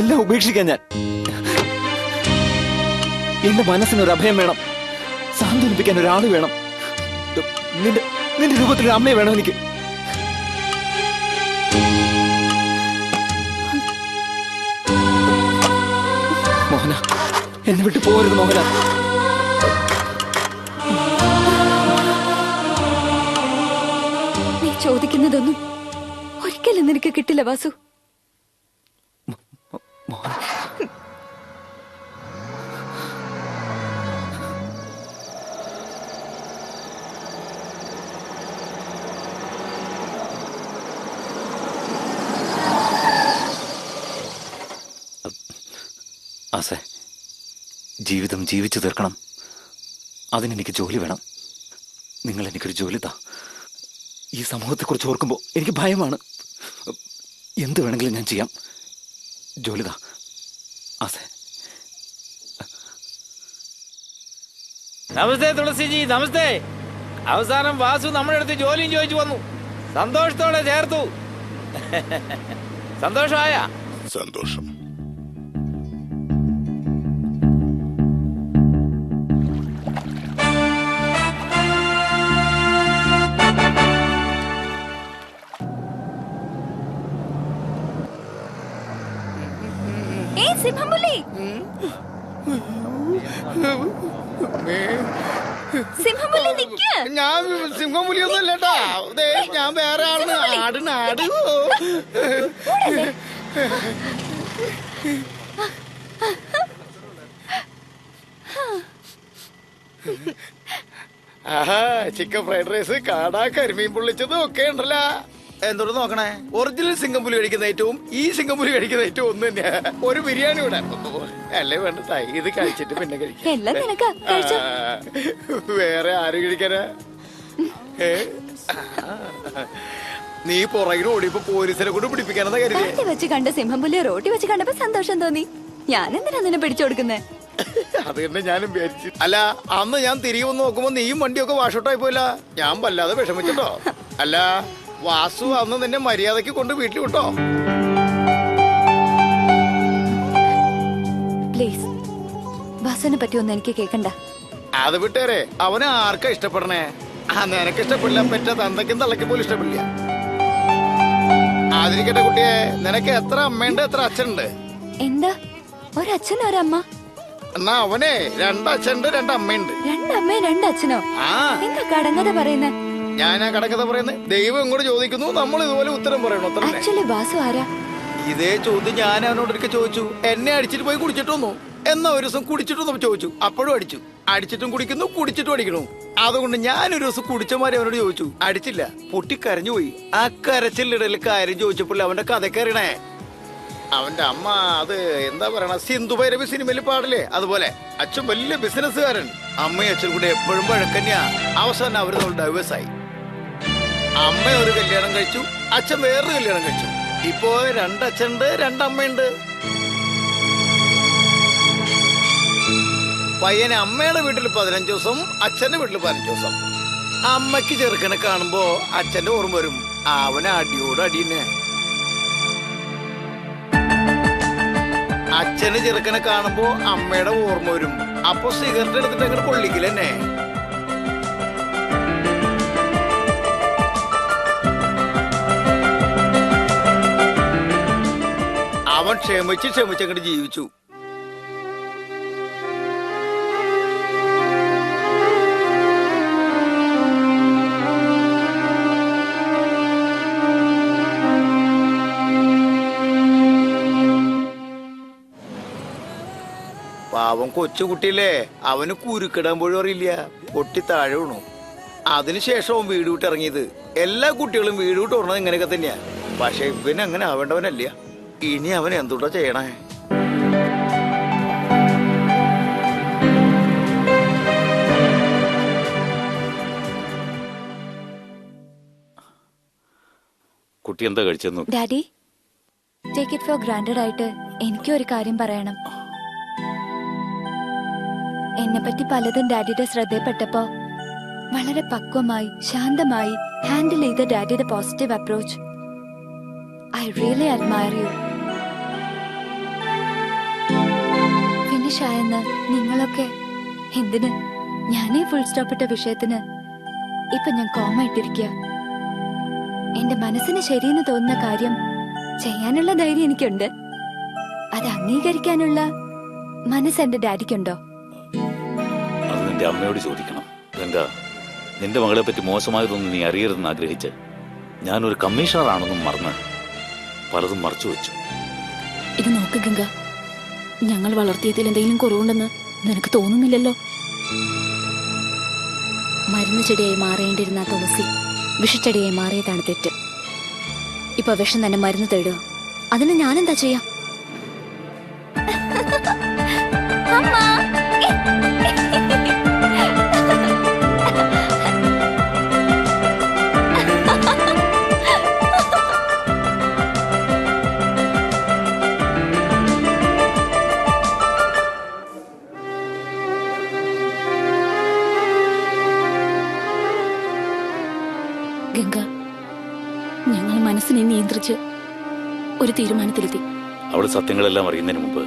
C: എല്ലാം ഉപേക്ഷിക്കാൻ. ഞാൻ എന്റെ മനസ്സിനൊരു അഭയം വേണം, സാന്ത്വനിപ്പിക്കാൻ ഒരാള് വേണം. നിന്റെ രൂപത്തിലൊരു അമ്മയെ വേണം എനിക്ക്. മോഹന, എന്നെ വിട്ടു പോകരുത് മോഹന.
F: നീ ചോദിക്കുന്നതൊന്നും ഒരിക്കലും നിനക്ക് കിട്ടില്ല വാസു.
C: ആസെ, ജീവിതം ജീവിച്ചു തീർക്കണം. അതിനെനിക്ക് ജോലി വേണം. നിങ്ങൾ എനിക്കൊരു ജോലി താ. ഈ സമൂഹത്തെക്കുറിച്ച് ഓർക്കുമ്പോൾ എനിക്ക് ഭയമാണ്. എന്ത് വേണമെങ്കിലും ഞാൻ ചെയ്യാം. ജോലി താ ആസേ.
H: നമസ്തേ തുളസിജി, നമസ്തേ. അവസാനം വാസു നമ്മുടെ അടുത്ത് ജോലിയും ചോദിച്ചു വന്നു. സന്തോഷത്തോടെ ചേർത്തു. സന്തോഷമായ?
G: സന്തോഷം.
F: സിംഹംപുലി, സിംഹംപുലി നിക്ക്.
D: ഞാൻ സിംഹപുലിയൊന്നും അല്ലട്ടാ. ഞാൻ വേറെ ആളാണ്. ആട് ആഹാ, ചിക്കൻ ഫ്രൈഡ് റൈസ്, കാട, കരിമീൻ പൊള്ളിച്ചതും ഒക്കെ ഉണ്ടല്ലോ. എന്തോട് നോക്കണേ, ഒറിജിനൽ സിംഗപ്പുലി കഴിക്കുന്ന ഏറ്റവും ഈ സിംഗപ്പുലി കഴിക്കുന്ന ഏറ്റവും ഒന്ന് തന്നെയാ. ഒരു ബിരിയാണി ഇവിടെ അല്ലേ വേണ്ട. ഇത് കഴിച്ചിട്ട് പിന്നെ കഴിക്കാം. വേറെ ആരും കഴിക്കാനാ? നീ പുറകിൽ ഓടിയപ്പോ പോലീസിനെ കൊണ്ട് പിടിപ്പിക്കാനെന്നാ കരുതി.
F: വെച്ച് കണ്ട സിംഹംപുലി റോട്ടി വെച്ച് കണ്ടപ്പോ സന്തോഷം തോന്നി. ഞാൻ എന്തിനാ നിന്നെ പിടിച്ചു കൊടുക്കുന്നേ?
D: അത് തന്നെ ഞാനും വിചാരിച്ചു. അല്ല, അന്ന് ഞാൻ തിരികെ വന്ന് നോക്കുമ്പോ നീയും വണ്ടിയൊക്കെ വാഷൗട്ടായി പോയില്ല. ഞാൻ വല്ലാതെ വിഷമിച്ചിട്ടോ. അല്ല, വാസു അന്ന് നിന്നെ മര്യാദക്ക് കൊണ്ട് വീട്ടിൽ വിട്ടോ?
F: പ്ലീസ്, വാസുവിനെ പറ്റി ഒന്നും എനിക്ക് കേക്കണ്ട.
D: അത് വിട്ടേരെ, അവനെ ആർക്കാ ഇഷ്ടപ്പെടണേ? നിനക്ക് ഇഷ്ടപ്പെടില്ല, പെറ്റ തന്തയ്ക്കും തള്ളയ്ക്കും പോലും ഇഷ്ടപ്പെടില്ല. ആതിരിക്കട്ടെ കുട്ടിയെ, നിനക്ക് എത്ര അമ്മയുണ്ട്, എത്ര അച്ഛനുണ്ട്?
F: എന്താ, ഒരച്ഛൻ ഒരമ്മ?
D: എന്നാ അവനെ രണ്ടച്ഛനുണ്ട്, രണ്ടമ്മയുണ്ട്.
F: രണ്ടമ്മയും രണ്ടച്ഛനോ? എന്താ കടങ്കഥ പറയുന്നേ?
D: ഞാനാ കടക്കഥ പറയുന്നത്? ദൈവം ഇങ്ങോട്ട് ചോദിക്കുന്നു, നമ്മൾ ഇതുപോലെ ഉത്തരം പറയണോ?
F: ആക്ച്വലി വാസു ആരാ?
D: ഇതേ ചോദ്യം ഞാൻ അവനോടൊക്കെ ചോദിച്ചു. എന്നെ അടിച്ചിട്ട് പോയി കുടിച്ചിട്ട് വന്നു. എന്നാ ഒരു ദിവസം കുടിച്ചിട്ടൊന്നും ചോദിച്ചു. അപ്പോഴും അടിച്ചു. അടിച്ചിട്ടും കുടിക്കുന്നു, കുടിച്ചിട്ടും അടിക്കണു. അതുകൊണ്ട് ഞാനൊരു ദിവസം കുടിച്ചമാരി അവനോട് ചോദിച്ചു. അടിച്ചില്ല, പൊട്ടിക്കരഞ്ഞു പോയി. ആ കരച്ചിലിടയിൽ കാര്യം ചോദിച്ചപ്പോൾ അവന്റെ കഥക്കറിയണേ. അവന്റെ അമ്മ അത് എന്താ പറയണ, സിന്ധു ഭൈരവി സിനിമയിൽ പാടില്ലേ, അതുപോലെ അച്ഛൻ വലിയ ബിസിനസ്സുകാരൻ. അമ്മയും അച്ഛനും കൂടെ എപ്പോഴും വഴക്കന്നെയാ. അവസാനം അവര് നമ്മൾ ഡൈവേഴ്സ് ആയി. അമ്മ ഒരു കല്യാണം കഴിച്ചു, അച്ഛൻ വേറൊരു കല്യാണം കഴിച്ചു. ഇപ്പോ രണ്ടച്ഛനുണ്ട്, രണ്ടമ്മയുണ്ട്. പയ്യന് അമ്മയുടെ വീട്ടിൽ 15 ദിവസം, അച്ഛന്റെ വീട്ടിൽ 15 ദിവസം. അമ്മയ്ക്ക് ചെറുക്കനെ കാണുമ്പോ അച്ഛന്റെ ഓർമ്മ വരും. അവന് അടിയോട് അടിയന്നെ. അച്ഛന് ചെറുക്കനെ കാണുമ്പോ അമ്മയുടെ ഓർമ്മ വരും. അപ്പൊ സിഗരറ്റ് എടുത്തിട്ട് അങ്ങനെ കൊള്ളിക്കില്ലെന്നെ. അവൻ ക്ഷമിച്ചങ്ങോട്ട് ജീവിച്ചു. പാവം കൊച്ചുകുട്ടിയില്ലേ, അവന് കുരുക്കിടാൻ പോലും അറിയില്ല. പൊട്ടി താഴെ വീണു. അതിനുശേഷം അവൻ വീട് വിട്ട് ഇറങ്ങിയത്. എല്ലാ കുട്ടികളും വീട് വിട്ട് ഓർണത് ഇങ്ങനെയൊക്കെ തന്നെയാ. പക്ഷെ ഇവന് അങ്ങനെ ആവേണ്ടവനല്ല. ഇനി അവൻ എന്തുട്ടാ ചെയ്യണേ?
H: കുട്ടി എന്താ കഴിച്ചെന്നു?
F: Daddy, take it for granddad ആയിട്ട് എനിക്കും ഒരു കാര്യം പറയണം. എന്നെ പറ്റി പലതും ഡാഡിയുടെ ശ്രദ്ധയിൽപ്പെട്ടപ്പോ വളരെ പക്വമായി ശാന്തമായി ഹാൻഡിൽ ചെയ്ത ഡാഡിയുടെ positive approach I really admire you. Finish ആയെന്ന് നിങ്ങളൊക്കെ എന്തിന്? ഞാനേ ഫുൾ സ്റ്റോപ്പ് ഇട്ട വിഷയത്തിന് ഇപ്പൊ ഞാൻ കോമ ഇട്ടിരിക്കുക. എന്റെ മനസ്സിന് ശരിയെന്ന് തോന്നുന്ന കാര്യം ചെയ്യാനുള്ള ധൈര്യം എനിക്കുണ്ട്. അത് അംഗീകരിക്കാനുള്ള മനസ്സ് എന്റെ ഡാഡിക്കുണ്ടോ?
H: അത് നിന്റെ അമ്മയോട് ചോദിക്കണം. ഗംഗ, നിന്റെ മകളെ പറ്റി മോശമായതൊന്നും നീ അറിയരുതെന്ന് ആഗ്രഹിച്ച് ഞാനൊരു കമ്മീഷണറാണെന്നും മറന്ന് പലതും മറച്ചു വെച്ചു.
A: ഇത് നോക്ക് ഗംഗ, ഞങ്ങൾ വളർത്തിയതിൽ എന്തെങ്കിലും കുറവുണ്ടെന്ന് നിനക്ക് തോന്നുന്നില്ലല്ലോ? മരുന്ന് ചെടിയായി മാറേണ്ടിരുന്ന തുളസി വിഷച്ചെടിയായി മാറിയതാണ് തെറ്റ്. ഇപ്പൊ വിഷം തന്നെ മരുന്ന് തേടുക. അതിന് ഞാനെന്താ ചെയ്യാം? ഗംഗ, ഞങ്ങൾ മനസ്സിനെ നിയന്ത്രിച്ച് ഒരു തീരുമാനത്തിലെത്തി.
H: അവള് സത്യങ്ങളെല്ലാം അറിയുന്നതിന് മുമ്പ്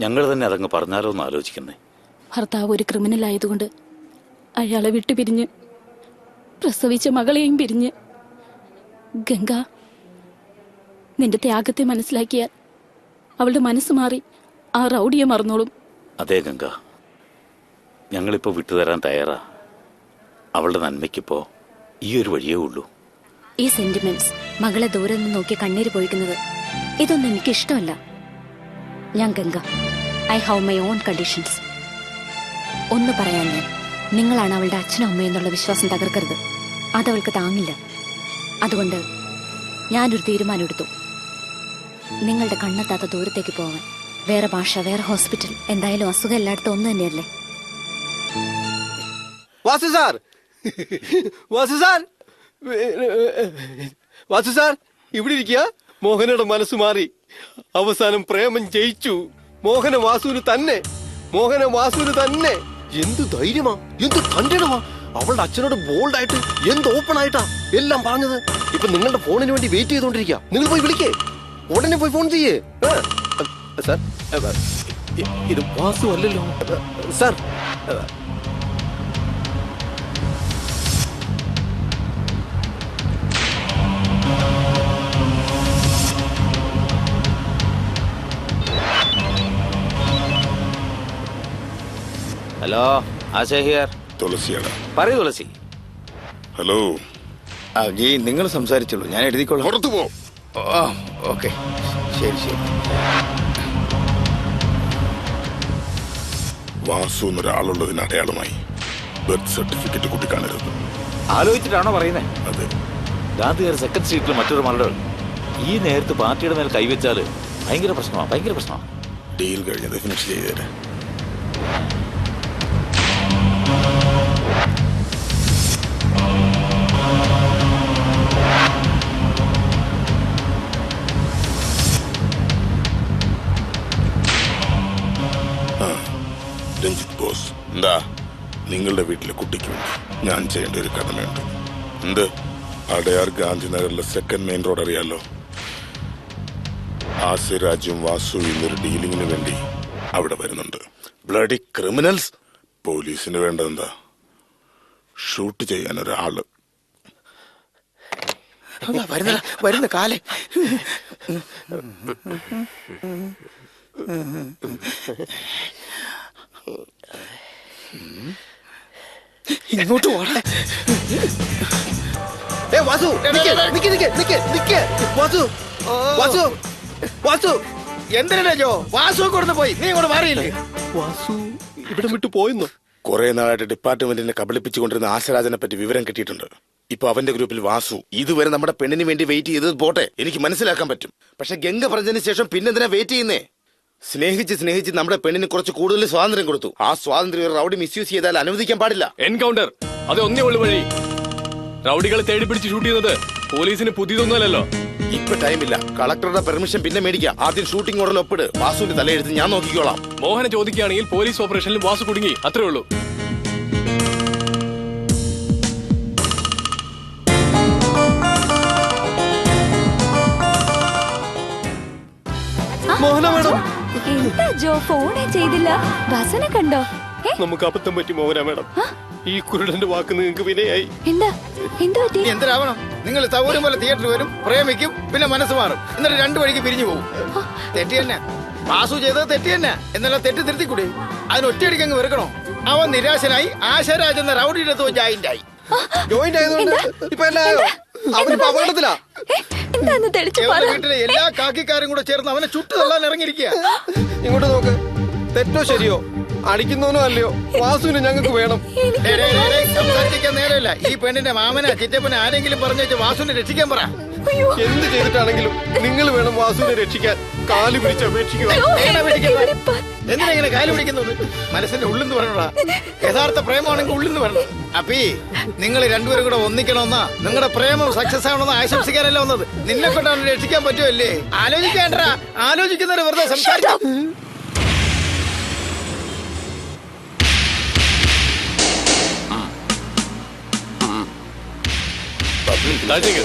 H: ഞങ്ങൾ തന്നെ അതങ്ങ് പറഞ്ഞാലോ എന്ന് ആലോചിക്കുന്നേ.
A: ഭർത്താവ് ഒരു ക്രിമിനൽ ആയതുകൊണ്ട് അയാളെ വിട്ടുപിരിഞ്ഞ് പ്രസവിച്ച മകളെയും പിരിഞ്ഞ് ഗംഗ, നിന്റെ ത്യാഗത്തെ മനസ്സിലാക്കിയാൽ അവളുടെ മനസ്സ് മാറി ആ റൗഡിയെ മറന്നോളും.
H: അതേ ഗംഗ, ഞങ്ങളിപ്പോ വിട്ടുതരാൻ തയ്യാറാ. അവളുടെ നന്മയ്ക്കിപ്പോ ഈ ഒരു വഴിയേ ഉള്ളൂ.
F: ഈ സെന്റിമെന്റ്സ്, മകളെ ദൂരെ നിന്ന് നോക്കി കണ്ണീര് പൊഴിക്കുന്നത്, ഇതൊന്നും എനിക്ക് ഇഷ്ടമല്ല. ഞാൻ Ganga. I have my own conditions. ഒന്ന് പറയാൻ ഞാൻ, നിങ്ങളാണ് അവളുടെ അച്ഛനും അമ്മയും എന്നുള്ള വിശ്വാസം തകർക്കരുത്. അതവൾക്ക് താങ്ങില്ല. അതുകൊണ്ട് ഞാനൊരു തീരുമാനം എടുത്തു. നിങ്ങളുടെ കണ്ണെത്താത്ത ദൂരത്തേക്ക് പോവാൻ. വേറെ ഭാഷ, വേറെ ഹോസ്പിറ്റൽ, എന്തായാലും അസുഖം എല്ലായിടത്തും ഒന്ന് തന്നെയല്ലേ.
K: Vasu sir, Vasu sir, Vasu sir, ഇവിടെ ഇരിക്കുക. മോഹനയുടെ മനസ്സ് മാറി. അവസാനം പ്രേമം ജയിച്ചു. മോഹന വാസുവിന് തന്നെ, മോഹന വാസുവിന് തന്നെ. എന്ത് ധൈര്യമാ, എന്ത് കണ്ടിടമാ. അവളുടെ അച്ഛനോട് ബോൾഡായിട്ട്, എന്ത് ഓപ്പൺ ആയിട്ടാ എല്ലാം പറഞ്ഞത്. ഇപ്പൊ നിങ്ങളുടെ ഫോണിന് വേണ്ടി വെയിറ്റ് ചെയ്തോണ്ടിരിക്കുക. നിങ്ങൾ പോയി വിളിക്കേ, ഉടനെ പോയി ഫോൺ ചെയ്യേ. സാർ, ഇത് വാസു അല്ലല്ലോ സാർ.
H: Hello, Asha here.
B: തുളസിയാണ്.
H: പറയൂ തുളസി.
B: ഹലോ. ആ ജി, നിങ്ങൾ സംസാരിച്ചോളൂ, ഞാൻ എഴുതിക്കോളാം.
G: പുറത്തു പോ.
B: ഓക്കെ, ശരി ശരി.
G: വാസു എന്നൊരാളുള്ളതിന് അടയാളമായി ബർത്ത് സർട്ടിഫിക്കറ്റ് കൂട്ടി കാണരുത്.
H: ആലോചിച്ചിട്ടാണോ പറയുന്നത്?
G: അതെ.
H: ഗാന്ധിഗർ സെക്കൻഡ് സ്ട്രീറ്റിൽ മറ്റൊരു മർഡർ. ഈ നേരത്ത് പാർട്ടിയുടെ മേൽ കൈവച്ചാല് ഭയങ്കര പ്രശ്നമാണ്, ഭയങ്കര പ്രശ്നമാണ്.
G: ഡീൽ കഴിഞ്ഞത് ഫിനിഷ് ചെയ്തേരെ. രഞ്ജിത്ത് ബോസ്, എന്താ നിങ്ങളുടെ വീട്ടിലെ കുട്ടിക്ക് വേണ്ടി ഞാൻ ചെയ്യേണ്ട ഒരു കടമയുണ്ട്. എന്ത്? അടയാർ ഗാന്ധിനഗറിലെ സെക്കൻഡ് മെയിൻ റോഡ് അറിയാലോ? ആസിരാജും വാസു ഇന്നൊരു ഡീലിങ്ങിന് വേണ്ടി അവിടെ വരുന്നുണ്ട്. Bloody criminals. പോലീസിന് വേണ്ടതെന്താ? ഷൂട്ട് ചെയ്യാൻ ഒരാള്.
D: വരുന്ന കാലേ. ഇങ്ങോട്ട് പോടാ.
K: വാസു, വാസു, വാസു, വാസു.
D: എന്തിനാ ജോ വാസു കൊടുത്ത് പോയി? നീ ഇങ്ങോട്ട് മാറിയില്ലേ?
K: വാസു ഇവിടെ വിട്ടു പോയെന്നോ?
G: കുറെ നാളായിട്ട് ഡിപ്പാർട്ട്മെന്റിനെ കബളിപ്പിച്ചുകൊണ്ടിരുന്ന ആശരാജനെ പറ്റി വിവരം കിട്ടിയിട്ടുണ്ട്. ഇപ്പൊ അവന്റെ ഗ്രൂപ്പിൽ വാസു. ഇതുവരെ നമ്മുടെ പെണ്ണിന് വേണ്ടി വെയിറ്റ് ചെയ്തത് പോട്ടെ, എനിക്ക് മനസ്സിലാക്കാൻ പറ്റും. പക്ഷെ ഗംഗ പറഞ്ഞതിന് ശേഷം പിന്നെന്തിനാ വെയിറ്റ് ചെയ്യുന്നേ? സ്നേഹിച്ച് നമ്മുടെ പെണ്ണിന് കുറച്ച് കൂടുതൽ സ്വാതന്ത്ര്യം കൊടുത്തു. ആ സ്വാതന്ത്ര്യം റൗഡി മിസ്യൂസ് ചെയ്താൽ അനുവദിക്കാൻ പാടില്ല.
K: എൻകൗണ്ടർ അത് ഒന്നേ ഉള്ളു വഴി. റൗഡികളെ തേടി പിടിച്ച് ഷൂട്ട് ചെയ്യുന്നത് പോലീസിന് പുതിയതൊന്നുമല്ലല്ലോ.
G: ഇപ്പൊ ടൈമില്ല. കളക്ടറുടെ പെർമിഷൻ പിന്നെ മേടിക്കാം. ആദ്യം ഷൂട്ടിംഗ് ഓർഡർ ഒപ്പിട്. വാസുവിന്റെ തലയെടുത്ത് ഞാൻ നോക്കിക്കോളാം.
K: മോഹന ചോദിക്കുകയാണെങ്കിൽ പോലീസ് ഓപ്പറേഷനിൽ വാസു കുടുങ്ങി, അത്രേ ഉള്ളൂ. മോഹന മേഡം,
F: എന്താ ജോ ഫോണേ ചെയ്തില്ല? വസനെ കണ്ടോ?
K: നമുക്ക് അബദ്ധം പറ്റി മോഹന മേഡം. ഈ കുരുടന്റെ വാക്ക് നിങ്ങൾക്ക് വിനയായി.
F: എന്താ എന്താ പറ്റി?
D: എന്തിനാവണം? നിങ്ങൾ സൗകര്യം പോലെ തിയേറ്ററിൽ വരും, പ്രേമിക്കും, പിന്നെ മനസ്സ് മാറും, എന്നിട്ട് രണ്ടു വഴിക്ക് പിരിഞ്ഞു പോകും. തെറ്റി തന്നെ വാസു ചെയ്തത്, തെറ്റി തന്നെ. എന്നാലും തെറ്റ് തിരുത്തിക്കൂടെ? അതിന് ഒറ്റയടിക്ക് അങ്ങ് വെറുക്കണോ? അവൻ നിരാശനായി ആശാരാജ് എന്ന റൗഡിയുടെ അടുത്ത് ജോയിന്റ് ആയി.
K: ജോയിന്റ് ആയതുകൊണ്ട് ഇപ്പൊ അവനിപ്പോ അപകടത്തിലാ.
F: എന്താന്ന് തെളിച്ചു പറ.
D: വീട്ടിലെ എല്ലാ കാക്കിക്കാരും കൂടെ ചേർന്ന് അവനെ ചുട്ടു തള്ളാൻ ഇറങ്ങിയിരിക്കുക.
K: ഇങ്ങോട്ട് നോക്ക്. തെറ്റോ ശരിയോ, അടിക്കുന്നവനോ അല്ലയോ, വാസുവിനെ ഞങ്ങൾക്ക് വേണം.
D: സംസാരിക്കാൻ നേരമില്ല. ഈ പെണ്ണിന്റെ മാമന ചിറ്റപ്പനെ ആരെങ്കിലും പറഞ്ഞു വെച്ച് വാസുവിനെ രക്ഷിക്കാൻ പറ.
K: എന്ത് ചെയ്തിട്ടാണെങ്കിലും നിങ്ങൾ വേണം വാസുവിനെ രക്ഷിക്കാൻ. കാല് പിടിച്ച് അപേക്ഷിക്കുക.
D: എന്തിനാ ഇങ്ങനെ കാല് പിടിക്കുന്നത്? മനസ്സിന്റെ ഉള്ളിന്ന് പറഞ്ഞോടാ. യഥാർത്ഥ പ്രേമമാണെങ്കിൽ ഉള്ളിന്ന് വരണം. അപ്പീ നിങ്ങൾ രണ്ടുപേരും കൂടെ ഒന്നിക്കണമെന്നാ, നിങ്ങളുടെ പ്രേമം സക്സസ് ആവണമെന്ന് ആശംസിക്കാനല്ല വന്നത്. നിന്നെ കൊണ്ടാണ് രക്ഷിക്കാൻ പറ്റുമല്ലേ? ആലോചിക്കേണ്ടടാ. ആലോചിക്കുന്നവര് വെറുതെ സംസാരിക്കാം.
K: താഴത്തേക്ക്.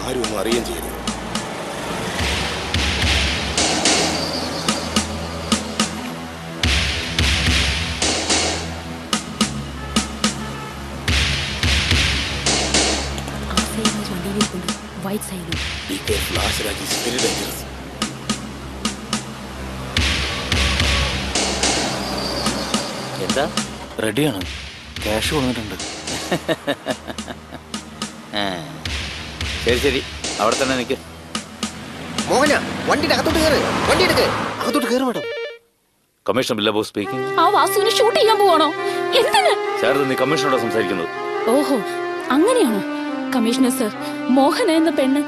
G: ആരും ഒന്നും അറിയുകയും ചെയ്യരുത്.
A: വൈറ്റ് സൈഡിൽ
G: Be careful, ആശരാജ് is very dangerous.
C: എന്താ
H: റെഡിയാണ്, ക്യാഷ് കൊടുത്തിട്ടുണ്ട്.
C: ശരി ശരി, അവിടെ തന്നെ നിൽക്ക്.
E: മോഹന വണ്ടിയുടെ അകത്തോട്ട് കയറ്, വണ്ടി എടുക്ക്, അകത്തോട്ട് കയറി മേഡം.
C: Commissioner ബില്ലാബോ speaking.
A: ആ വാസുവിനെ ഷൂട്ട് ചെയ്യാൻ പോവാണോ? എന്തിന്?
C: ശാരദ, നീ കമ്മീഷണറോട് സംസാരിക്കുന്നത്.
A: ഓഹോ, അങ്ങനെയാണോ? കമ്മീഷണർ സർ, മോഹന എന്ന പെണ്ണ്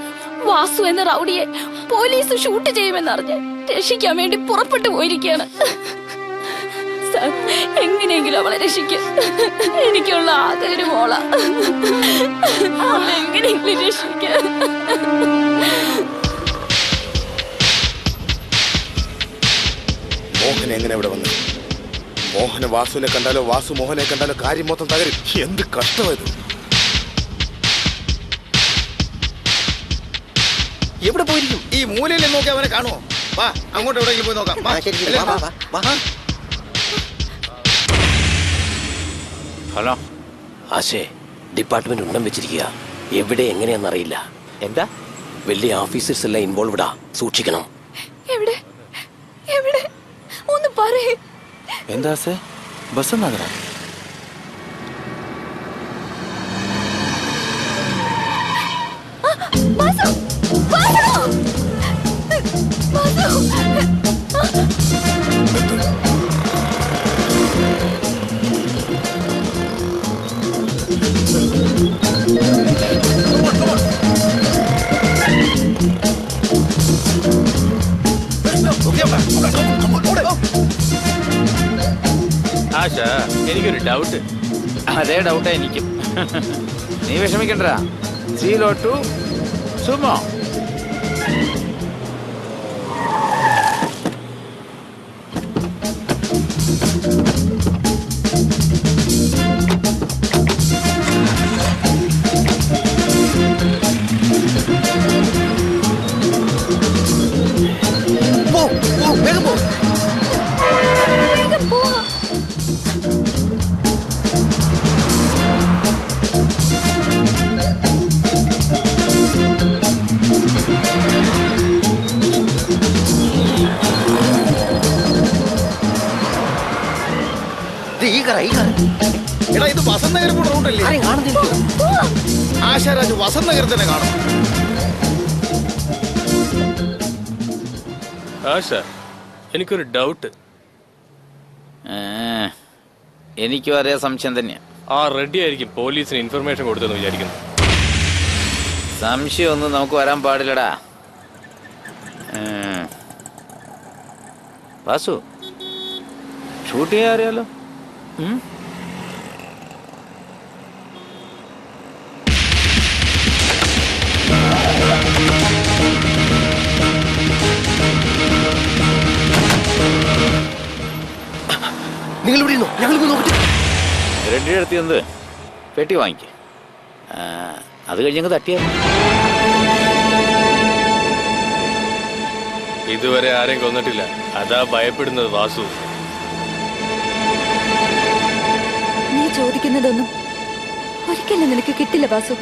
A: വാസു എന്ന റൗഡിയെ പോലീസ് ഷൂട്ട് ചെയ്യുമെന്നറിഞ്ഞ് രക്ഷിക്കാൻ വേണ്ടി പുറപ്പെട്ടു പോയിരിക്കുകയാണ്. സർ, എങ്ങനെയെങ്കിലും അവളെ രക്ഷിക്കും. എനിക്കുള്ള ആകെ ഒരു മോള, അവളെ എങ്ങനെയെങ്കിലും രക്ഷിക്കാൻ.
G: മോഹൻ എങ്ങനെ ഇവിടെ വന്നു? മോഹന വാസുവിനെ കണ്ടാലോ വാസു മോഹനെ കണ്ടാലോ കാര്യം മൊത്തം തകരും. എന്ത് കഷ്ടമായത്!
E: എവിടെ പോയിരിക്കും?
D: ഈ മൂലയിൽ നോക്കി അവനെ കാണുമോ? വാ, അങ്ങോട്ട് എവിടെയെങ്കിലും പോയി നോക്കാം. വാ.
E: ആ, ശരി, ശരി. വാ, വാ, വാ, വാ.
C: ഹലോ
E: ആശേ, ഡിപ്പാർട്ട്മെന്റ് ഉണ്ടം വെച്ചിരിക്കുക. എവിടെ എങ്ങനെയാണെന്നറിയില്ല.
C: എന്താ?
E: വലിയ ഓഫീസേഴ്സ് എല്ലാം ഇൻവോൾവ്ഡാ, സൂക്ഷിക്കണം.
F: എവിടെ എവിടെ ഒന്ന് പറയേ.
H: എന്താ സേ, ബസ് നഗര?
F: വാസു, വാസു, വാസു.
H: ആശ, എനിക്കൊരു ഡൗട്ട്.
C: അതേ ഡൗട്ടാ എനിക്കും. നീ വിഷമിക്കണ്ട. സീലോ ടു സുമോ.
E: പോ, പോ, വേഗം പോ.
F: വേഗം പോ.
E: ഈ കാർ, ഈ കാർ.
D: എടാ, ഇത് വസന്ത് നഗർ കൂടെ റൂട്ടല്ലേ?
E: ആരെയും കാണുന്നില്ല.
D: ആശാരാജ് വസന്ത് നഗർ തന്നെ കാണും.
K: ആശ, എനിക്കൊരു ഡൗട്ട്.
C: എനിക്കും അതേ സംശയം തന്നെയാ.
K: ആ റെഡി ആയിരിക്കും പോലീസിന് ഇൻഫർമേഷൻ കൊടുത്തെന്ന് വിചാരിക്കുന്നു.
C: സംശയമൊന്നും നമുക്ക് വരാൻ പാടില്ലടാ. വാസു, ഷൂട്ട് ചെയ്യാൻ അറിയാലോ.
E: നിങ്ങൾ ഇവിടെ ഇരുന്നോ, ഞങ്ങൾ പോയി നോക്കട്ടെ.
C: റെഡി എടുത്തി എന്ത് പെട്ടി വാങ്ങിക്കേ. അത് കഴിഞ്ഞങ്ങ് തട്ടിയാ.
K: ഇതുവരെ ആരെയും കൊന്നിട്ടില്ല, അതാ ഭയപ്പെടുന്നത് വാസു.
F: നീ ചോദിക്കുന്നതൊന്നും ഒരിക്കലും നിനക്ക് കിട്ടില്ല വാസു.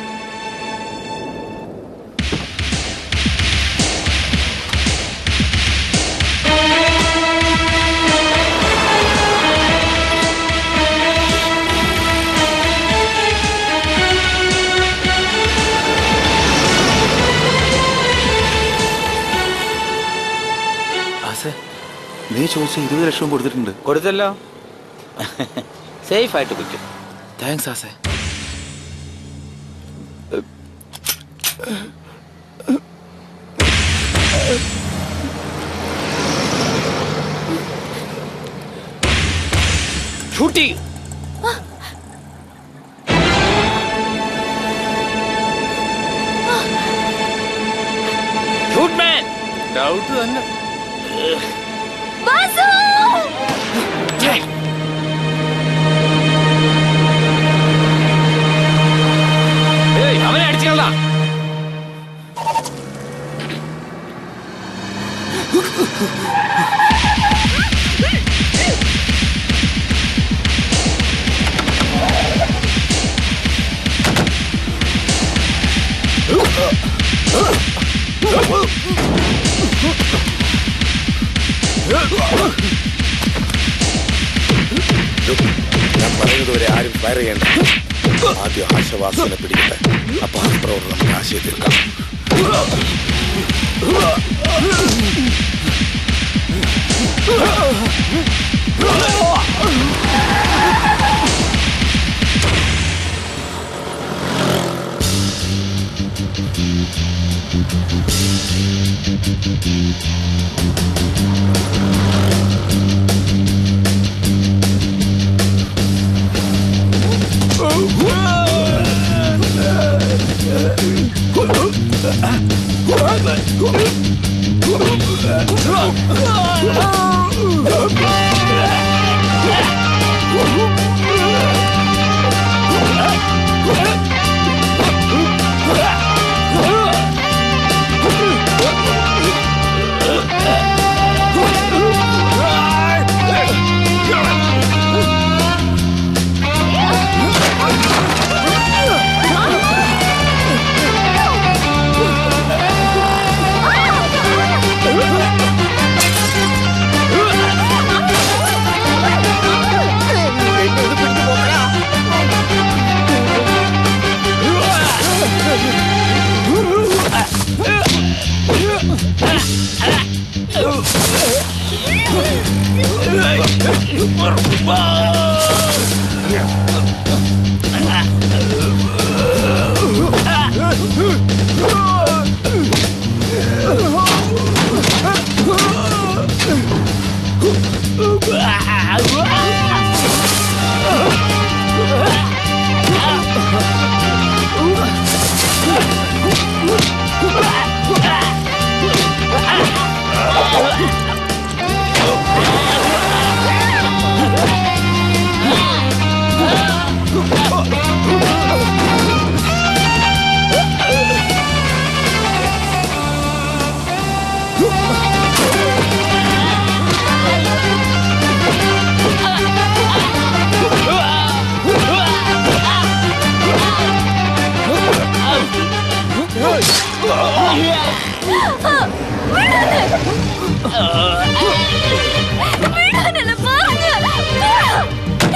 H: നീ ചോദിച്ച 20 ലക്ഷം കൊടുത്തിട്ടുണ്ട്.
C: കൊടുത്തല്ലോ. സേഫ് ആയിട്ട് പറ്റും.
H: താങ്ക്സ് ആസേ.
C: ഷൂട്ടി. ഷൂട്ട്മാൻ.
K: ഡൗട്ട് തന്നെ.
F: വാസു!
C: അവനെ അടിച്ചു കളാ.
G: ഞാൻ പറയുന്നത് വരെ ആരും ഫയർ ചെയ്യണ്ട. ആദ്യം ആശവാസനെ പിടിക്കട്ടെ. അപ്പൊ അപ്പുറം നമുക്ക് ആശയം തീർക്കാം.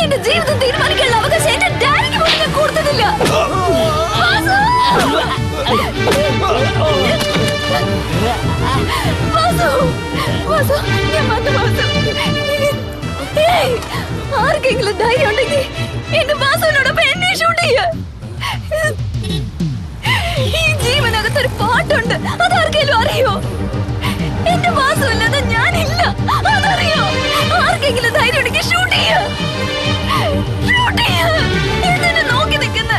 F: എന്റെ ജീവിതം തീരുമാനിക്കാനുള്ള അവകാശം എന്റെ ഡാഡിക്ക് പോലും ഞാൻ കൊടുത്തിട്ടില്ല. ആർക്കെങ്കിലും ധൈര്യം ഉണ്ടെങ്കിൽ എന്റെ വാസുവിനോടൊപ്പം എന്നെ ഷൂട്ട് ചെയ്യ. ഈ ജീവനകത്തൊരു പാട്ടുണ്ട്, അതാർക്കെങ്കിലും അറിയോ? എന്റെ വാസുവില്ലാതെ ഞാനില്ല, അതറിയോ? ആർക്കെങ്കിലും ധൈര്യം ഉണ്ടെങ്കിൽ ഷൂട്ട് ചെയ്യ. ഷൂട്ട് ചെയ്യ. എന്തിനാ നോക്കി നിൽക്കുന്ന?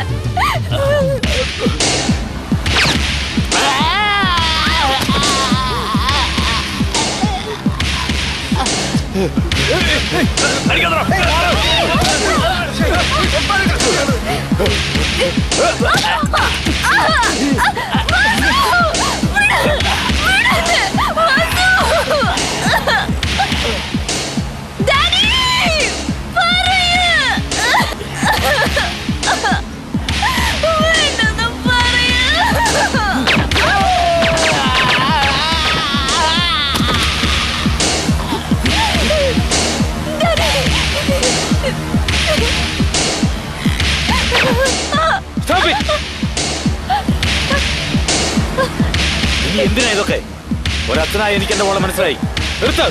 H: എന്തിനാ ഇതൊക്കെ? ഒരച്ഛനായി എനിക്ക് എന്റെ മോളെ മനസ്സിലായി. നിർത്ത്.